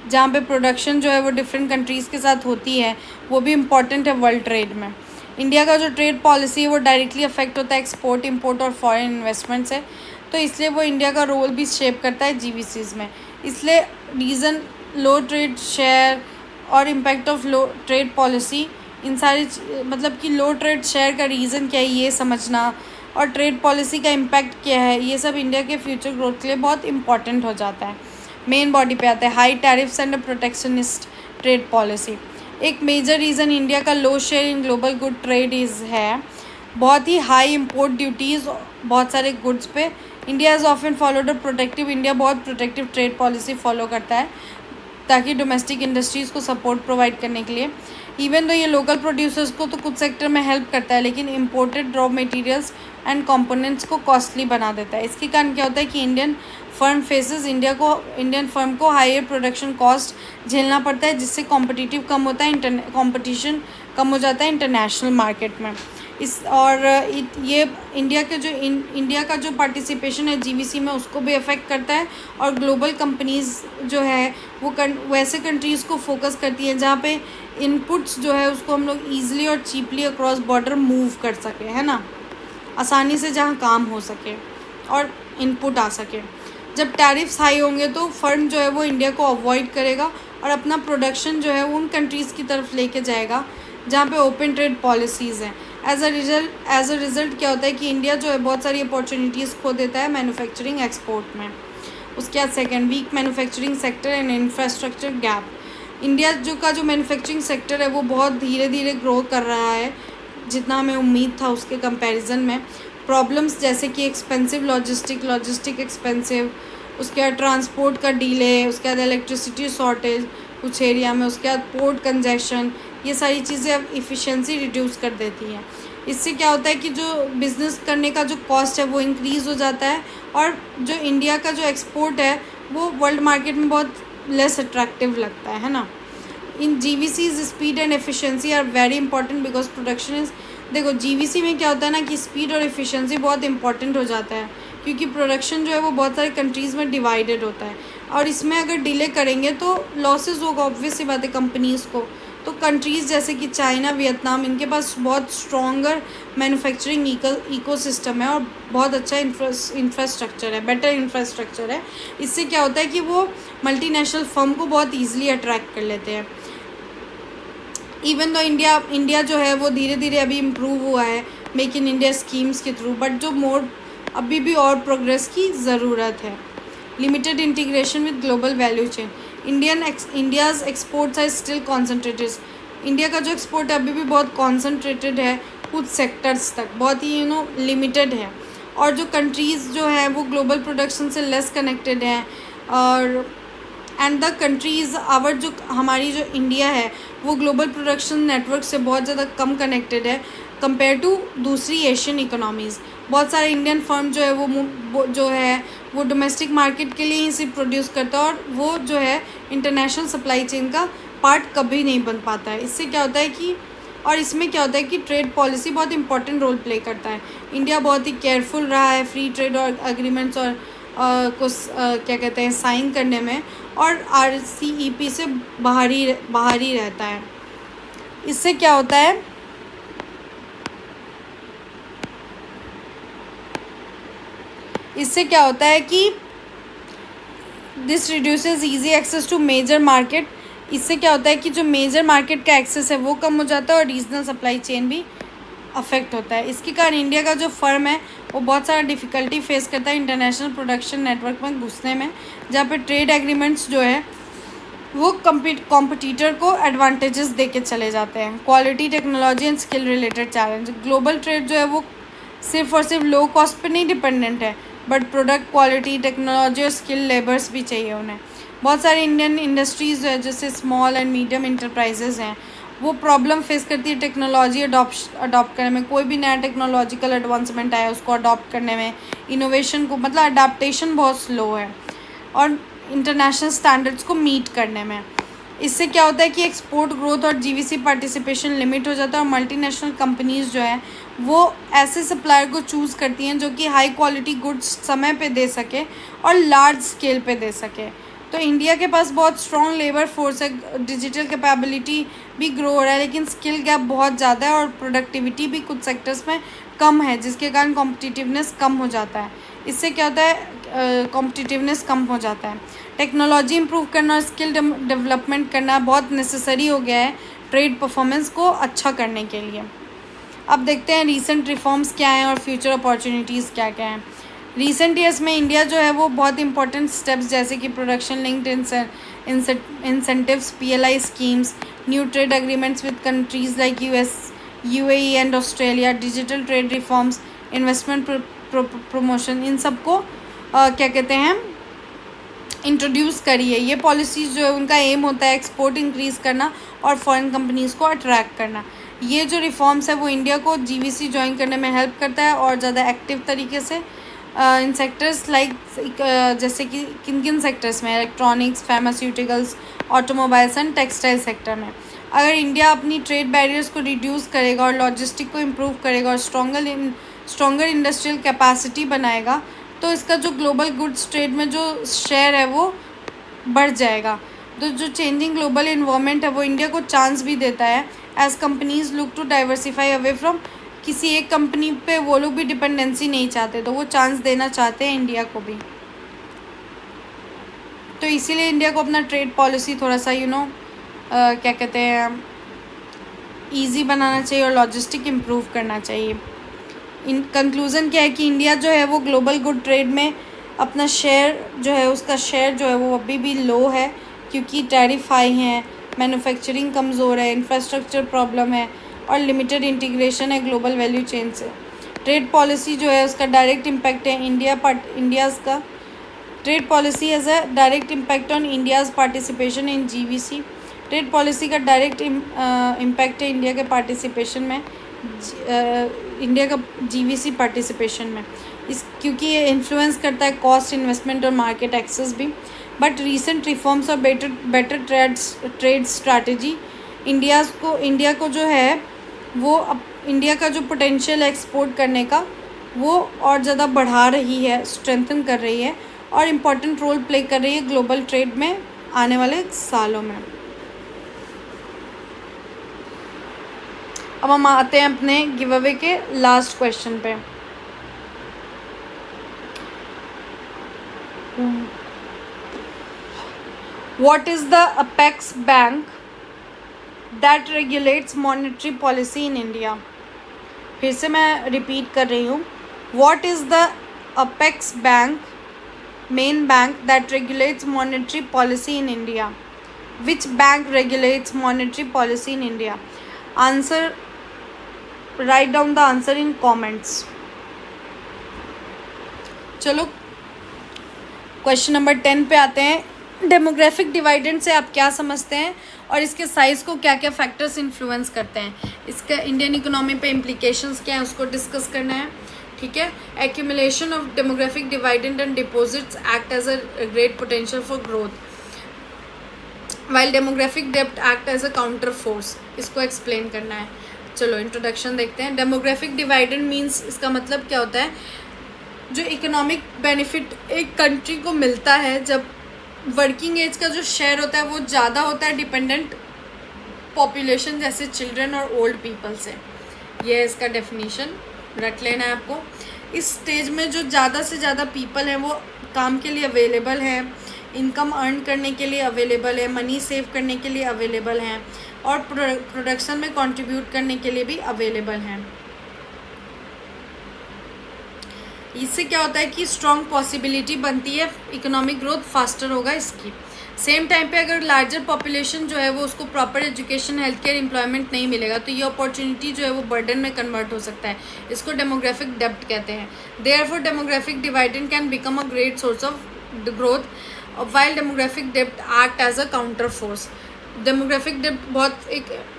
जहाँ पे प्रोडक्शन जो है वो डिफरेंट कंट्रीज़ के साथ होती है, वो भी इम्पॉर्टेंट है वर्ल्ड ट्रेड में। इंडिया का जो ट्रेड पॉलिसी है वो डायरेक्टली अफेक्ट होता है एक्सपोर्ट, इंपोर्ट और फॉरेन इन्वेस्टमेंट से, तो इसलिए वो इंडिया का रोल भी शेप करता है जीवीसीज़ में। इसलिए रीज़न लो ट्रेड शेयर और impact of low trade policy, इन सारी मतलब कि लो ट्रेड शेयर का रीज़न क्या है ये समझना और ट्रेड पॉलिसी का इम्पैक्ट क्या है, ये सब इंडिया के फ्यूचर ग्रोथ के लिए बहुत इंपॉर्टेंट हो जाता है। मेन बॉडी पे आता है high tariffs and protectionist trade policy. एक मेजर रीज़न इंडिया का low share in global good trade है बहुत ही हाई इम्पोर्ट ड्यूटीज़ बहुत सारे गुड्स पे। India has often followed a protective, India बहुत प्रोटेक्टिव ट्रेड पॉलिसी फॉलो करता है ताकि डोमेस्टिक इंडस्ट्रीज़ को सपोर्ट प्रोवाइड करने के लिए। इवन तो ये लोकल प्रोड्यूसर्स को तो कुछ सेक्टर में हेल्प करता है, लेकिन imported raw materials and components को कॉस्टली बना देता है। इसके कारण क्या होता है कि इंडियन फर्म को हायर प्रोडक्शन कॉस्ट झेलना पड़ता है, जिससे कॉम्पिटिटिव कम होता है, कॉम्पिटिशन कम हो जाता है इंटरनेशनल मार्केट में। ये इंडिया का जो पार्टिसिपेशन है जीवीसी में उसको भी अफेक्ट करता है और ग्लोबल कंपनीज़ जो है वो वैसे कंट्रीज़ को फोकस करती हैं जहाँ पे इनपुट्स जो है उसको हम लोग ईजिली और चीपली अक्रॉस बॉर्डर मूव कर सके, है ना, आसानी से जहाँ काम हो सके और इनपुट आ सके। जब टैरिफ्स हाई होंगे तो फर्म जो है वो इंडिया को अवॉइड करेगा और अपना प्रोडक्शन जो है वो उन कंट्रीज़ की तरफ लेके जाएगा जहाँ पे ओपन ट्रेड पॉलिसीज़ हैं। एज अ रिज़ल्ट क्या होता है कि इंडिया जो है बहुत सारी अपॉर्चुनिटीज़ खो देता है मैन्युफैक्चरिंग एक्सपोर्ट में। उसके बाद second, weak manufacturing sector and infrastructure gap. India जो मैन्युफैक्चरिंग सेक्टर है वो बहुत धीरे धीरे ग्रो कर रहा है, जितना हमें उम्मीद था उसके कंपैरिजन में। प्रॉब्लम्स जैसे कि एक्सपेंसिव लॉजिस्टिक एक्सपेंसिव, उसके बाद ट्रांसपोर्ट का डिले, उसके बाद इलेक्ट्रिसिटी शॉर्टेज कुछ एरिया में, उसके बाद पोर्ट कंजेशन, ये सारी चीज़ें अब इफ़िशेंसी रिड्यूस कर देती हैं। इससे क्या होता है कि जो बिज़नेस करने का जो कॉस्ट है वो इंक्रीज़ हो जाता है और जो इंडिया का जो एक्सपोर्ट है वो वर्ल्ड मार्केट में बहुत लेस अट्रैक्टिव लगता है ना। In GVCs speed and efficiency are very important because production is, देखो जीवीसी में क्या होता है ना कि स्पीड और एफिशिएंसी बहुत इंपॉर्टेंट हो जाता है क्योंकि प्रोडक्शन जो है वो बहुत सारे कंट्रीज़ में डिवाइडेड होता है और इसमें अगर डिले करेंगे तो लॉसेस होगा ऑब्वियस सी बात है कंपनीज़ को। तो कंट्रीज़ जैसे कि चाइना, वियतनाम, इनके पास बहुत स्ट्रॉन्गर मैन्युफैक्चरिंग इकोसिस्टम है और बहुत अच्छा इंफ्रास्ट्रक्चर है, बेटर इंफ्रास्ट्रक्चर है। इससे क्या होता है कि वो मल्टीनेशनल फर्म को बहुत ईजिली अट्रैक्ट कर लेते हैं। इवन दो इंडिया जो है वो धीरे धीरे अभी इम्प्रूव हुआ है मेक इन इंडिया स्कीम्स के थ्रू, बट जो अभी भी और प्रोग्रेस की ज़रूरत है। Limited integration with global value chain. India's exports are still concentrated. India का जो एक्सपोर्ट है अभी भी बहुत कॉन्सेंट्रेटेड है कुछ सेक्टर्स तक, बहुत ही लिमिटेड है। और जो कंट्रीज़ जो है वो ग्लोबल प्रोडक्शन से लेस कनेक्टेड हैं और एंड द कंट्रीज़ आवर जो हमारी जो इंडिया है वो ग्लोबल प्रोडक्शन नेटवर्क से बहुत ज़्यादा कम कनेक्टेड है कंपेयर टू दूसरी एशियन इकोनॉमीज़। बहुत सारे इंडियन फर्म जो है वो जो है वो डोमेस्टिक मार्केट के लिए ही सिर्फ प्रोड्यूस करता है और वो जो है इंटरनेशनल सप्लाई चेन का पार्ट कभी नहीं बन पाता है। इससे क्या होता है कि और इसमें क्या होता है कि ट्रेड पॉलिसी बहुत इंपॉर्टेंट रोल प्ले करता है। इंडिया बहुत ही केयरफुल रहा है फ्री ट्रेड और एग्रीमेंट्स और क्या कहते हैं साइन करने में, और RCEP से बाहर ही रहता है। इससे क्या होता है कि this reduces easy access to major market. इससे क्या होता है कि जो मेजर मार्केट का एक्सेस है वो कम हो जाता है और रीजनल सप्लाई चेन भी अफेक्ट होता है। इसके कारण इंडिया का जो फर्म है वो बहुत सारा डिफ़िकल्टी फेस करता है इंटरनेशनल प्रोडक्शन नेटवर्क में घुसने में, जहाँ पे ट्रेड एग्रीमेंट्स जो है वो कॉम्पिटिटर को एडवांटेजेस दे के चले जाते हैं। Quality, technology and skill related challenge. Global trade जो है वो सिर्फ और सिर्फ लो कॉस्ट पे नहीं डिपेंडेंट है, बट प्रोडक्ट क्वालिटी, टेक्नोलॉजी और स्किल लेबर्स भी चाहिए उन्हें। बहुत सारी इंडियन इंडस्ट्रीज़ है जैसे स्मॉल एंड मीडियम इंटरप्राइजेज़ हैं, वो प्रॉब्लम फेस करती है टेक्नोलॉजी अडॉप्ट करने में। कोई भी नया टेक्नोलॉजिकल एडवांसमेंट आया उसको अडॉप्ट करने में, इनोवेशन को मतलब अडाप्टेशन बहुत स्लो है और इंटरनेशनल स्टैंडर्ड्स को मीट करने में। इससे क्या होता है कि एक्सपोर्ट ग्रोथ और GVC पार्टिसिपेशन लिमिट हो जाता है और मल्टीनेशनल कंपनीज़ जो है वो ऐसे सप्लायर को चूज़ करती हैं जो कि हाई क्वालिटी गुड्स समय पे दे सके और लार्ज स्केल पे दे सके। तो इंडिया के पास बहुत स्ट्रॉन्ग लेबर फोर्स है, डिजिटल कैपेबिलिटी भी ग्रो हो रहा है, लेकिन स्किल गैप बहुत ज़्यादा है और प्रोडक्टिविटी भी कुछ सेक्टर्स में कम है, जिसके कारण कॉम्पिटिटिवनेस कम हो जाता है। इससे क्या होता है कॉम्पिटिटिवनेस कम हो जाता है। टेक्नोलॉजी इंप्रूव करना और स्किल डेवलपमेंट करना बहुत नेसेसरी हो गया है ट्रेड परफॉर्मेंस को अच्छा करने के लिए। अब देखते हैं रीसेंट रिफॉर्म्स क्या हैं और फ्यूचर अपॉर्चुनिटीज़ क्या क्या हैं। रीसेंट ईयर्स में इंडिया जो है वो बहुत इंपॉर्टेंट स्टेप्स जैसे कि production linked incentives, PLI schemes, new trade agreements with countries like UAE and Australia, digital trade reforms, investment promotion, इन सबको क्या कहते हैं इंट्रोड्यूस करी है। ये पॉलिसीज़ जो है उनका एम होता है एक्सपोर्ट इंक्रीज़ करना और फॉरेन कंपनीज़ को अट्रैक्ट करना। ये जो रिफॉर्म्स है वो इंडिया को GVC ज्वाइन करने में हेल्प करता है और ज़्यादा एक्टिव तरीके से इन सेक्टर्स लाइक जैसे कि किन किन सेक्टर्स में, electronics, pharmaceuticals, automobiles and textile sector में। अगर इंडिया अपनी ट्रेड बैरियर्स को रिड्यूस करेगा और लॉजिस्टिक को इम्प्रूव करेगा और स्ट्रॉन्गर इंडस्ट्रियल कैपेसिटी बनाएगा तो इसका जो ग्लोबल गुड्स ट्रेड में जो शेयर है वो बढ़ जाएगा। तो जो चेंजिंग ग्लोबल इन्वायरमेंट है वो इंडिया को चांस भी देता है as companies look to diversify away from. किसी एक कंपनी पे वो लोग भी डिपेंडेंसी नहीं चाहते, तो वो चांस देना चाहते हैं इंडिया को भी। तो इसीलिए इंडिया को अपना ट्रेड पॉलिसी थोड़ा सा क्या कहते हैं ईजी बनाना चाहिए और लॉजिस्टिक इम्प्रूव करना चाहिए। इन कंक्लूज़न क्या है कि इंडिया जो है वो ग्लोबल गुड ट्रेड में अपना शेयर जो है उसका शेयर जो है वो अभी भी लो है, क्योंकि टैरिफ हाई हैं, मैन्युफैक्चरिंग कमज़ोर है, इंफ्रास्ट्रक्चर प्रॉब्लम है और लिमिटेड इंटीग्रेशन है ग्लोबल वैल्यू चेन से। ट्रेड पॉलिसी जो है उसका डायरेक्ट इम्पैक्ट है इंडियाज़ का trade policy has a direct impact on India's participation in GVC। Trade policy का डायरेक्ट इम्पैक्ट है इंडिया के पार्टिसिपेशन में इंडिया का GVC पार्टिसिपेशन में, क्योंकि ये इन्फ्लुएंस करता है कॉस्ट, इन्वेस्टमेंट और मार्केट एक्सेस भी। बट रीसेंट रिफॉर्म्स और बेटर ट्रेड स्ट्रैटेजी इंडिया को जो है वो इंडिया का जो पोटेंशियल एक्सपोर्ट करने का वो और ज़्यादा बढ़ा रही है, स्ट्रेंथन कर रही है और इम्पॉर्टेंट रोल प्ले कर रही है ग्लोबल ट्रेड में आने वाले सालों में। अब हम आते हैं अपने गिव अवे के लास्ट क्वेश्चन पे। What is the apex bank that regulates monetary policy in India? फिर से मैं रिपीट कर रही हूँ, What is the apex bank, main bank that regulates monetary policy in India? Which bank regulates monetary policy in India? Answer, write down the answer in comments. चलो question number 10 पे आते हैं। डेमोग्राफिक डिवाइडेंड से आप क्या समझते हैं और इसके साइज़ को क्या क्या फैक्टर्स इन्फ्लुएंस करते हैं, इसका इंडियन इकोनॉमी पे इम्प्लीकेशंस क्या है उसको डिस्कस करना है। ठीक है। Accumulation of demographic dividend and deposits act as a great potential for growth while demographic डेप्ट act as a counter force, इसको एक्सप्लेन करना है। चलो इंट्रोडक्शन देखते हैं। डेमोग्राफिक डिवाइडेंड मीन्स, इसका मतलब क्या होता है, जो इकोनॉमिक बेनिफिट एक कंट्री को मिलता है जब वर्किंग एज का जो शेयर होता है वो ज़्यादा होता है डिपेंडेंट पॉपुलेशन जैसे चिल्ड्रन और ओल्ड पीपल से। ये है इसका डेफिनेशन, रट लेना है आपको। इस स्टेज में जो ज़्यादा से ज़्यादा पीपल हैं वो काम के लिए अवेलेबल हैं, इनकम अर्न करने के लिए अवेलेबल है, मनी सेव करने के लिए अवेलेबल हैं और प्रोडक्शन में कंट्रीब्यूट करने के लिए भी अवेलेबल हैं। इससे क्या होता है कि स्ट्रॉन्ग पॉसिबिलिटी बनती है, इकोनॉमिक ग्रोथ फास्टर होगा इसकी। सेम टाइम पे अगर लार्जर पॉपुलेशन जो है वो उसको proper education, health care, employment नहीं मिलेगा तो ये अपॉर्चुनिटी जो है वो बर्डन में कन्वर्ट हो सकता है। इसको डेमोग्राफिक डेप्ट कहते हैं। Therefore demographic dividend can become a great source of growth while demographic डेप्ट act as a counter force. Demographic डेप्ट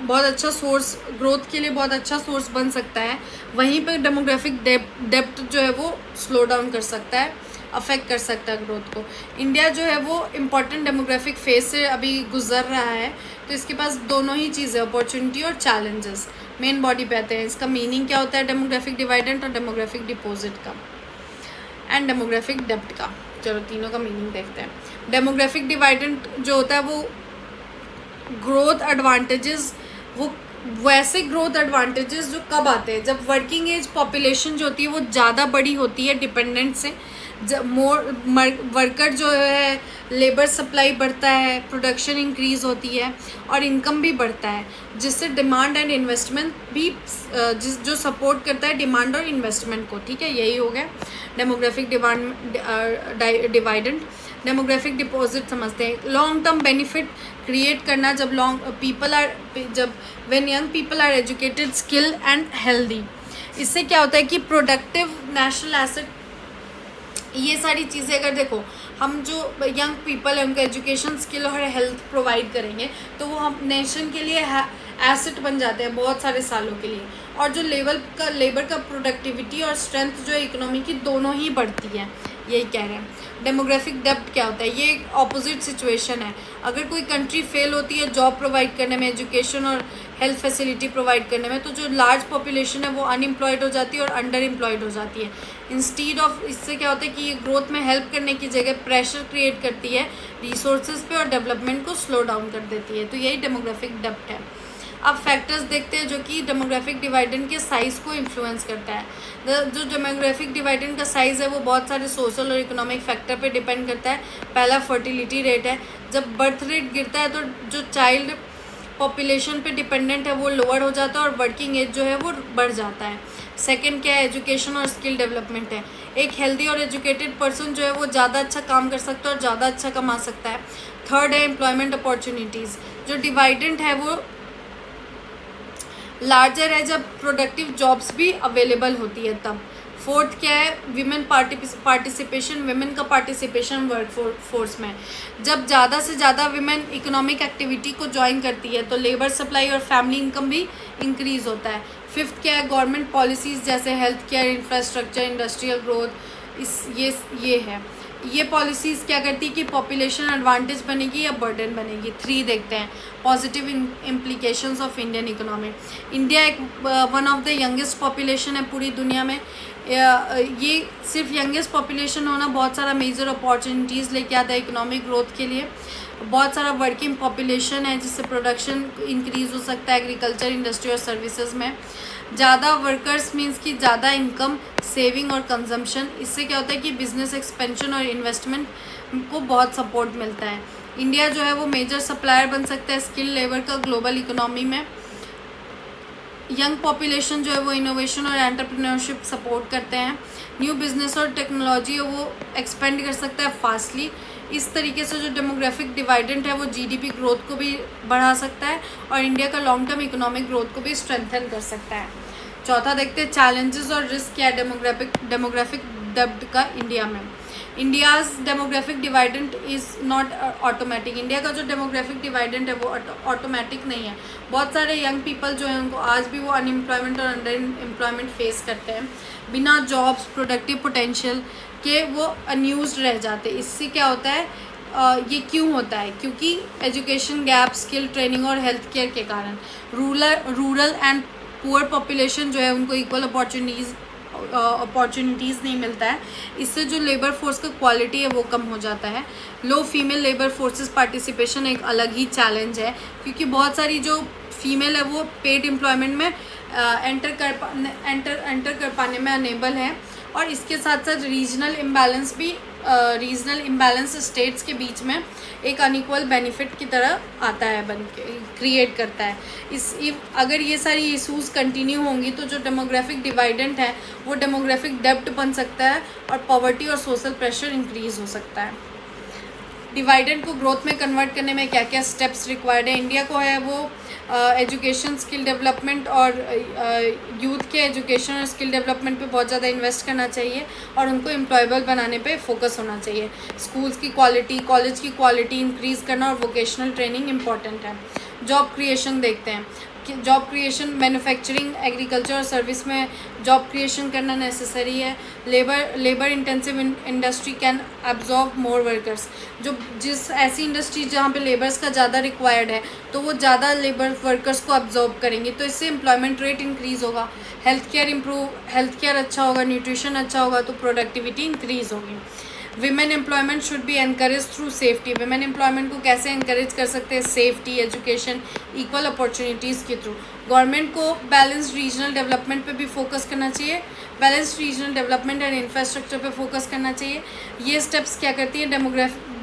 बहुत अच्छा सोर्स, ग्रोथ के लिए बहुत अच्छा सोर्स बन सकता है, वहीं पर डेमोग्राफिक डेप्ट जो है वो स्लो डाउन कर सकता है, अफेक्ट कर सकता है ग्रोथ को। इंडिया जो है वो इम्पॉर्टेंट डेमोग्राफिक फेज से अभी गुजर रहा है, तो इसके पास दोनों ही चीज़ें, अपॉर्चुनिटी और चैलेंजेस। मेन बॉडी पे आते हैं, इसका मीनिंग क्या होता है डेमोग्राफिक डिवाइडेंट और डेमोग्राफिक डिपॉजिट का एंड डेमोग्राफिक डेप्ट का। चलो तीनों का मीनिंग देखते हैं। डेमोग्राफिक डिवाइडेंट जो होता है वो ग्रोथ एडवांटेजेस, वो वैसे ग्रोथ एडवांटेजेस जो कब आते हैं, जब वर्किंग एज पॉपुलेशन जो होती है वो ज़्यादा बड़ी होती है डिपेंडेंट से, जब वर्कर जो है, लेबर सप्लाई बढ़ता है, प्रोडक्शन इंक्रीज होती है और इनकम भी बढ़ता है, जिससे डिमांड एंड इन्वेस्टमेंट भी जो सपोर्ट करता है डिमांड और इन्वेस्टमेंट को। ठीक है, यही हो गया डेमोग्राफिक डिवाइडेंट। डेमोग्राफिक डिपॉजिट समझते हैं, लॉन्ग टर्म बेनिफिट क्रिएट करना, जब when young people are educated, skill and healthy. इससे क्या होता है कि प्रोडक्टिव नेशनल एसेट, ये सारी चीज़ें अगर देखो, हम जो यंग पीपल है उनको एजुकेशन, स्किल और हेल्थ प्रोवाइड करेंगे तो वो हम नेशन के लिए एसेट बन जाते हैं बहुत सारे सालों के लिए। और जो लेबर का प्रोडक्टिविटी और स्ट्रेंथ जो है इकोनॉमी की, दोनों ही बढ़ती है, यही कह रहे हैं। डेमोग्राफिक डेप्ट क्या होता है, ये एक ऑपोजिट सिचुएशन है। अगर कोई कंट्री फेल होती है जॉब प्रोवाइड करने में, एजुकेशन और हेल्थ फैसिलिटी प्रोवाइड करने में, तो जो लार्ज पॉपुलेशन है वो अनएम्प्लॉयड हो जाती है और अंडर एम्प्लॉयड हो जाती है। इंस्टीड ऑफ, इससे क्या होता है कि ये ग्रोथ में हेल्प करने की जगह प्रेशर क्रिएट करती है रिसोर्सेज पे और डेवलपमेंट को स्लो डाउन कर देती है। तो यही डेमोग्राफिक डेप्ट है। अब फैक्टर्स देखते हैं जो कि डेमोग्राफिक डिवाइडेंड के साइज़ को इन्फ्लुएंस करता है। जो डेमोग्राफिक डिवाइडेंड का साइज़ है वो बहुत सारे सोशल और इकोनॉमिक फैक्टर पे डिपेंड करता है। पहला फर्टिलिटी रेट है, जब बर्थ रेट गिरता है तो जो चाइल्ड पॉपुलेशन पे डिपेंडेंट है वो लोअर हो जाता है और वर्किंग एज जो है वो बढ़ जाता है। सेकंड क्या है, एजुकेशन और स्किल डेवलपमेंट है। एक हेल्दी और एजुकेटेड पर्सन जो है वो ज़्यादा अच्छा काम कर सकता है और ज़्यादा अच्छा कमा सकता है। थर्ड है एम्प्लॉयमेंट अपॉर्चुनिटीज़, जो डिवाइडेंट है वो लार्जर है जब प्रोडक्टिव जॉब्स भी अवेलेबल होती है तब। फोर्थ क्या है, विमेन पार्टिसिपेशन, विमेन का पार्टिसिपेशन वर्क फोर्स में, जब ज़्यादा से ज़्यादा विमेन इकोनॉमिक एक्टिविटी को ज्वाइन करती है तो लेबर सप्लाई और फैमिली इनकम भी इंक्रीज़ होता है। फिफ्थ क्या है, गवर्नमेंट पॉलिसीज़ जैसे health care, infrastructure, industrial growth, ये है। ये पॉलिसीज़ क्या करती है कि पॉपुलेशन एडवांटेज बनेगी या बर्डन बनेगी। 3 देखते हैं, positive implications of Indian economy. India एक one of the youngest population है पूरी दुनिया में। ये सिर्फ यंगेस्ट पॉपुलेशन होना बहुत सारा मेजर अपॉर्चुनिटीज़ लेके आता है इकोनॉमिक ग्रोथ के लिए। बहुत सारा वर्किंग पॉपुलेशन है जिससे प्रोडक्शन इंक्रीज़ हो सकता है एग्रीकल्चर, इंडस्ट्री और सर्विसेज में। ज़्यादा वर्कर्स मीन्स कि ज़्यादा इनकम, सेविंग और कंजम्पशन। इससे क्या होता है कि बिजनेस एक्सपेंशन और इन्वेस्टमेंट को बहुत सपोर्ट मिलता है। इंडिया जो है वो मेजर सप्लायर बन सकता है स्किल लेबर का ग्लोबल इकोनॉमी में। यंग पॉपुलेशन जो है वो इनोवेशन और एंटरप्रेन्योरशिप सपोर्ट करते हैं। न्यू बिजनेस और टेक्नोलॉजी वो एक्सपेंड कर सकता है फास्टली। इस तरीके से जो डेमोग्राफिक डिवाइडेंट है वो जीडीपी ग्रोथ को भी बढ़ा सकता है और इंडिया का लॉन्ग टर्म इकोनॉमिक ग्रोथ को भी स्ट्रेंथन कर सकता है। चौथा देखते हैं चैलेंजेस और रिस्क क्या है डेमोग्राफिक डेप्ट का इंडिया में। India's demographic डिवाइडेंट is not automatic. India का जो डेमोग्राफिक डिवाइडेंट है वो ऑटोमेटिक नहीं है। बहुत सारे यंग पीपल जो हैं उनको आज भी वो अनएम्प्लॉयमेंट और अंडर एम्प्लॉयमेंट फेस करते हैं। बिना जॉब्स, प्रोडक्टिव पोटेंशियल के वो अनयूज्ड रह जाते हैं। इससे क्या होता है, ये क्यों होता है? क्योंकि एजुकेशन गैप, स्किल ट्रेनिंग और हेल्थ केयर के कारण रूरल एंड पुअर पॉपुलेशन जो है उनको इक्वल अपॉर्चुनिटीज़ नहीं मिलता है। इससे जो लेबर फोर्स का क्वालिटी है वो कम हो जाता है। लो फीमेल लेबर फोर्सेस पार्टिसिपेशन एक अलग ही चैलेंज है, क्योंकि बहुत सारी जो फीमेल है वो पेड एम्प्लॉयमेंट में एंटर कर पाने में अनेबल है। और इसके साथ साथ रीजनल इम्बैलेंस स्टेट्स के बीच में एक अनइक्वल बेनिफिट की तरह आता है, बन के क्रिएट करता है। अगर ये सारी इशूज़ कंटिन्यू होंगी तो जो डेमोग्राफिक डिवाइडेंट है वो डेमोग्राफिक डेब्ट बन सकता है और पॉवर्टी और सोशल प्रेशर इंक्रीज़ हो सकता है। डिवाइडेंट को ग्रोथ में कन्वर्ट करने में क्या क्या स्टेप्स रिक्वायर्ड है? इंडिया को है वो एजुकेशन, स्किल डेवलपमेंट और यूथ के एजुकेशन और स्किल डेवलपमेंट पे बहुत ज़्यादा इन्वेस्ट करना चाहिए और उनको एम्प्लॉयबल बनाने पे फोकस होना चाहिए। स्कूल्स की क्वालिटी, कॉलेज की क्वालिटी इंक्रीज़ करना और वोकेशनल ट्रेनिंग इंपॉर्टेंट है। जॉब क्रिएशन देखते हैं कि जॉब क्रिएशन, मैन्युफैक्चरिंग, एग्रीकल्चर और सर्विस में जॉब क्रिएशन करना नेसेसरी है। Labour intensive industry can absorb more workers. जिस ऐसी इंडस्ट्री जहाँ पे लेबर्स का ज़्यादा रिक्वायर्ड है तो वो ज़्यादा लेबर वर्कर्स को एब्जॉर्ब करेंगी, तो इससे एम्प्लॉयमेंट रेट इंक्रीज़ होगा। हेल्थ केयर अच्छा होगा, न्यूट्रिशन अच्छा होगा तो प्रोडक्टिविटी इंक्रीज़ होगी। Women employment should be encourage through safety. Women employment को कैसे एनकरेज कर सकते हैं? सेफ्टी, एजुकेशन, इक्वल अपॉर्चुनिटीज़ के थ्रू। गवर्नमेंट को बैलेंस्ड रीजनल डेवलपमेंट पे भी फोकस करना चाहिए। Balanced regional development and infrastructure पे फोकस करना चाहिए। ये स्टेप्स क्या करती है?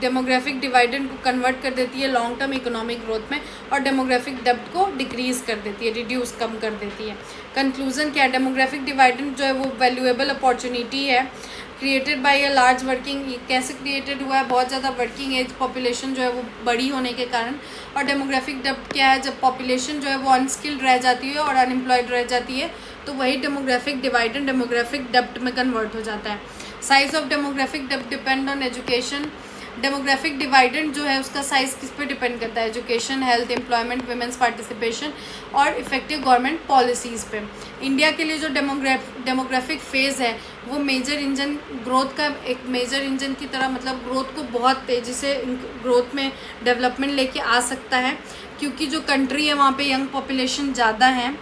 डेमोग्राफिक डिवाइडेंट को कन्वर्ट कर देती है लॉन्ग टर्म इकोनॉमिक ग्रोथ में और डेमोग्राफिक डेब्ट को डिक्रीज़ कर देती है, रिड्यूस कम कर देती है। कंक्लूजन क्या है? डेमोग्राफिक डिवाइडेंट जो है वो वैल्यूएबल अपॉर्चुनिटी है created by a large working. कैसे क्रिएटेड हुआ है? बहुत ज़्यादा वर्किंग एज पॉपुलेशन जो है वो बड़ी होने के कारण। और डेमोग्राफिक डेब्ट क्या है? जब पॉपुलेशन जो है वो अनस्किल्ड रह जाती है और अनएम्प्लॉयड रह जाती है तो वही डेमोग्राफिक डिवाइडेंट डेमोग्राफिक डेब्ट में कन्वर्ट हो जाता है। साइज ऑफ डेमोग्राफिक डेब्ट depend on education. Demographic dividend जो है उसका साइज़ किस पे डिपेंड करता है? Education, health, employment, women's participation और इफेक्टिव गवर्नमेंट पॉलिसीज़ पे। इंडिया के लिए जो डेमोग्राफिक फेज़ है वो मेजर इंजन ग्रोथ का एक मेजर इंजन की तरह, मतलब ग्रोथ को बहुत तेज़ी से ग्रोथ में डेवलपमेंट लेके आ सकता है, क्योंकि जो कंट्री है वहाँ पे यंग पॉपुलेशन ज़्यादा है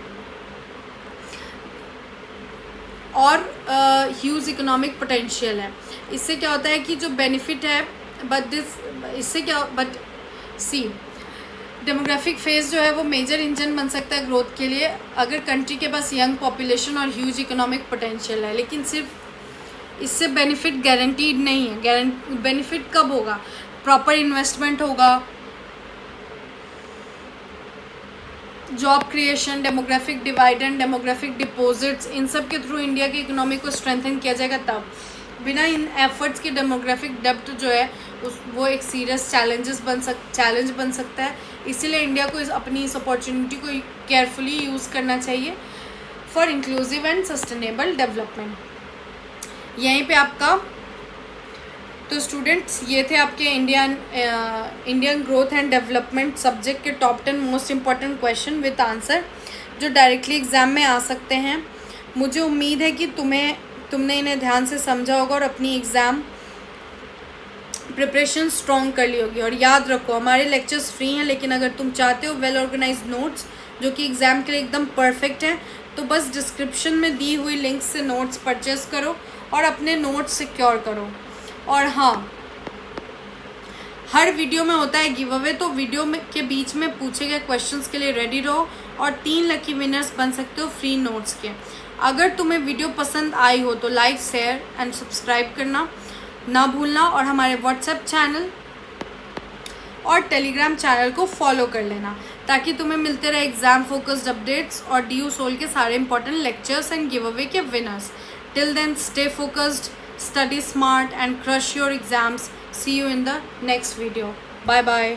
और ह्यूज इकोनॉमिक पोटेंशियल है। इससे क्या होता है कि जो बेनिफिट है बट डेमोग्राफिक फेज जो है वो मेजर इंजन बन सकता है ग्रोथ के लिए अगर कंट्री के पास यंग पॉपुलेशन और ह्यूज इकोनॉमिक पोटेंशियल है। लेकिन सिर्फ इससे बेनिफिट गारंटीड नहीं है। बेनिफिट कब होगा? प्रॉपर इन्वेस्टमेंट होगा, job creation, demographic dividend, demographic deposits, इन सब के थ्रू इंडिया की इकोनॉमी को स्ट्रेंथन किया जाएगा तब। बिना इन एफर्ट्स के डेमोग्राफिक डेब्ट जो है वो एक सीरियस चैलेंज बन सकता है। इसीलिए इंडिया को अपनी इस अपॉर्चुनिटी को केयरफुली यूज़ करना चाहिए for inclusive and sustainable development. यहीं पे आपका तो स्टूडेंट्स ये थे आपके Indian growth and development subject के top 10 most important question with answer जो डायरेक्टली एग्ज़ाम में आ सकते हैं। मुझे उम्मीद है कि तुमने इन्हें ध्यान से समझा होगा और अपनी एग्ज़ाम प्रिपरेशन स्ट्रॉन्ग कर ली होगी। और याद रखो हमारे लेक्चर्स फ्री हैं, लेकिन अगर तुम चाहते हो वेल ऑर्गेनाइज्ड नोट्स जो कि एग्ज़ाम के लिए एकदम परफेक्ट हैं तो बस डिस्क्रिप्शन में दी हुई लिंक से नोट्स परचेस करो और अपने नोट्स सिक्योर करो। और हाँ, हर वीडियो में होता है गिव अवे, तो वीडियो में के बीच में पूछे गए क्वेश्चंस के लिए रेडी रहो और 3 लकी विनर्स बन सकते हो फ्री नोट्स के। अगर तुम्हें वीडियो पसंद आई हो तो लाइक, शेयर एंड सब्सक्राइब करना ना भूलना और हमारे व्हाट्सएप चैनल और टेलीग्राम चैनल को फॉलो कर लेना ताकि तुम्हें मिलते रहे एग्जाम फोकस्ड अपडेट्स और DU सोल के सारे important lectures and give away के winners. Till then stay focused, study smart and crush your exams. See you in the next video. Bye bye.